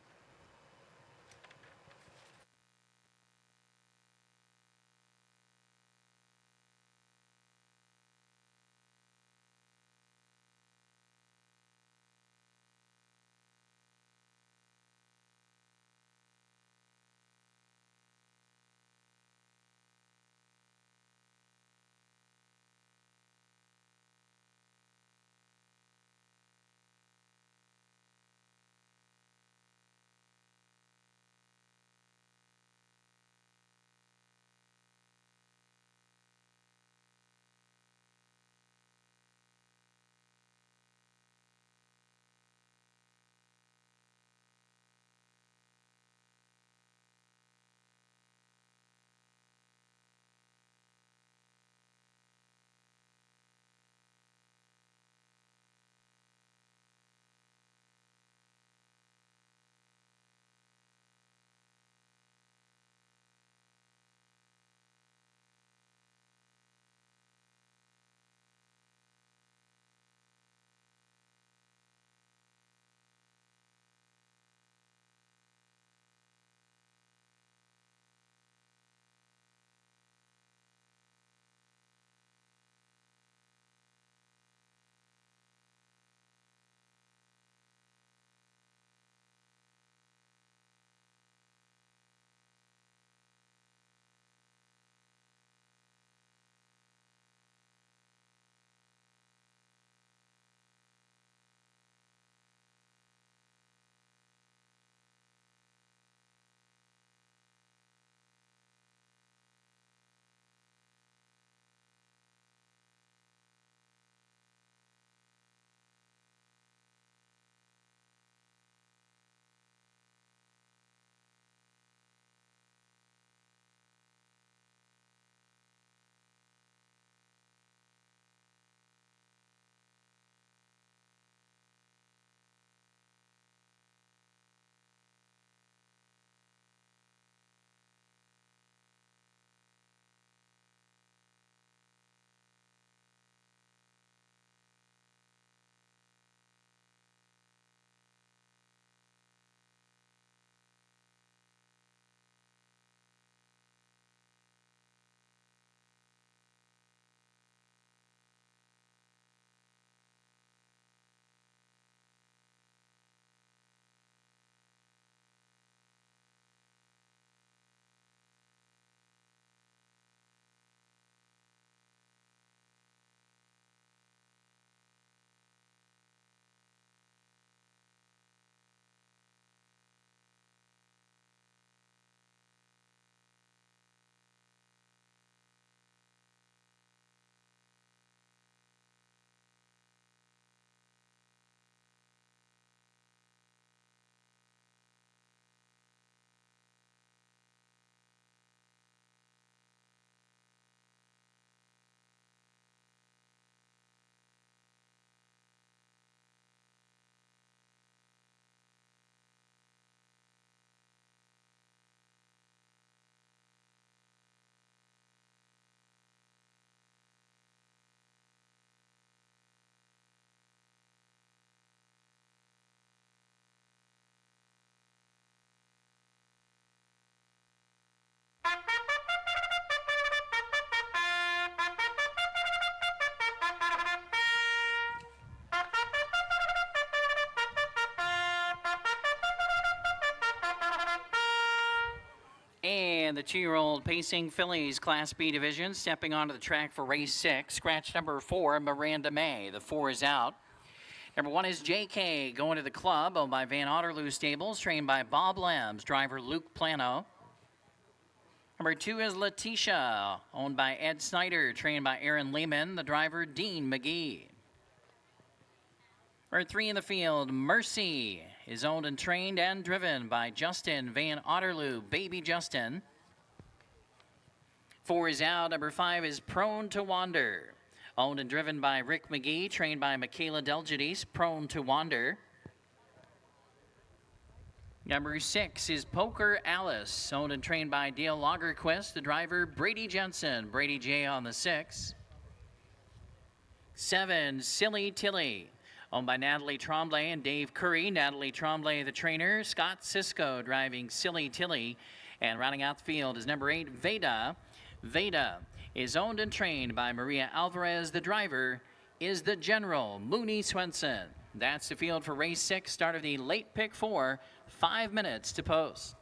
And the 2-year-old Pacing Fillies Class B division stepping onto the track for race 6. Scratch number 4, Miranda May. The 4 is out. Number 1 is JK going to the club, owned by Van Otterloo Stables, trained by Bob Lems, driver Luke Plano. Number 2 is Letitia, owned by Ed Snyder, trained by Aaron Lehman, the driver Dean McGee. Number 3 in the field, Mercy, is owned and trained and driven by Justin Van Otterloo, baby Justin. 4 is out. Number 5 is Prone to Wander, owned and driven by Rick McGee, trained by Michaela Delgides, Prone to Wander. Number 6 is Poker Alice, owned and trained by Dale Lagerquist, the driver Brady Jensen, Brady J on the 6. 7, Silly Tilly, owned by Natalie Tremblay and Dave Curry. Natalie Tremblay, the trainer. Scott Cisco driving Silly Tilly. And rounding out the field is number 8, Veda. Veda is owned and trained by Maria Alvarez. The driver is the General, Mooney Swenson. That's the field for race 6, start of the late pick 4, 5 minutes to post.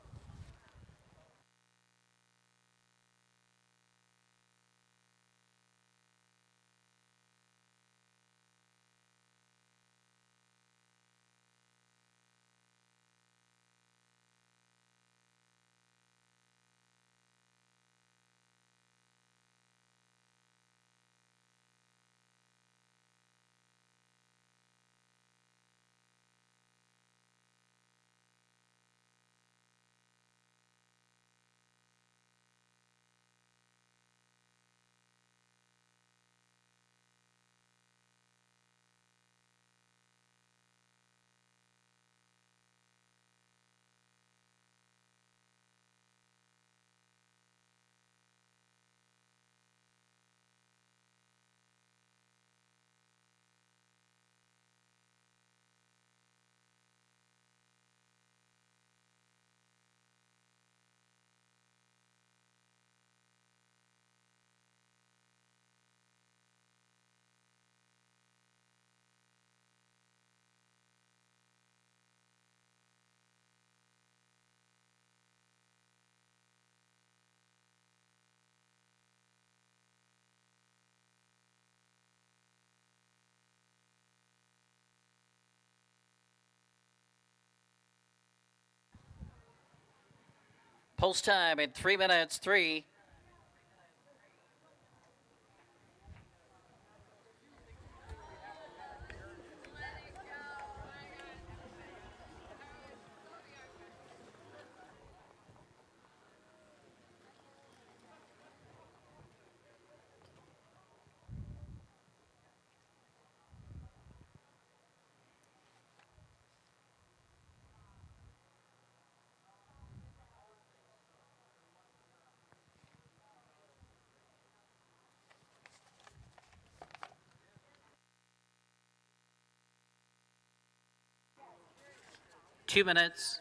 Post time at 3 minutes 3. Two minutes.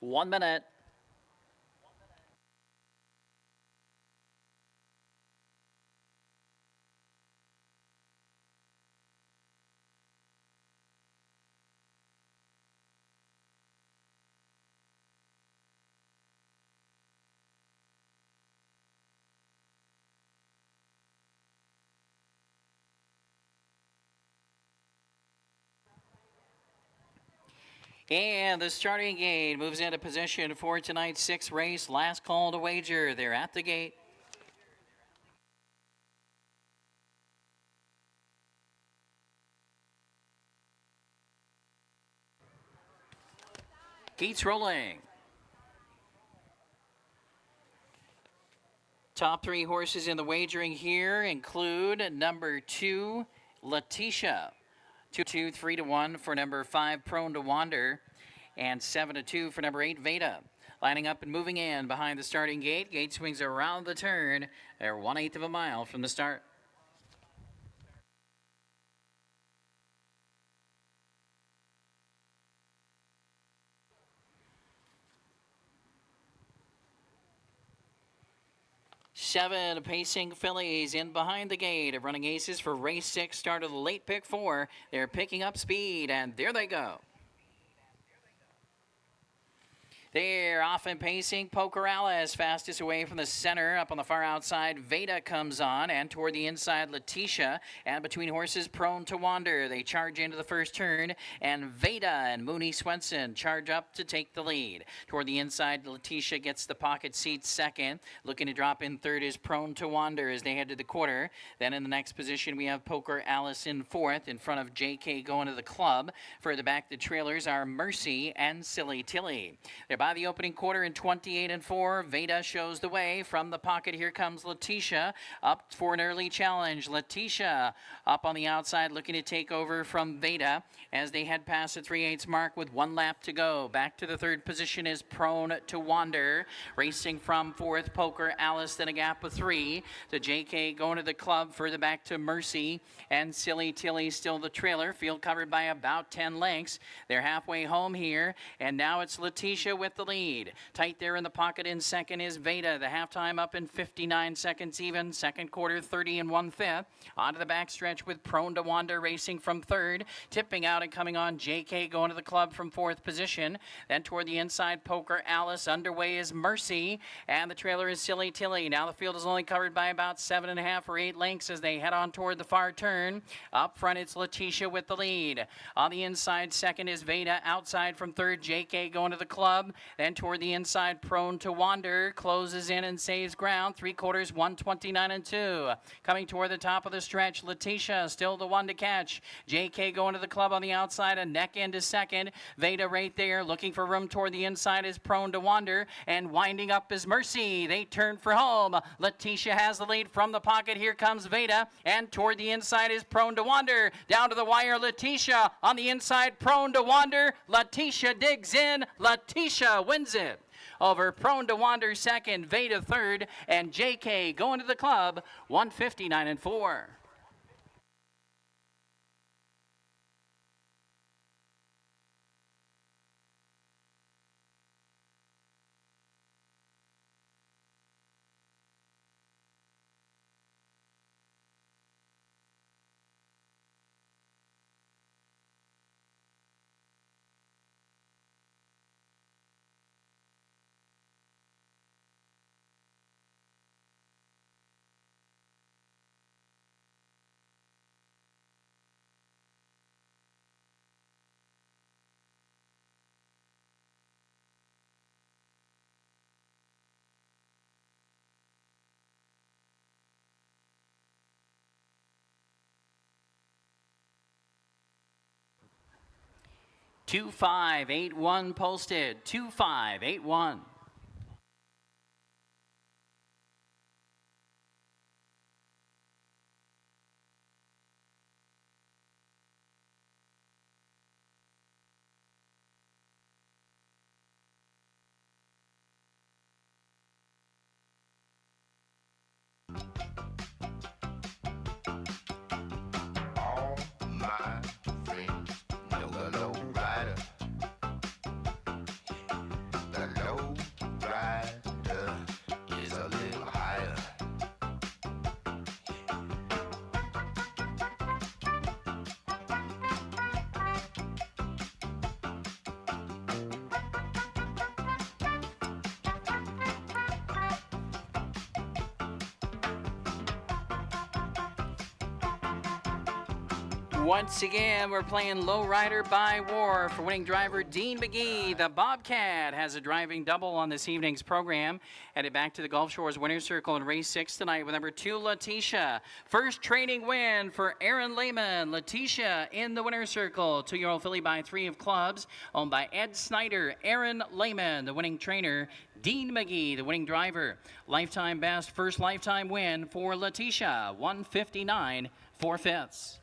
One minute. And the starting gate moves into position for tonight's 6th race. Last call to wager. They're at the gate. Gates rolling. Top 3 horses in the wagering here include number 2, Letitia. 2-2, 3-1 for number 5, Prone to Wander. And 7-2 for number 8, Veda. Lining up and moving in behind the starting gate. Gate swings around the turn. They're 1/8 of a mile from the start. Seven pacing fillies in behind the gate of Running Aces for race 6. Start of the late pick 4. They're picking up speed, and there they go. They're off and pacing. Poker Alice fastest away from the center. Up on the far outside, Veda comes on, and toward the inside, Letitia. And between horses, Prone to Wander. They charge into the first turn, and Veda and Mooney Swenson charge up to take the lead. Toward the inside, Letitia gets the pocket seat second. Looking to drop in third is Prone to Wander as they head to the quarter. Then in the next position, we have Poker Alice in fourth, in front of JK going to the club. Further back, the trailers are Mercy and Silly Tilly. They're by the opening quarter in 28-4. Veda shows the way. From the pocket, here comes Letitia up for an early challenge. Letitia up on the outside looking to take over from Veda as they head past the 3/8 mark with 1 lap to go. Back to the third position is Prone to Wander. Racing from fourth, Poker Alice, then a gap of 3. To JK going to the club. Further back to Mercy and Silly Tilly still the trailer. Field covered by about 10 lengths. They're halfway home here, and now it's Letitia with the lead. Tight there in the pocket in second is Veda. The halftime up in 59 seconds even. Second quarter 30 1/5. Onto the backstretch with Prone to Wander racing from third. Tipping out and coming on JK going to the club from fourth position. Then toward the inside, Poker Alice. Underway is Mercy, and the trailer is Silly Tilly. Now the field is only covered by about 7.5 or 8 lengths as they head on toward the far turn. Up front, it's Letitia with the lead. On the inside, second is Veda. Outside from third, JK going to the club. Then toward the inside, Prone to Wander closes in and saves ground. 3/4, 129-2. Coming toward the top of the stretch, Letitia still the one to catch. JK going to the club on the outside, a neck into second. Veda right there, looking for room toward the inside is Prone to Wander, and winding up is Mercy. They turn for home. Letitia has the lead from the pocket. Here comes Veda, and toward the inside is Prone to Wander. Down to the wire, Letitia on the inside, Prone to Wander. Letitia digs in. Letitia wins it over Prone to Wander second, Veda third, and JK going to the club, 159-4. Two 5-8-1 posted. 2-5-8-1. All my friends know the low rider. The low Once again, we're playing Lowrider by War for winning driver Dean McGee. The Bobcat has a driving double on this evening's program. Headed back to the Gulf Shores Winner's Circle in race 6 tonight with number 2, Letitia. First training win for Aaron Lehman. Letitia in the Winner's Circle. 2-year-old filly by 3 of clubs, owned by Ed Snyder. Aaron Lehman, the winning trainer. Dean McGee, the winning driver. Lifetime best, first lifetime win for Letitia. 159 4/5.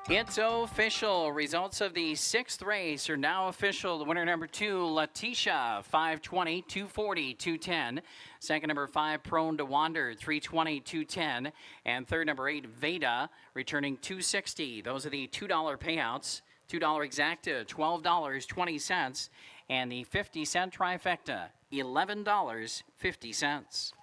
It's official. Results of the 6th race are now official. The winner number 2, Letitia, 520, 240, 210. Second number 5, Prone to Wander, 320, 210. And third number 8, Veda, returning 260. Those are the $2 payouts. $2 exacta, $12.20. And the 50-cent trifecta, $11.50.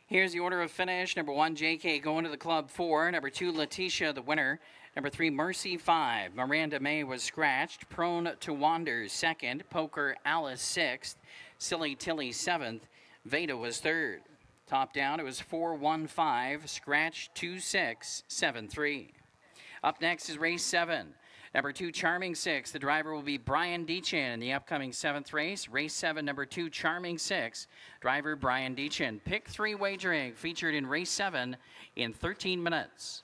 Here's the order of finish. Number 1, JK going to the club 4. Number 2, Letitia, the winner. Number 3, Mercy 5. Miranda May was scratched. Prone to Wander 2nd. Poker Alice 6th. Silly Tilly 7th. Veda was 3rd. Top down, it was 4-1-5. Scratch 2-6-7-3. Up next is race 7. Number 2, Charming 6. The driver will be Brian Deachin in the upcoming 7th race. Race 7, number 2, Charming 6. Driver Brian Deachin. Pick 3 wagering featured in race 7 in 13 minutes.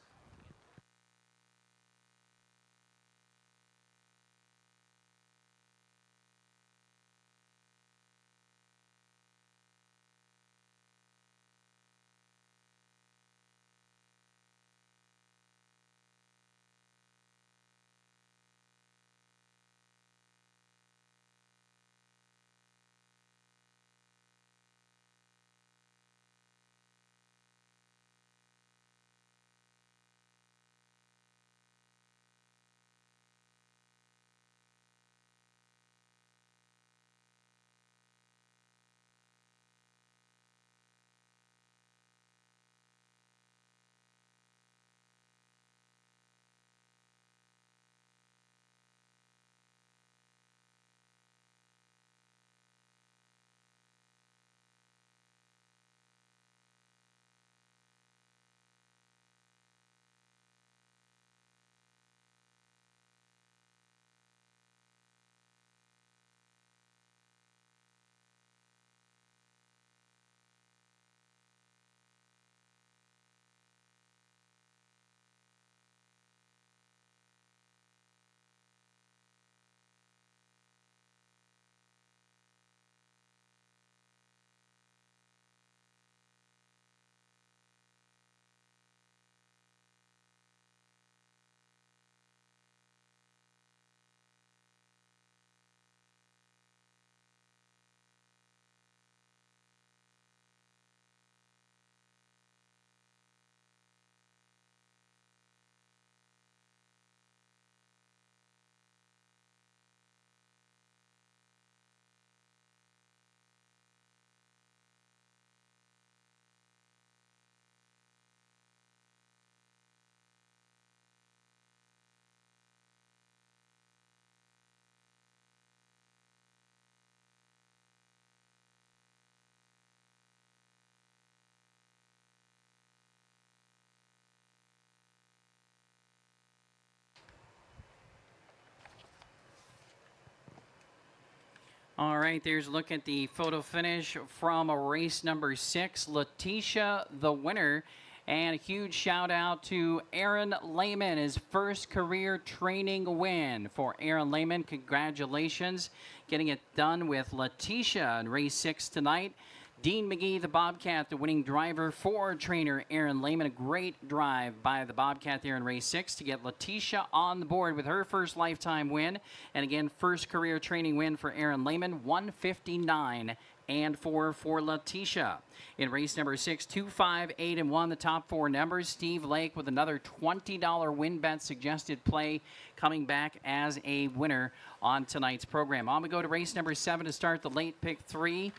All right, there's a look at the photo finish from race number 6. Letitia, the winner. And a huge shout out to Aaron Lehman, his first career training win. For Aaron Lehman, congratulations. Getting it done with Letitia in race 6 tonight. Dean McGee, the Bobcat, the winning driver for trainer Aaron Lehman. A great drive by the Bobcat there in race 6 to get Letitia on the board with her first lifetime win. And again, first career training win for Aaron Lehman, 159 and 4 for Letitia. In race number 6, 2, 5, 8, and 1, the top 4 numbers. Steve Lake with another $20 win bet suggested play coming back as a winner on tonight's program. On we go to race number 7 to start the late pick 3.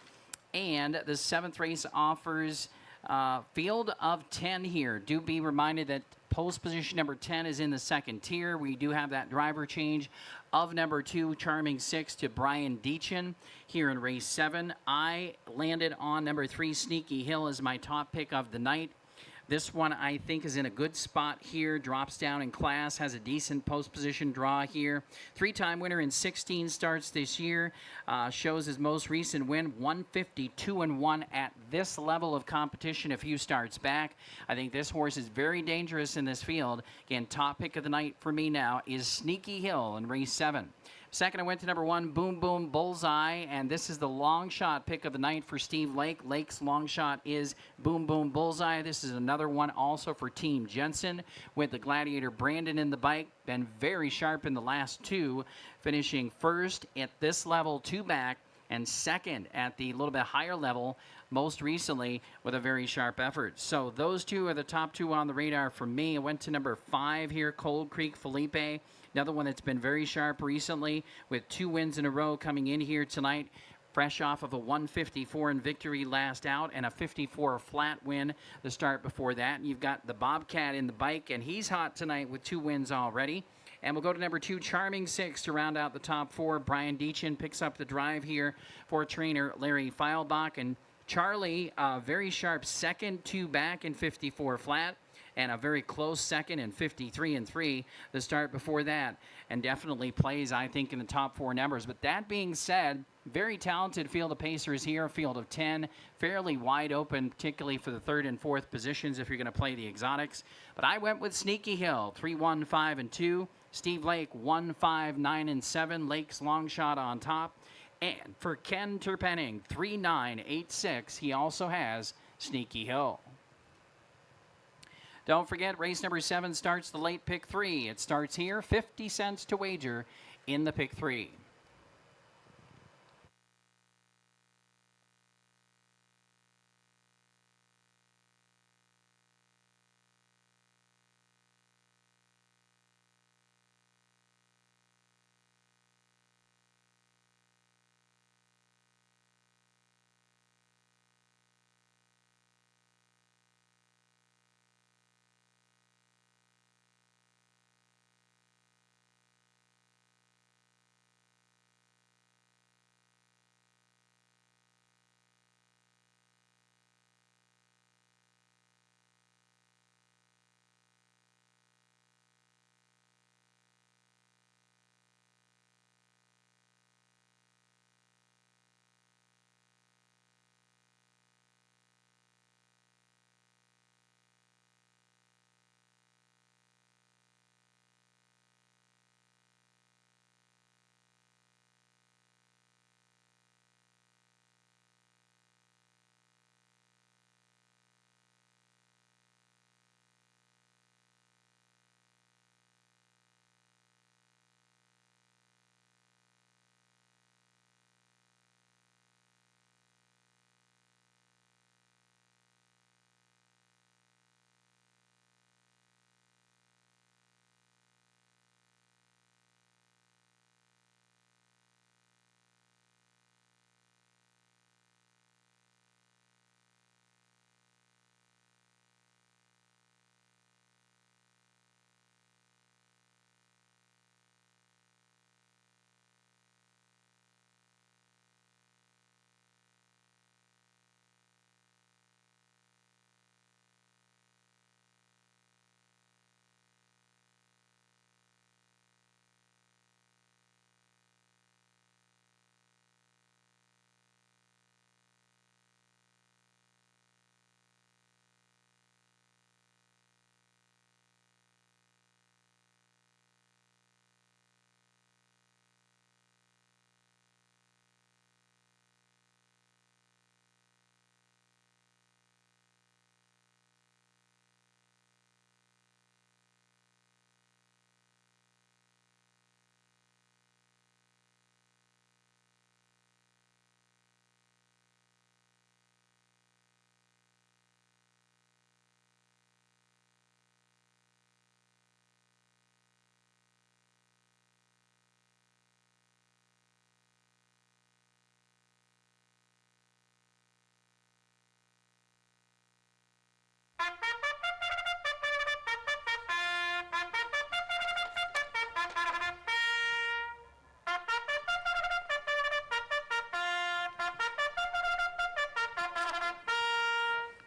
And the 7th race offers field of 10 here. Do be reminded that post position number 10 is in the second tier. We do have that driver change of number 2, Charming 6, to Brian Deachin here in race 7. I landed on number 3, Sneaky Hill, as my top pick of the night. This one, I think, is in a good spot here. Drops down in class, has a decent post position draw here. 3-time winner in 16 starts this year. Shows his most recent win, 152-1 at this level of competition a few starts back. I think this horse is very dangerous in this field. Again, top pick of the night for me now is Sneaky Hill in race 7. Second, I went to number 1, Boom Boom Bullseye, and this is the long shot pick of the night for Steve Lake. Lake's long shot is Boom Boom Bullseye. This is another one also for Team Jensen with the Gladiator Brandon in the bike. Been very sharp in the last 2, finishing first at this level 2 back and second at the little bit higher level most recently with a very sharp effort. So those 2 are the top 2 on the radar for me. I went to number 5 here, Cold Creek Felipe. Another one that's been very sharp recently with 2 wins in a row coming in here tonight. Fresh off of a 154 in victory last out and a 54 flat win the start before that. And you've got the Bobcat in the bike, and he's hot tonight with 2 wins already. And we'll go to number 2, Charming 6, to round out the top 4. Brian Deachin picks up the drive here for trainer Larry Feilbach. And Charlie, very sharp second, 2 back in 54 flat. And a very close second in 53-3 the start before that. And definitely plays, I think, in the top 4 numbers. But that being said, very talented field of pacers here, a field of 10. Fairly wide open, particularly for the 3rd and 4th positions if you're going to play the exotics. But I went with Sneaky Hill, 3, 1, 5, and 2. Steve Lake, 1, 5, 9, and 7. Lake's long shot on top. And for Ken Terpenning, 3, 9, 8, 6. He also has Sneaky Hill. Don't forget, race number 7 starts the late pick 3. It starts here, 50 cents to wager in the pick 3.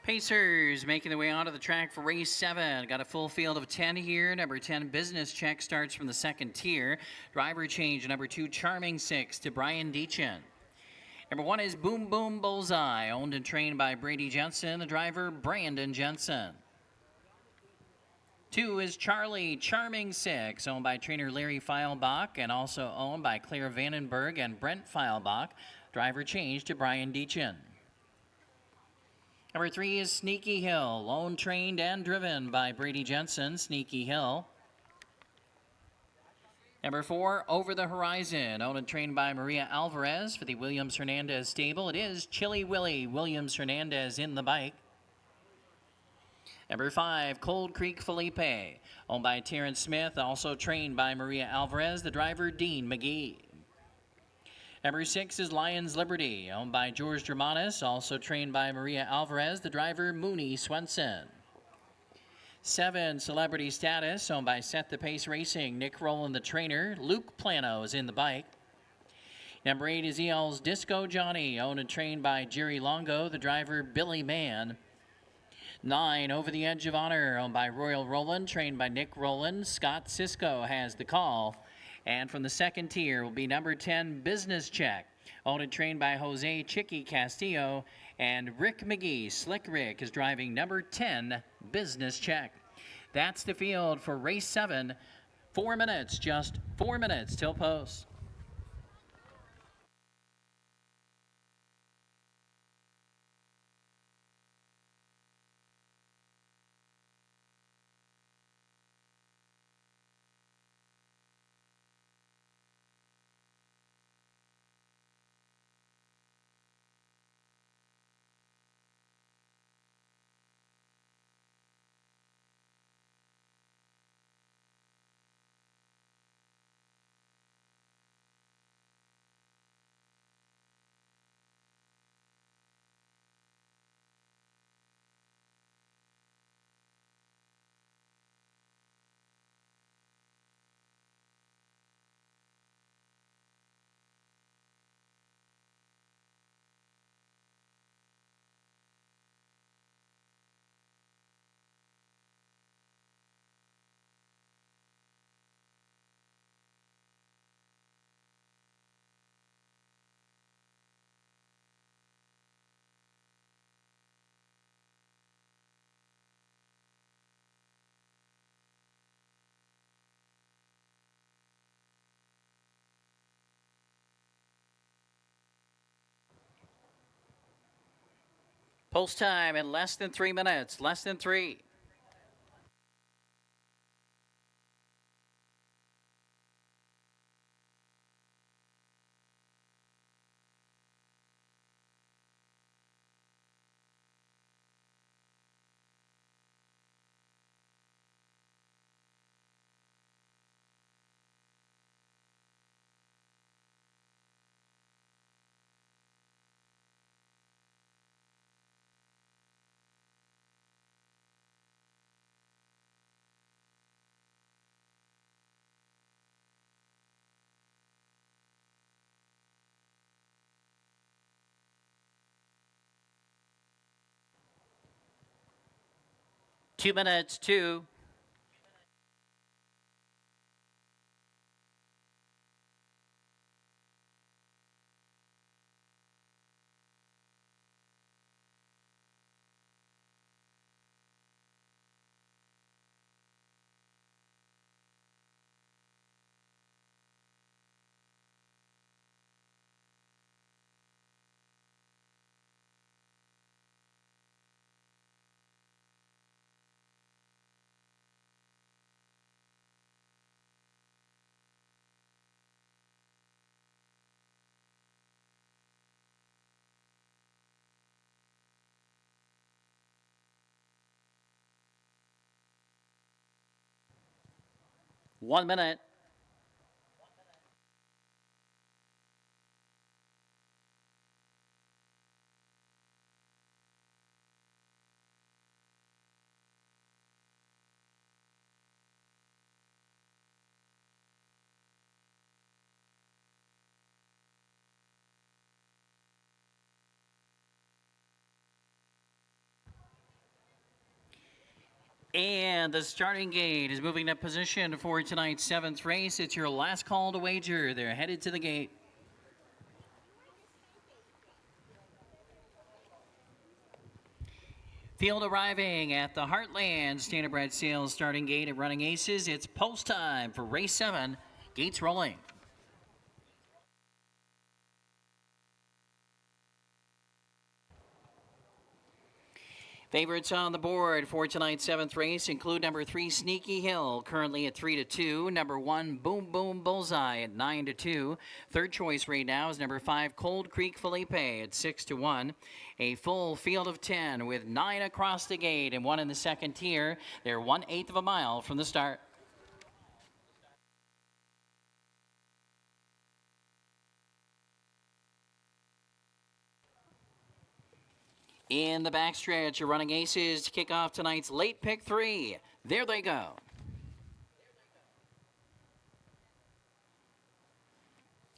Pacers making their way onto the track for race 7. Got a full field of 10 here. Number 10, Business Check, starts from the second tier. Driver change, number 2, Charming 6 to Brian Deachin. Number 1 is Boom Boom Bullseye, owned and trained by Brady Jensen. The driver, Brandon Jensen. 2 is Charlie Charming 6, owned by trainer Larry Feilbach and also owned by Claire Vandenberg and Brent Feilbach. Driver change to Brian Deachin. Number 3 is Sneaky Hill, owned, trained, and driven by Brady Jensen. Sneaky Hill. Number 4, Over the Horizon, owned and trained by Maria Alvarez for the Williams Hernandez stable. It is Chili Willy Williams Hernandez in the bike. Number 5, Cold Creek Felipe, owned by Terrence Smith, also trained by Maria Alvarez. The driver, Dean McGee. Number 6 is Lions Liberty, owned by George Germanis, also trained by Maria Alvarez. The driver, Mooney Swenson. 7, Celebrity Status, owned by Set the Pace Racing. Nick Rowland, the trainer. Luke Plano is in the bike. Number 8 is EL's Disco Johnny, owned and trained by Jerry Longo. The driver, Billy Mann. 9, Over the Edge of Honor, owned by Royal Roland, trained by Nick Rowland. Scott Cisco has the call. And from the second tier will be number 10, Business Check, owned and trained by Jose Chicky Castillo. And Rick McGee, Slick Rick, is driving number 10, Business Check. That's the field for race 7. 4 minutes, just 4 minutes till post. Post time in less than 3 minutes, less than 3. Two minutes, 2. One minute. And the starting gate is moving to position for tonight's 7th race. It's your last call to wager. They're headed to the gate. Field arriving at the Heartland Standardbred Sales starting gate at Running Aces. It's post time for race 7. Gates rolling. Favorites on the board for tonight's 7th race include number 3, Sneaky Hill, currently at 3-2. Number 1, Boom Boom Bullseye at 9-2. Third choice right now is number 5, Cold Creek Felipe at 6-1. A full field of 10 with 9 across the gate and 1 in the second tier. They're 1/8 of a mile from the start. In the backstretch, you're Running Aces to kick off tonight's late pick 3. There they go.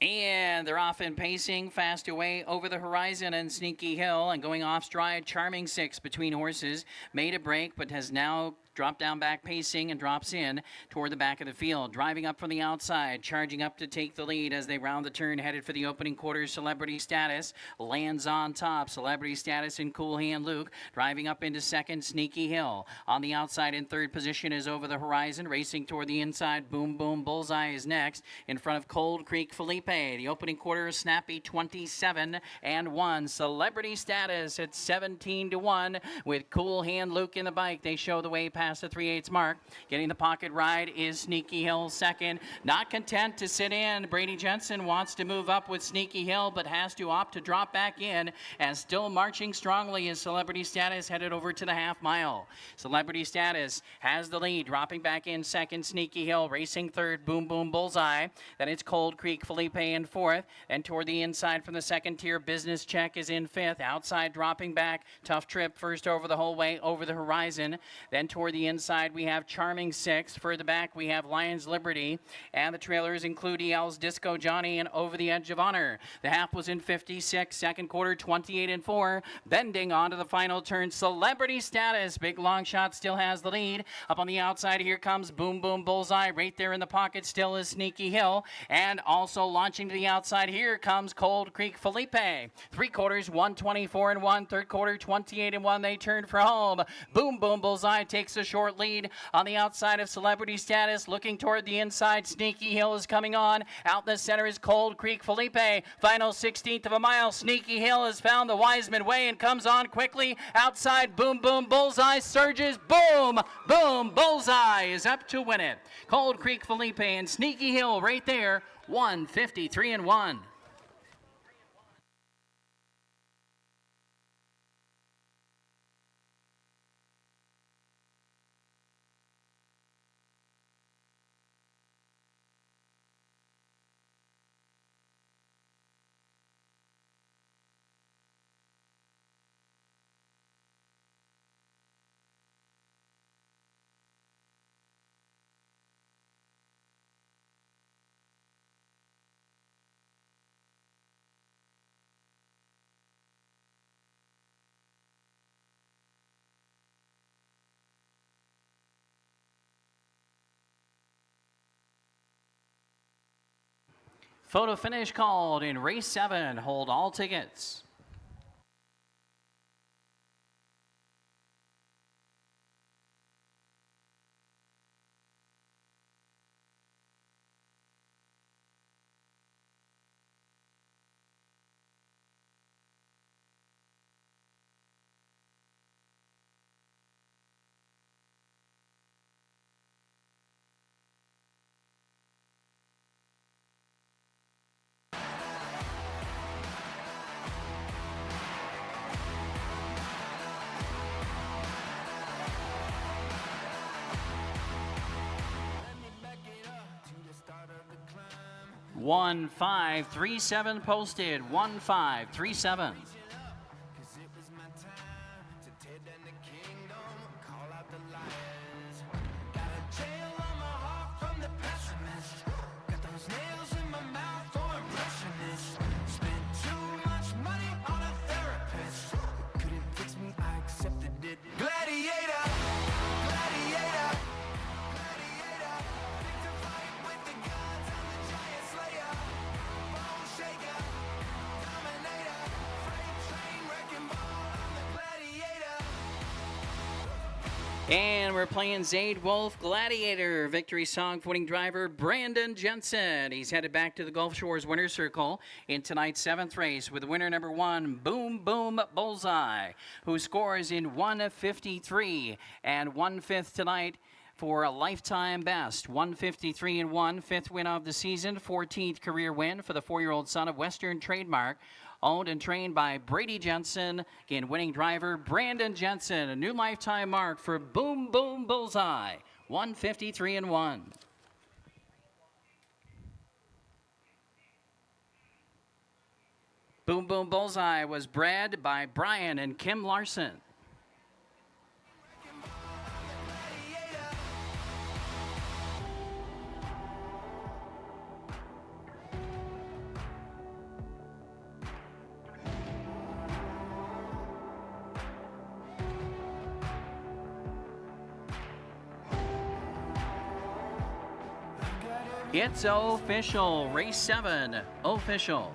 And they're off and pacing, fast away over the horizon and Sneaky Hill, and going off stride, Charming 6 between horses. Made a break, but has now dropped down back pacing and drops in toward the back of the field. Driving up from the outside, charging up to take the lead as they round the turn, headed for the opening quarter. Celebrity Status lands on top. Celebrity Status and Cool Hand Luke driving up into second. Sneaky Hill on the outside in third position is over the horizon, racing toward the inside. Boom Boom Bullseye is next in front of Cold Creek Felipe. The opening quarter is snappy, 27-1. Celebrity Status at 17-1 with Cool Hand Luke in the bike. They show the way past the 3/8 mark. Getting the pocket ride is Sneaky Hill second. Not content to sit in, Brady Jensen wants to move up with Sneaky Hill, but has to opt to drop back in, as still marching strongly is Celebrity Status headed over to the half mile. Celebrity Status has the lead, dropping back in second. Sneaky Hill racing third. Boom Boom Bullseye. Then it's Cold Creek Felipe in fourth. And toward the inside from the second tier, Business Check is in fifth. Outside dropping back. Tough Trip first over the whole way over the horizon. Then toward the inside we have Charming 6. Further back we have Lions Liberty. And the trailers include EL's Disco Johnny and Over the Edge of Honor. The half was in 56. Second quarter 28-4. Bending onto the final turn, Celebrity Status. Big long shot still has the lead. Up on the outside here comes Boom Boom Bullseye. Right there in the pocket still is Sneaky Hill. And also launching to the outside here comes Cold Creek Felipe. 3 quarters 124-1. Third quarter 28-1. They turn for home. Boom Boom Bullseye takes a short lead on the outside of Celebrity Status. Looking toward the inside, Sneaky Hill is coming on. Out in the center is Cold Creek Felipe. Final 16th of a mile. Sneaky Hill has found the Wiseman Way and comes on quickly. Outside, Boom Boom Bullseye surges. Boom Boom Bullseye is up to win it. Cold Creek Felipe and Sneaky Hill right there. 153-1. Photo finish called in race 7. Hold all tickets. Let me back it up to the start of the climb. 1537 posted. 1537. Cause it was my time to tear down the kingdom, call out the lions. Got a jail on my heart from the pessimist. Got those nails in my mouth for impressionists. Spent too much money on a therapist. Couldn't fix me, I accepted it. Gladiator, gladiator. And we're playing Zaid Wolf Gladiator. Victory song for winning driver Brandon Jensen. He's headed back to the Gulf Shores Winner's Circle in tonight's 7th race with winner number 1, Boom Boom Bullseye, who scores in 1:53 and 1/5 tonight for a lifetime best. 1:53 and 1, 5th win of the season, 14th career win for the 4-year-old son of Western Trademark. Owned and trained by Brady Jensen. Again, winning driver Brandon Jensen. A new lifetime mark for Boom Boom Bullseye. 1:53 and 1. Boom Boom Bullseye was bred by Brian and Kim Larson. It's official. Race 7, official.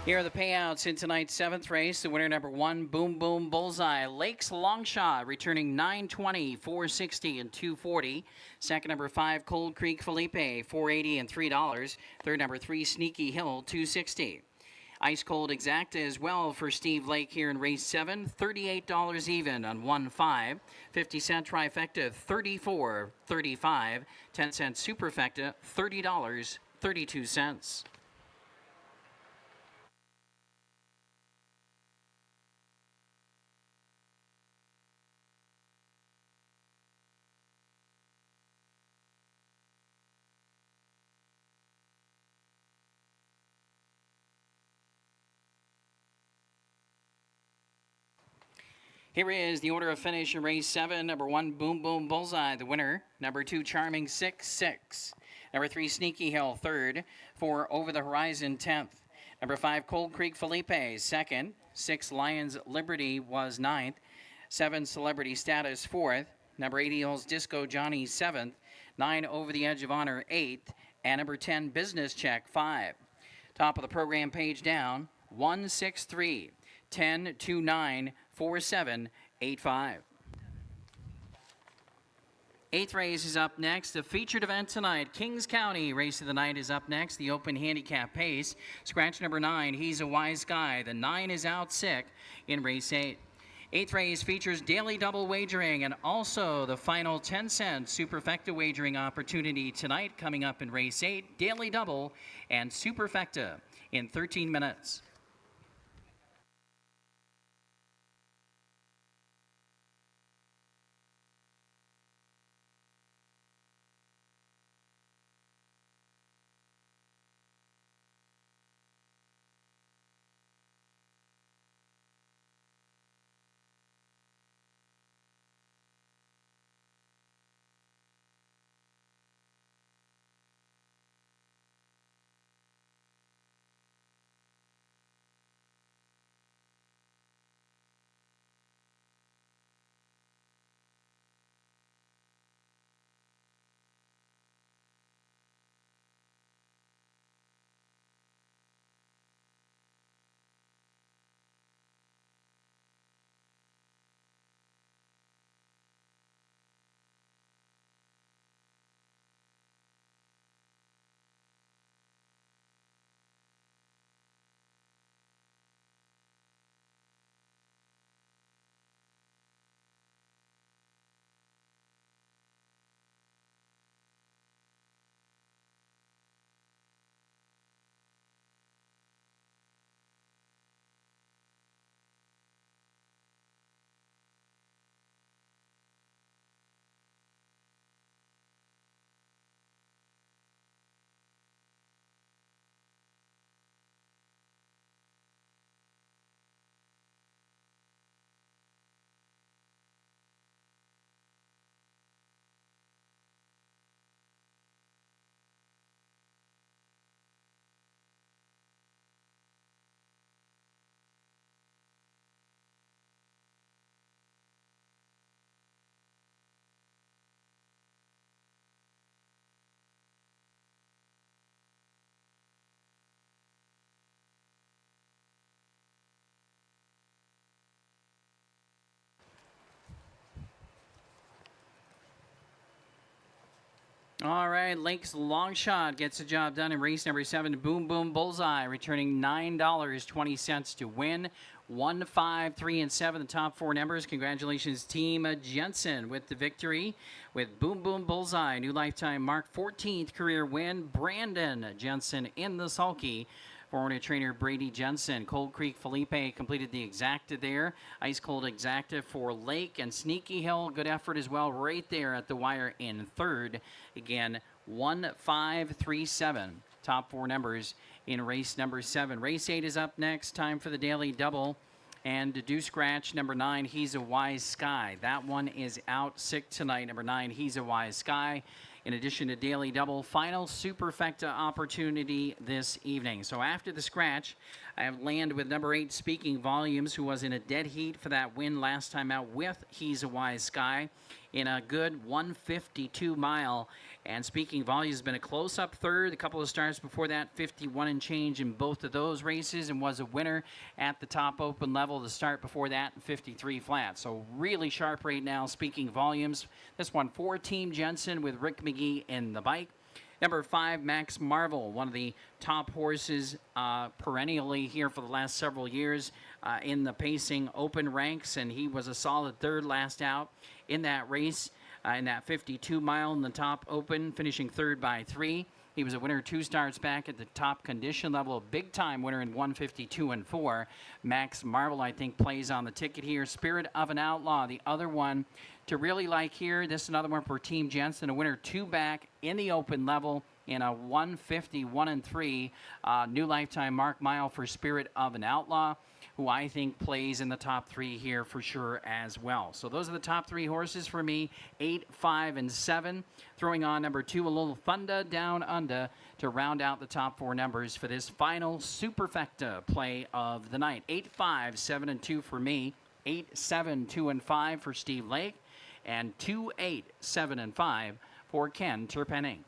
Here are the payouts in tonight's 7th race. The winner number 1, Boom Boom Bullseye. Lakes Longshot returning $920, $460, and $240. Second number 5, Cold Creek Felipe, $480 and $3. Third number 3, Sneaky Hill, $260. Ice Cold Exacta as well for Steve Lake here in race 7, $38 even on 1-5. 50-cent trifecta, $34, $35. 10-cent superfecta, $30, 32 cents. Here is the order of finish in race 7. Number 1, Boom Boom Bullseye, the winner. Number 2, Charming 6-6. Number 3, Sneaky Hill, 3rd. 4, Over the Horizon, 10th. Number 5, Cold Creek Felipe, 2nd. 6, Lions Liberty was 9th. 7, Celebrity Status, 4th. Number 8, Eels Disco Johnny, 7th. 9, Over the Edge of Honor, 8th. And number 10, Business Check, 5. Top of the program page down, 163. 10-29 4785. 8th race is up next. The featured event tonight, Kings County race of the night is up next. The open handicap pace. Scratch number 9, He's a Wise Guy. The 9 is out sick in race 8. 8th race features daily double wagering and also the final 10-cent superfecta wagering opportunity tonight coming up in race 8. Daily double and superfecta in 13 minutes. All right, Lake's long shot gets the job done in race number 7. Boom Boom Bullseye, returning $9.20 to win. 1, 5, 3, and 7, the top 4 numbers. Congratulations, Team Jensen, with the victory. With Boom Boom Bullseye, new lifetime mark, 14th career win. Brandon Jensen in the sulky. Former trainer Brady Jensen. Cold Creek Felipe completed the exacta there. Ice Cold exacta for Lake and Sneaky Hill. Good effort as well right there at the wire in third. Again, 1, 5, 3, 7. Top 4 numbers in race number 7. Race 8 is up next. Time for the daily double. And to do scratch, number 9, He's a Wise Sky. That one is out sick tonight. Number 9, He's a Wise Sky. In addition to daily double, final superfecta opportunity this evening. So after the scratch, I have land with number 8, Speaking Volumes, who was in a dead heat for that win last time out with He's a Wise Sky in a good 152 mile. And Speaking Volumes has been a close-up third. A couple of starts before that, 51 and change in both of those races, and was a winner at the top open level. The start before that, 53 flat. So really sharp right now, Speaking Volumes. This one for Team Jensen with Rick McGee in the bike. Number 5, Max Marvel, one of the top horses perennially here for the last several years in the pacing open ranks, and he was a solid third last out in that race. In that 52 mile in the top open, finishing third by 3. He was a winner 2 starts back at the top condition level, a big-time winner in 152 and 4. Max Marvel, I think, plays on the ticket here. Spirit of an Outlaw, the other one to really like here. This is another one for Team Jensen, a winner 2 back in the open level in a 151 and 3. New lifetime mark mile for Spirit of an Outlaw, who I think plays in the top 3 here for sure as well. So those are the top 3 horses for me, 8, 5, and 7. Throwing on number 2, A Little Thunder Down Under, to round out the top 4 numbers for this final superfecta play of the night. 8, 5, 7, and 2 for me, 8, 7, 2, and 5 for Steve Lake, and 2, 8, 7, and 5 for Ken Terpenning.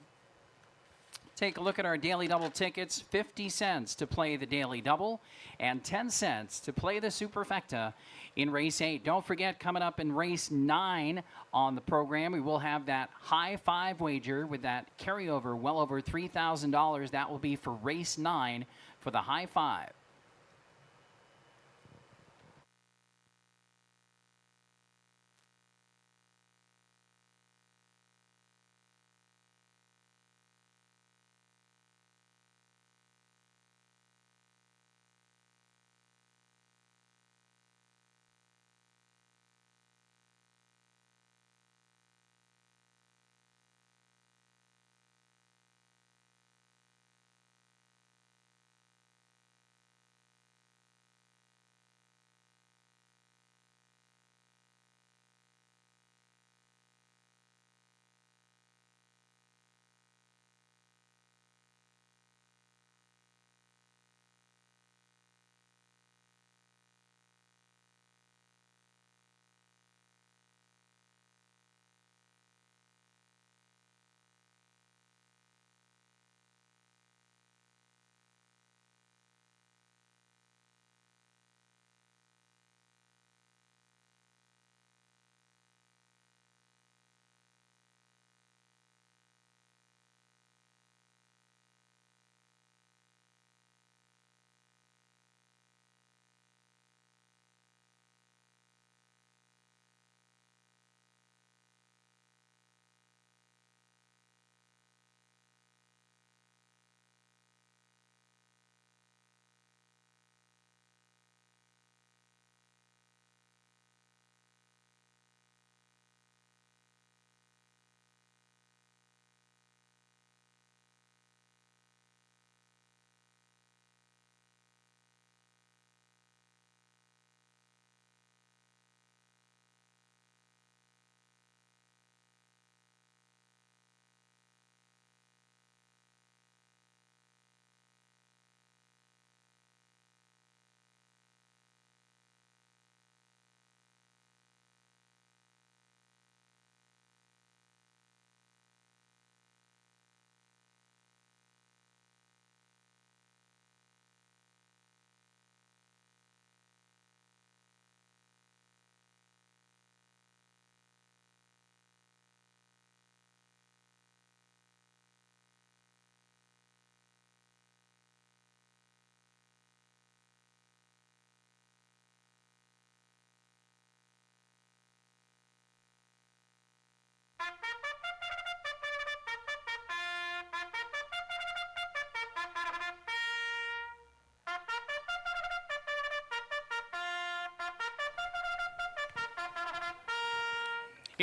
Take a look at our daily double tickets. 50 cents to play the daily double and 10 cents to play the superfecta in race 8. Don't forget, coming up in race 9 on the program, we will have that high 5 wager with that carryover well over $3,000. That will be for race 9 for the high 5.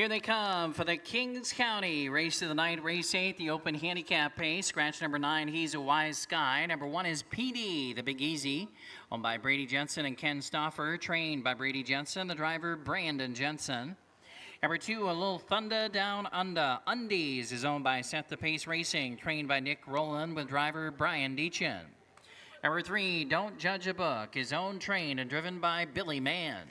Here they come for the Kings County Race of the Night, Race 8, the Open Handicap Pace. Scratch number 9, He's a Wise Sky. Number 1 is PD, the Big Easy, owned by Brady Jensen and Ken Stoffer, trained by Brady Jensen, the driver Brandon Jensen. Number 2, A Little Thunder Down Under. Undies is owned by Set the Pace Racing, trained by Nick Rowland with driver Brian Deachin. Number 3, Don't Judge a Book, is owned, trained, and driven by Billy Mann.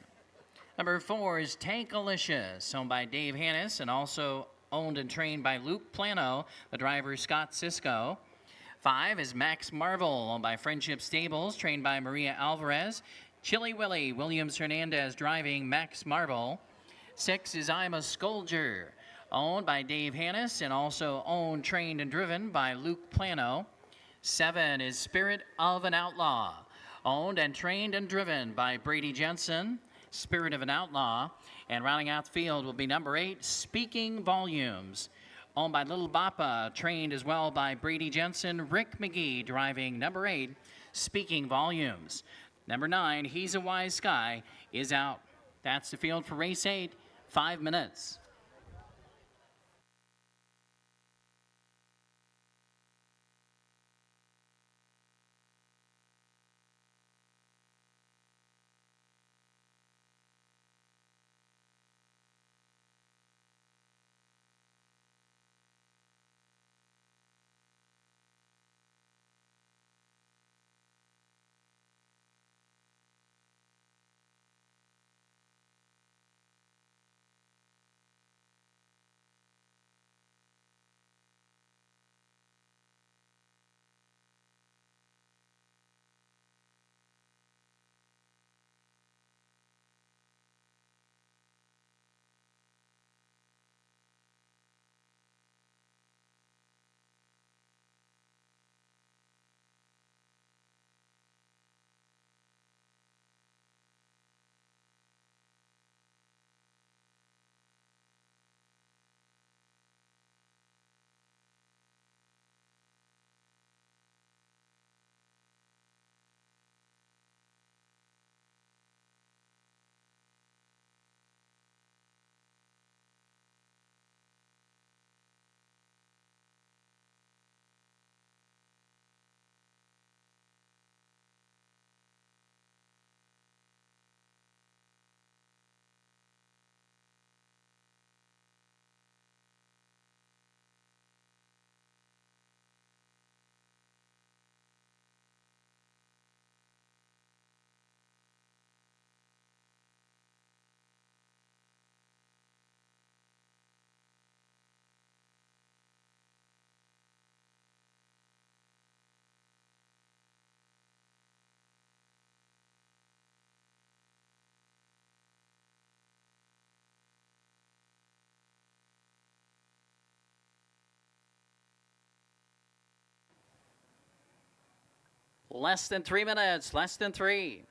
Number 4 is Tankalicious, owned by Dave Hannis and also owned and trained by Luke Plano, the driver Scott Cisco. 5 is Max Marvel, owned by Friendship Stables, trained by Maria Alvarez. Chili Willie, Williams Hernandez driving Max Marvel. 6 is I'm a Scolger, owned by Dave Hannis and also owned, trained, and driven by Luke Plano. 7 is Spirit of an Outlaw, owned and trained and driven by Brady Jensen, Spirit of an Outlaw. And rounding out the field will be number 8, Speaking Volumes, owned by Little Bappa, trained as well by Brady Jensen. Rick McGee driving number 8, Speaking Volumes. Number 9, He's a Wise Sky, is out. That's the field for race 8, 5 minutes. Less than 3 minutes, less than 3.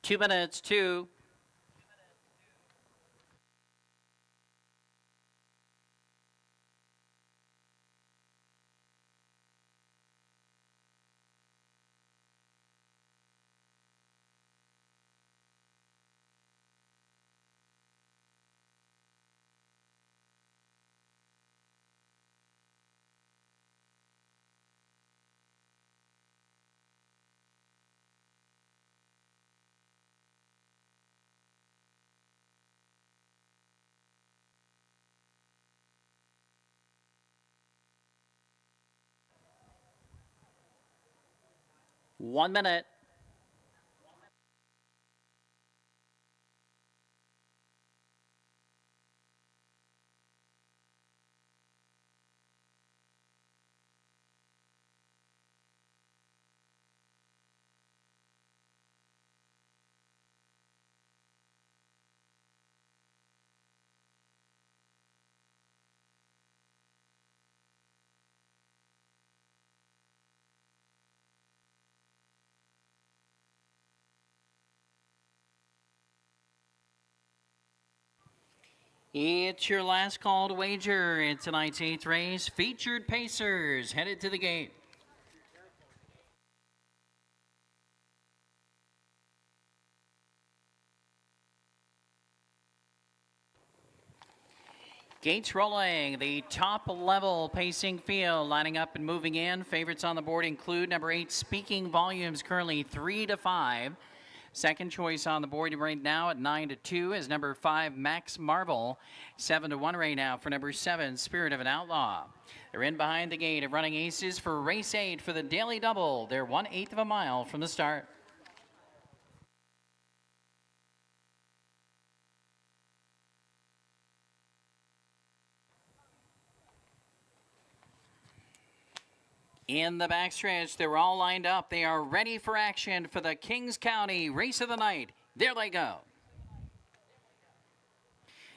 Two minutes, 2. One minute. It's your last call to wager in tonight's 8th race. Featured Pacers headed to the gate. Gates rolling. The top level pacing field lining up and moving in. Favorites on the board include number 8, Speaking Volumes, currently 3-5. Second choice on the board right now at 9-2 is number 5, Max Marvel. 7-1 right now for number 7, Spirit of an Outlaw. They're in behind the gate of running aces for race 8 for the Daily Double. They're 1/8 of a mile from the start. In the backstretch, they're all lined up. They are ready for action for the Kings County Race of the Night. There they go.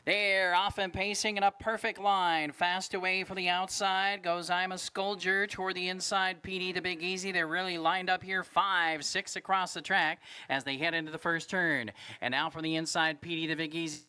They're off and pacing in a perfect line. Fast away from the outside goes I'm a Scolger toward the inside. PD to Big Easy. They're really lined up here. 5, 6 across the track as they head into the first turn. And now from the inside, PD to Big Easy.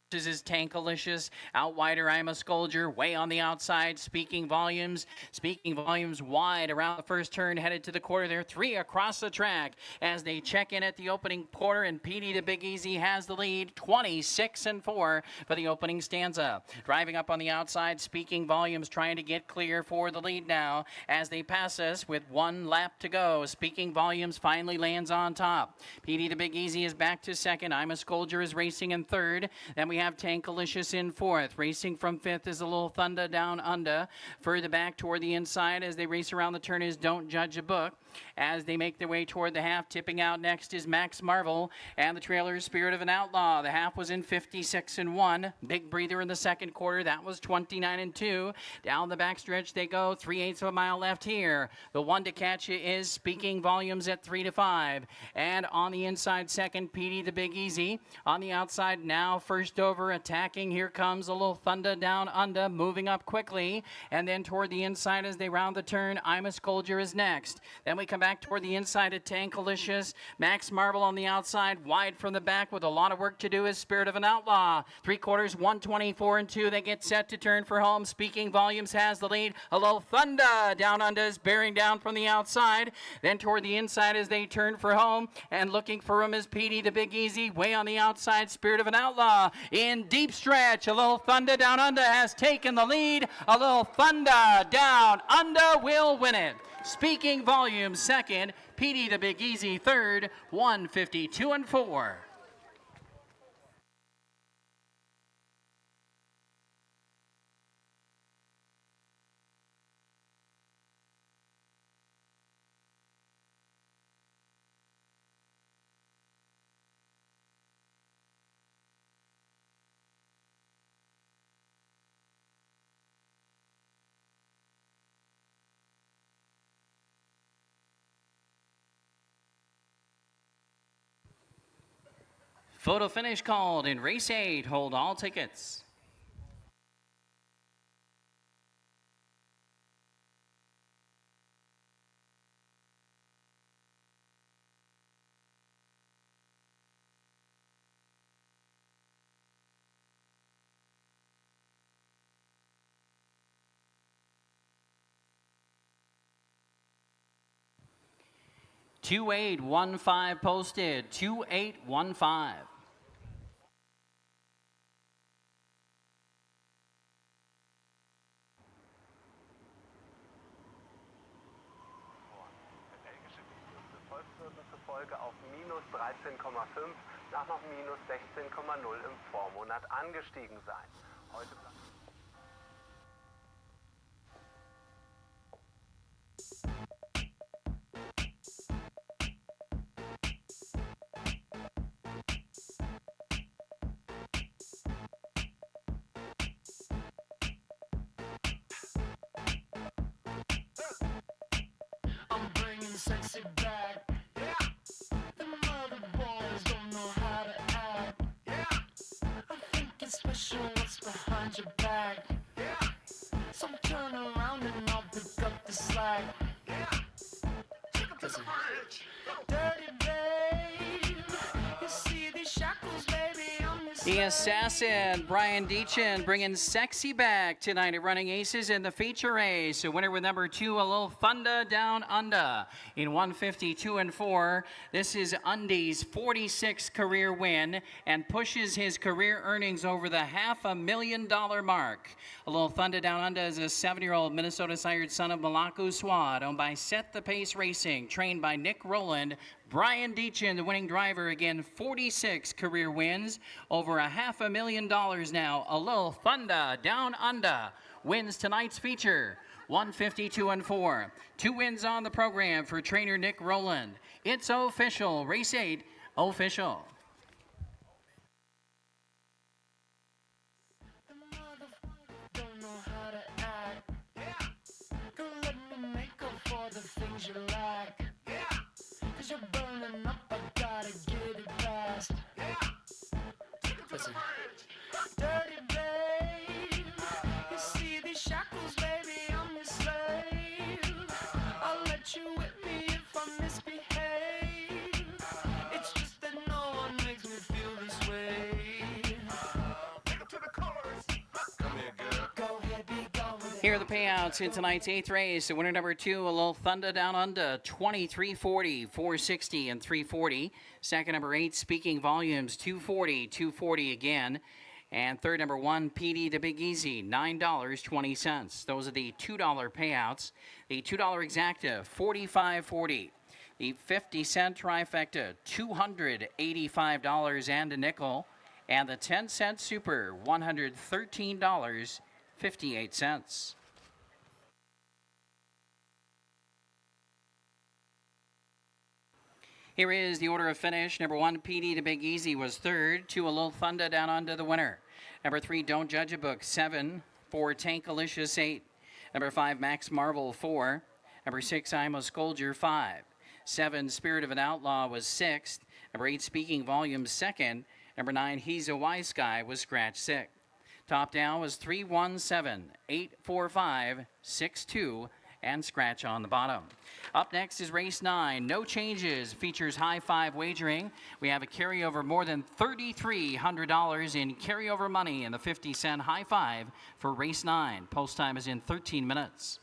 This is Tankalicious. Out wider, I'm a Scolger. Way on the outside, Speaking Volumes. Speaking Volumes wide around the first turn, headed to the quarter. They're 3 across the track as they check in at the opening quarter, and PD to Big Easy has the lead. 26-4 for the opening stanza. Driving up on the outside, Speaking Volumes trying to get clear for the lead now as they pass us with 1 lap to go. Speaking Volumes finally lands on top. PD to Big Easy is back to second. I'm a Scolger is racing in third. Then we have Tankalicious in fourth. Racing from fifth is a Little Thunder Down Under. Further back toward the inside as they race around the turn is Don't Judge a Book. As they make their way toward the half, tipping out next is Max Marvel and the trailer Spirit of an Outlaw. The half was in 56-1. Big breather in the second quarter. That was 29-2. Down the backstretch they go. 3/8 of a mile left here. The one to catch you is Speaking Volumes at 3-5. And on the inside second, PD the Big Easy. On the outside now, first over, attacking. Here comes a Little Thunder Down Under, moving up quickly. And then toward the inside as they round the turn, I'm a Scolger is next. Then we come back toward the inside at Tankalicious. Max Marvel on the outside, wide from the back with a lot of work to do is Spirit of an Outlaw. 3/4, 124-2. They get set to turn for home. Speaking Volumes has the lead. A Little Thunder Down Under is bearing down from the outside. Then toward the inside as they turn for home. And looking for him is PD the Big Easy. Way on the outside, Spirit of an Outlaw. In deep stretch, a Little Thunder Down Under has taken the lead. A Little Thunder Down Under will win it. Speaking Volumes second, PD the Big Easy third, 152-4. Photo finish called in race 8. Hold all tickets. (2815) posted. 2815. Folge auf minus 13,5 nach noch minus 16,0 im Vormonat angestiegen sein. Heute I'm bringing sexy back. Yeah. The mother boys don't know how to act. Yeah. I think it's special what's behind your back. Yeah. So turn around and I'll pick up the slack. Yeah. Take up to the bridge. Dirty babe. You see these shackles, baby, I'm your The Assassin, Brian Deachin, bringing sexy back tonight at Running Aces in the feature race. A winner with number 2, A Little Thunda Down Under in 152 and 4. This is Undy's 46th career win and pushes his career earnings over the $500,000 mark. A Little Thunda Down Under is a 7-year-old Minnesota sired son of Malaku Swad, owned by Set the Pace Racing, trained by Nick Rowland. Brian Deachin, the winning driver, again 46 career wins, over $500,000 now. A Little Thunda Down Under wins tonight's feature, 152 and 4. 2 wins on the program for trainer Nick Rowland. It's official, race 8 official. Don't know how to act. Girl, let me make up for the things you lack. Cause you're burning up, I gotta get it fast. Listen. Dirty babe, you see these shackles, baby, I'm your slave. I'll let you whip me if I misbehave. It's just that no one makes me feel this way. Take it to the colors. Come here, girl. Go ahead, be gone with it. Here are the payouts in tonight's 8th race. The winner number 2, A Little Thunda Down Under, 2340, 460, and 340. Second number 8, Speaking Volumes, 240, 240 again. And third number 1, PD the Big Easy, $9.20. Those are the $2 payouts. The $2 exacta, $45.40. The 50-cent trifecta, $285 and a nickel. And the 10-cent super, $113.58. Here is the order of finish. Number 1, PD the Big Easy was third. 2, A Little Thunda Down Under, the winner. Number 3, Don't Judge a Book, 7. 4, Tankalicious, 8. Number 5, Max Marvel, 4. Number 6, I'm a Scoldier, 5. 7, Spirit of an Outlaw was 6th. Number 8, Speaking Volumes, 2nd. Number 9, He's a Wise Guy was scratched 6th. Top down was 317, 845, 62, and scratch on the bottom. Up next is race 9. No changes. Features high 5 wagering. We have a carryover more than $3,300 in carryover money in the 50-cent high 5 for race 9. Post time is in 13 minutes.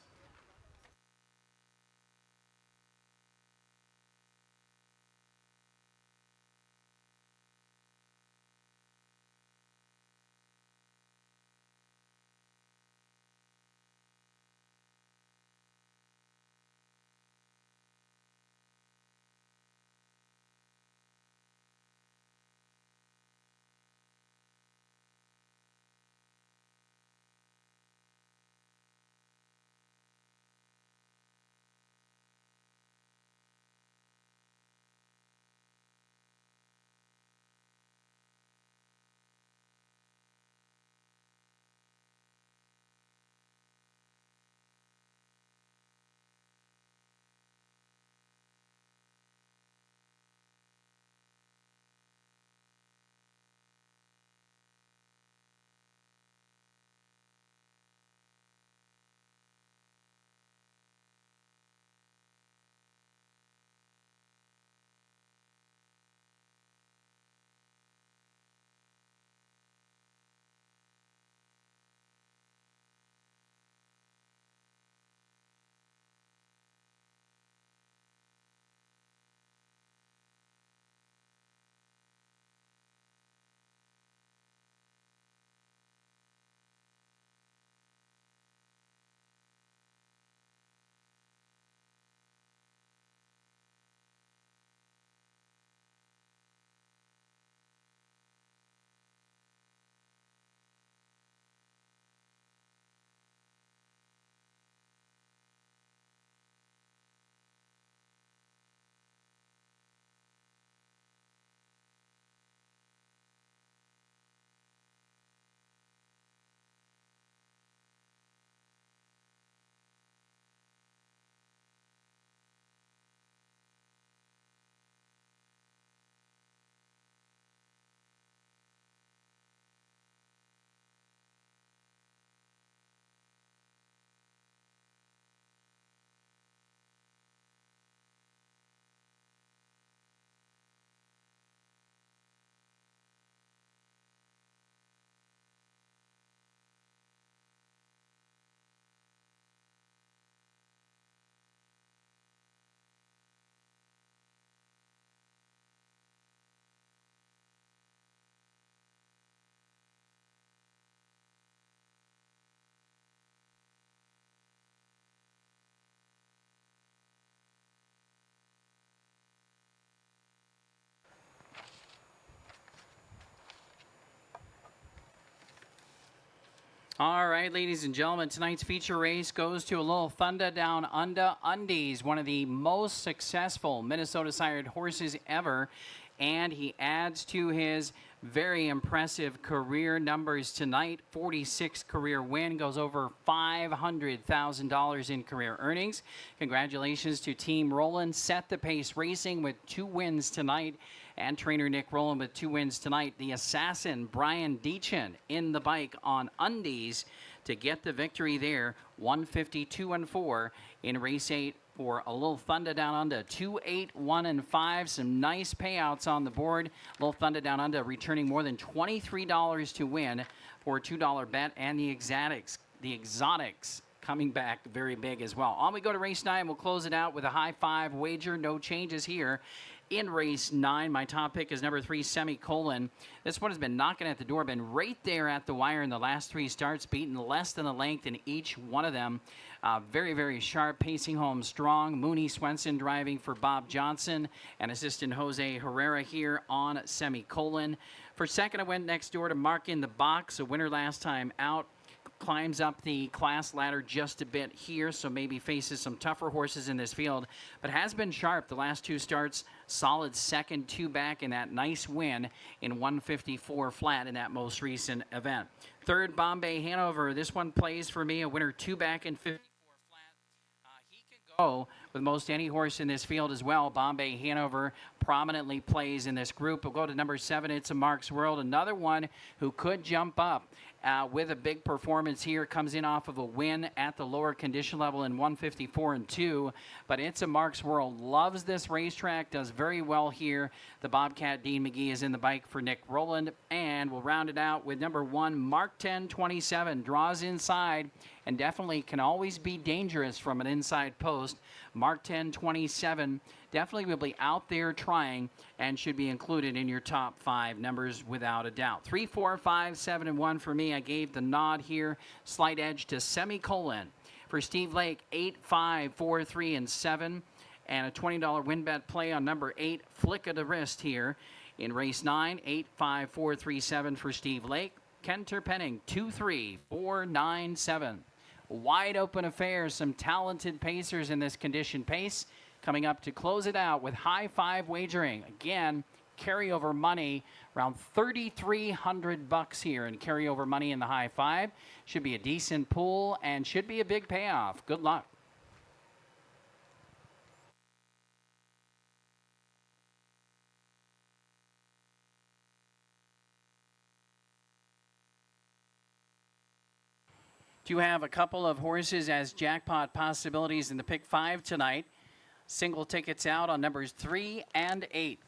All right, ladies and gentlemen, tonight's feature race goes to a little Thunder Down Under Undies, one of the most successful Minnesota-sired horses ever, and he adds to his very impressive career numbers tonight. 46 career win, goes over $500,000 in career earnings. Congratulations to Team Roland. Set the Pace Racing with 2 wins tonight, and trainer Nick Rowland with 2 wins tonight. The Assassin, Brian Deachin, in the bike on Undies to get the victory there. 152-4 in race 8 for a little Thunder Down Under. 2-8-1-5. Some nice payouts on the board. Little Thunder Down Under returning more than $23 to win for a $2 bet, and the exotics coming back very big as well. On we go to race 9. We'll close it out with a high 5 wager. No changes here. In race 9, my top pick is number 3, Semicolon. This one has been knocking at the door, been right there at the wire in the last 3 starts, beaten less than a length in each one of them. Very, very sharp, pacing home strong. Mooney Swenson driving for Bob Johnson, and assistant Jose Herrera here on Semicolon. For second, I went next door to Mark in the Box, a winner last time out. Climbs up the class ladder just a bit here, so maybe faces some tougher horses in this field, but has been sharp the last 2 starts. Solid second, 2 back in that nice win in 154 flat in that most recent event. Third, Bombay Hanover. This one plays for me, a winner 2 back in 54 flat. He can go with most any horse in this field as well. Bombay Hanover prominently plays in this group. We'll go to number 7, It's a Mark's World. Another one who could jump up with a big performance here. Comes in off of a win at the lower condition level in 154-2. But It's a Mark's World loves this racetrack, does very well here. The Bobcat Dean McGee is in the bike for Nick Rowland. And we'll round it out with number 1, Mark 1027. Draws inside and definitely can always be dangerous from an inside post. Mark 1027 definitely will be out there trying and should be included in your top 5 numbers without a doubt. 3, 4, 5, 7, and 1 for me. I gave the nod here. Slight edge to Semicolon. For Steve Lake, 8, 5, 4, 3, and 7. And a $20 win bet play on number 8, Flick of the Wrist here. In race 9, 8, 5, 4, 3, 7 for Steve Lake. Ken Terpenning, 2, 3, 4, 9, 7. Wide open affair. Some talented pacers in this condition pace. Coming up to close it out with high 5 wagering. Again, carryover money around $3,300 here in carryover money in the high 5. Should be a decent pool and should be a big payoff. Good luck. Do have a couple of horses as jackpot possibilities in the pick 5 tonight. Single tickets out on numbers 3 and 8.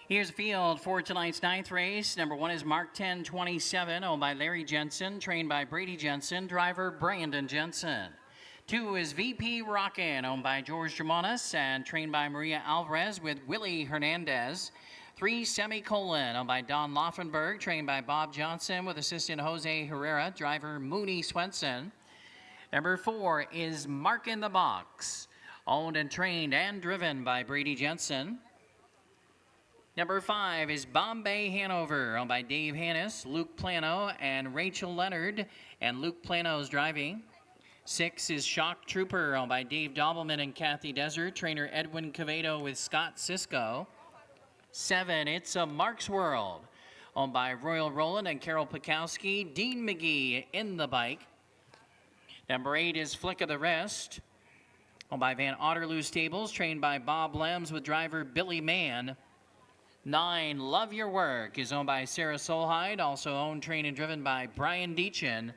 Here's the field for tonight's ninth race. Number 1 is Mark 1027, owned by Larry Jensen, trained by Brady Jensen, driver Brandon Jensen. 2 is VP Rockin', owned by George Germanis and trained by Maria Alvarez with Willie Hernandez. 3 Semicolon, owned by Don Laufenberg, trained by Bob Johnson with assistant Jose Herrera, driver Mooney Swenson. Number 4 is Mark in the Box, owned and trained and driven by Brady Jensen. Number 5 is Bombay Hanover, owned by Dave Hannis, Luke Plano, and Rachel Leonard, and Luke Plano's driving. 6 is Shock Trooper, owned by Dave Dobbleman and Kathy Desert, trainer Edwin Cavedo with Scott Cisco. 7, It's a Mark's World, owned by Royal Roland and Carol Pikowski, Dean McGee in the bike. Number 8 is Flick of the Wrist, owned by Van Otterloo Stables, trained by Bob Lems with driver Billy Mann. 9, Love Your Work is owned by Sarah Solheid, also owned, trained, and driven by Brian Deachin.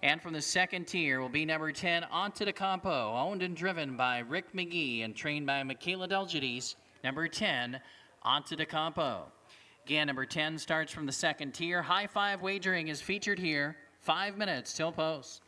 And from the second tier will be number 10, Onto the Campo, owned and driven by Rick McGee and trained by Michaela Delgides. Number 10, Onto the Campo. Again, number 10 starts from the second tier. High Five Wagering is featured here. 5 minutes till post.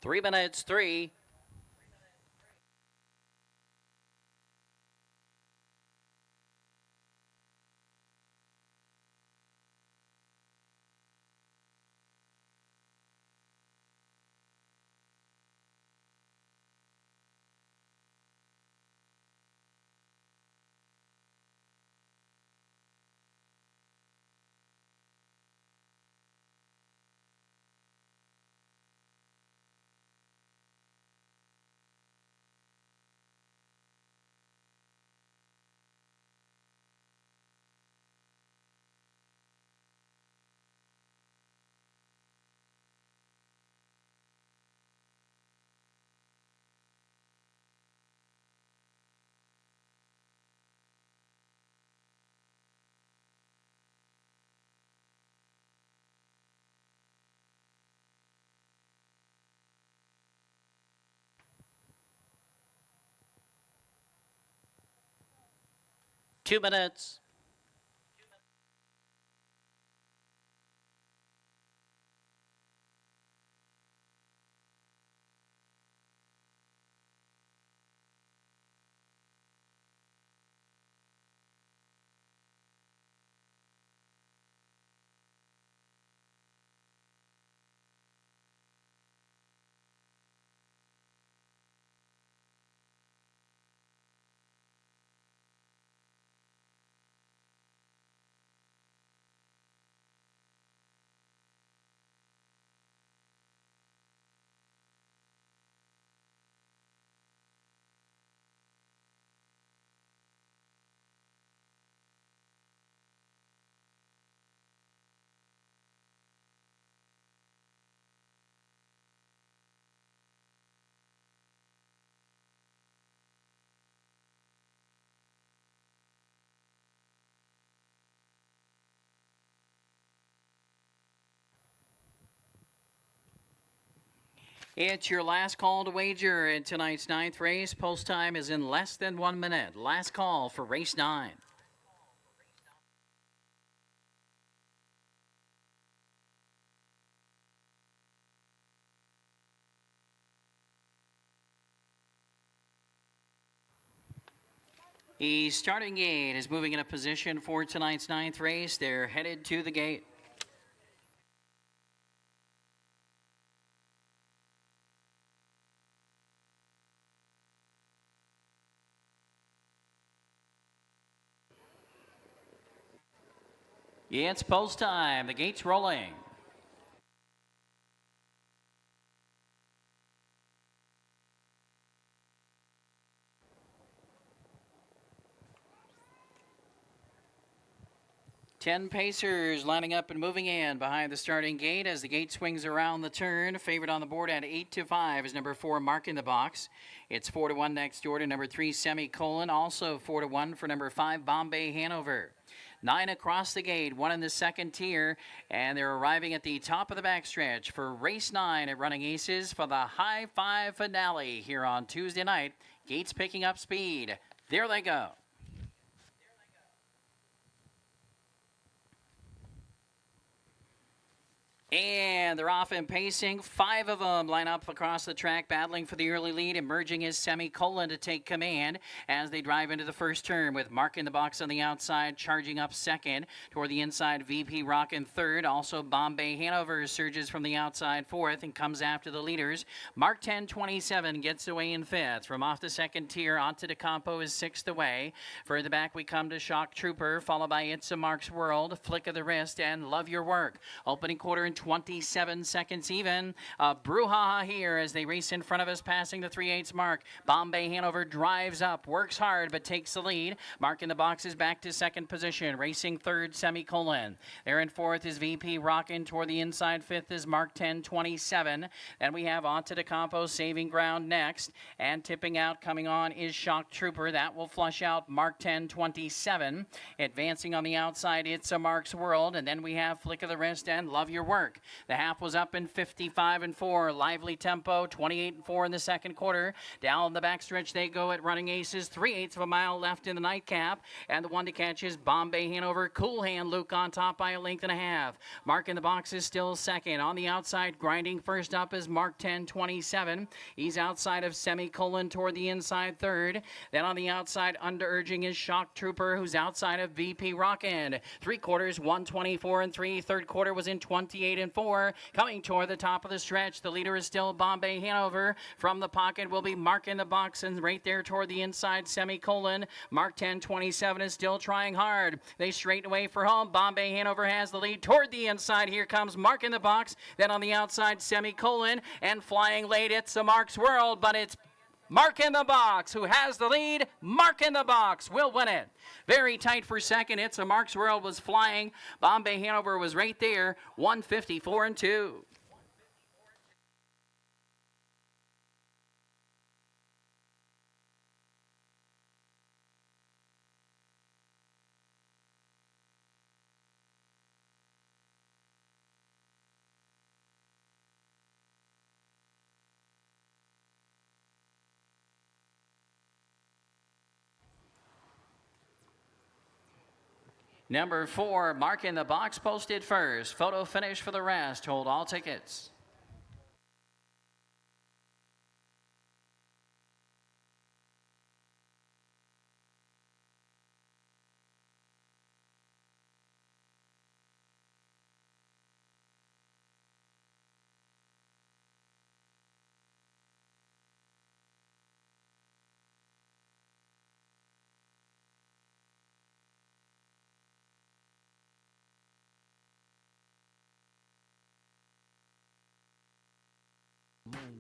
Three minutes, 3. Two minutes. It's your last call to wager in tonight's ninth race. Post time is in less than 1 minute. Last call for race 9. The starting gate is moving in a position for tonight's ninth race. They're headed to the gate. It's post time. The gate's rolling. Ten pacers lining up and moving in behind the starting gate as the gate swings around the turn. Favorite on the board at 8-5 is number 4, Mark in the Box. It's 4-1 next door to number 3, Semicolon. Also 4-1 for number 5, Bombay Hanover. 9 across the gate, 1 in the second tier, and they're arriving at the top of the backstretch for race 9 at Running Aces for the High Five finale here on Tuesday night. Gates picking up speed. There they go. And they're off and pacing. 5 of them line up across the track, battling for the early lead. Emerging is Semicolon to take command as they drive into the first turn, with Mark in the Box on the outside, charging up second. Toward the inside, VP Rock in third. Also, Bombay Hanover surges from the outside fourth and comes after the leaders. Mark 1027 gets away in fifth. From off the second tier, onto DeCampo is sixth away. Further back, we come to Shock Trooper, followed by It's a Mark's World, Flick of the Wrist, and Love Your Work. Opening quarter in 27 seconds even. Brouhaha here as they race in front of us, passing the 3/8 mark. Bombay Hanover drives up, works hard, but takes the lead. Mark in the Box is back to second position, racing third, Semicolon. There in fourth is VP Rockin'. Toward the inside fifth is Mark 1027. Then we have Onto DeCampo saving ground next, and tipping out coming on is Shock Trooper. That will flush out Mark 1027. Advancing on the outside, It's a Mark's World, and then we have Flick of the Wrist and Love Your Work. The half was up in 55-4. Lively tempo, 28-4 in the second quarter. Down the backstretch they go at Running Aces. 3/8 of a mile left in the nightcap. And the one to catch is Bombay Hanover. Cool Hand Luke on top by a length and a half. Mark in the Box is still second. On the outside, grinding first up is Mark 1027. He's outside of Semicolon toward the inside third. Then on the outside, under-urging is Shock Trooper, who's outside of VP Rockin'. 3 quarters, 124 and 3. Third quarter was in 28-4. Coming toward the top of the stretch, the leader is still Bombay Hanover. From the pocket will be Mark in the Box, and right there toward the inside, Semicolon. Mark 1027 is still trying hard. They straighten away for home. Bombay Hanover has the lead toward the inside. Here comes Mark in the Box. Then on the outside, Semicolon, and flying late, It's a Mark's World, but it's Mark in the Box, who has the lead. Mark in the Box will win it. Very tight for second. It's a Mark's World was flying. Bombay Hanover was right there. 154 and 2. Number 4, Mark in the Box posted first. Photo finish for the rest. Hold all tickets.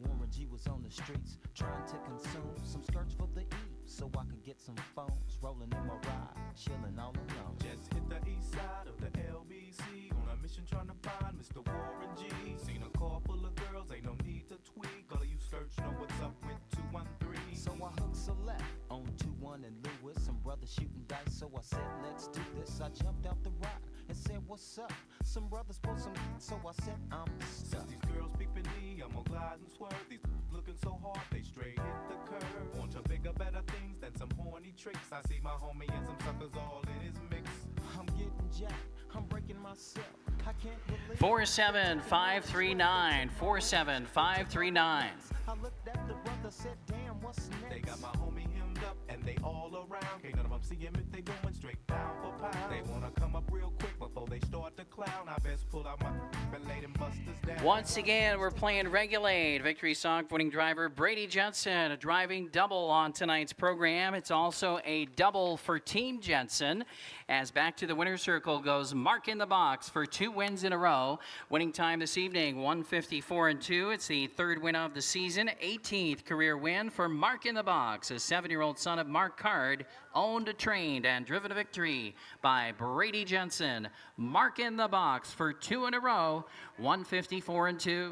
Warren G was on the streets trying to consume some skirts for the E so I could get some phones rolling in my ride, chilling all alone. Just hit the east side of the LBC on a mission trying to find Mr. Warren G. Seen a car full of girls, ain't no need to tweak. All of you skirts know what's up with 213. So I hooked select on 21 and Lewis, some brothers shooting dice. So I said, let's do this. I jumped out the ride and said, what's up? Some brothers put some, so I said, I'm stuck. Since these girls peeping me, I'm gonna glide and swerve. These looking so hard, they straight hit the curve. Want to bigger, better things than some horny tricks. I see my homie and some suckers all in his mix. I'm getting jacked, I'm breaking myself. I can't believe 47539. 47539. I looked at the brother, said, damn, what's next? They got my homie hemmed up and they all around. Can't none of them see him if they going straight pound for pound. They wanna come up real quick before they start to clown. I best pull out my and lay them busters down. Once again, we're playing Regulate. Victory song winning driver Brady Jensen, a driving double on tonight's program. It's also a double for Team Jensen. As back to the winner's circle goes Mark in the Box for 2 wins in a row. Winning time this evening, 154-2. It's the 3rd win of the season, 18th career win for Mark in the Box, a 7-year-old son of Mark Card, owned, trained, and driven to victory by Brady Jensen. Mark in the Box for 2 in a row, 154-2.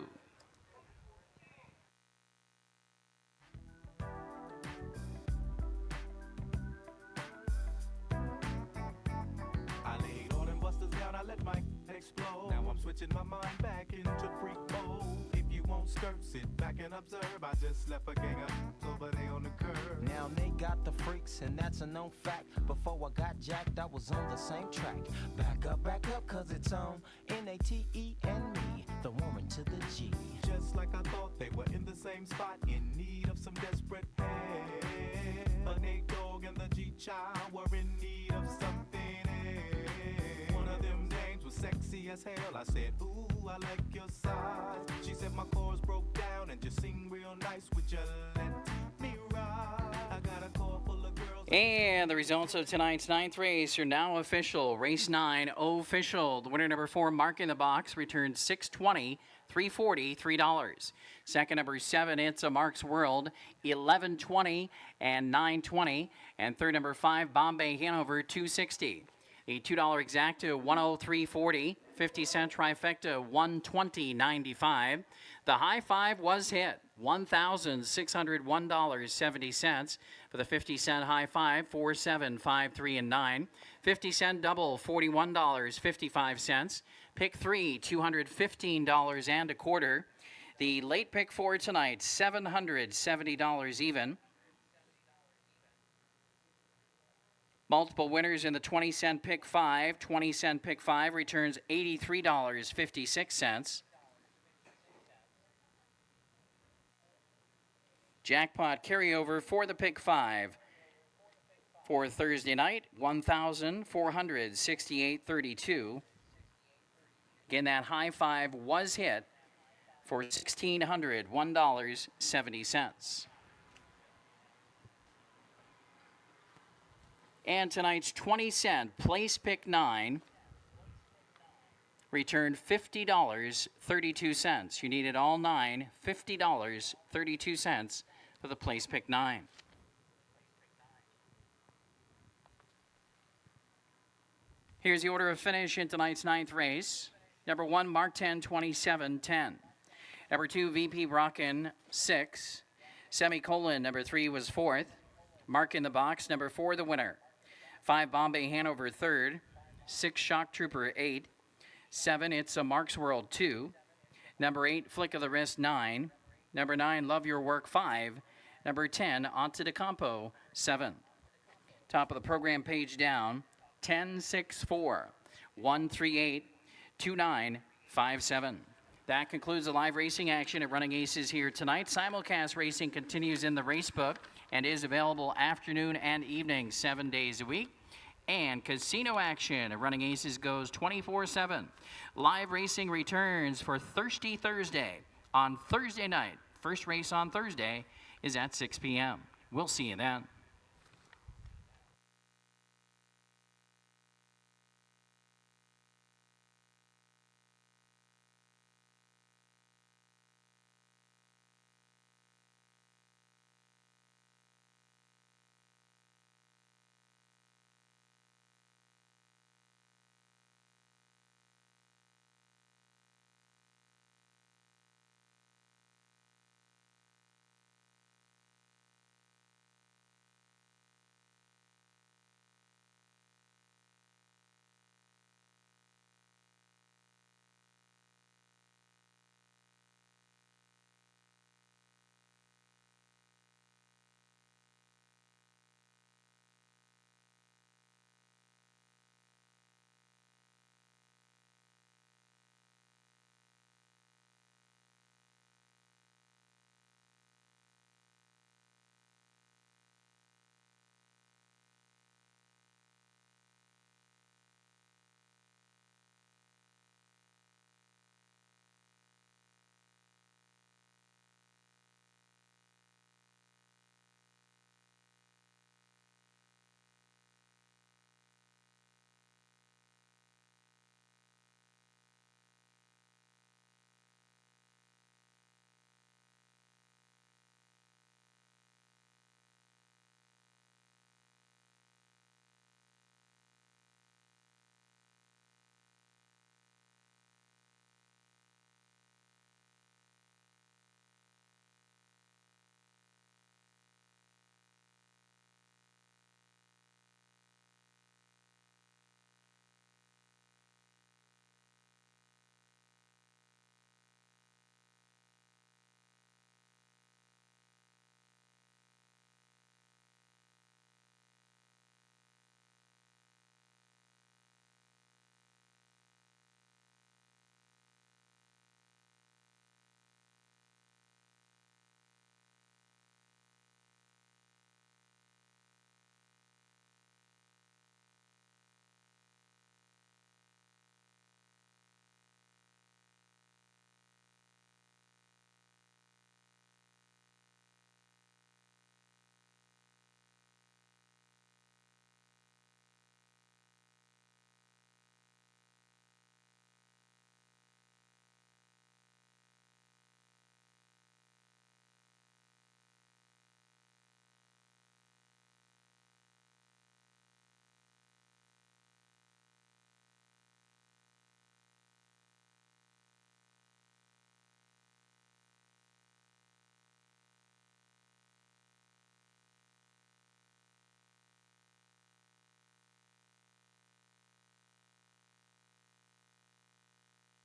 I laid all them busters down, I let my explode. Now I'm switching my mind back into freak mode. If you won't skirt, sit back and observe. I just left a gang of over there on the curb. Now they got the freaks, and that's a known fact. Before I got jacked, I was on the same track. Back up, cause it's on N-A-T-E and me, the woman to the G. Just like I thought, they were in the same spot, in need of some desperate help. A Nate Dogg and the G-Child were in need of something else. One of them names was sexy as hell. I said, ooh, I like your size. She said my chords broke down and just sing real nice. Would you let me ride? I got a car full of girls. And the results of tonight's 9th race are now official. Race 9 official. The winner, number 4, Mark in the Box, returned $620, $340, $3. Second, number 7, It's a Mark's World, $11.20 and $9.20. And third, number 5, Bombay Hanover, $260. The $2 exacta, $103.40. 50-cent trifecta, $120.95. The high five was hit, $1,601.70 for the 50-cent high five, 4, 7, 5, 3, and 9. 50-cent double, $41.55. Pick 3, $215 and a quarter. The late pick 4 tonight, $770 even. Multiple winners in the 20-cent pick 5. 20-cent pick 5 returns $83.56. Jackpot carryover for the pick 5 for Thursday night, $1,468.32. Again, that high five was hit for $1,601.70. And tonight's 20-cent place pick 9 returned $50.32. You needed all 9, $50.32 for the place pick 9. Here's the order of finish in tonight's 9th race. Number 1, Mark 10, 27, 10. Number 2, VP Brocken, 6. Semicolon, number 3 was 4th. Mark in the Box, number 4, the winner. 5, Bombay Hanover, 3rd. 6, Shock Trooper, 8. 7, It's a Mark's World, 2. Number 8, Flick of the Wrist, 9. Number 9, Love Your Work, 5. Number 10, Onto the Campo, 7. Top of the program page down, 10-6-4, 138, 2957. That concludes the live racing action at Running Aces here tonight. Simulcast racing continues in the racebook and is available afternoon and evening, 7 days a week. And casino action at Running Aces goes 24/7. Live racing returns for Thirsty Thursday on Thursday night. First race on Thursday is at 6 p.m. We'll see you then.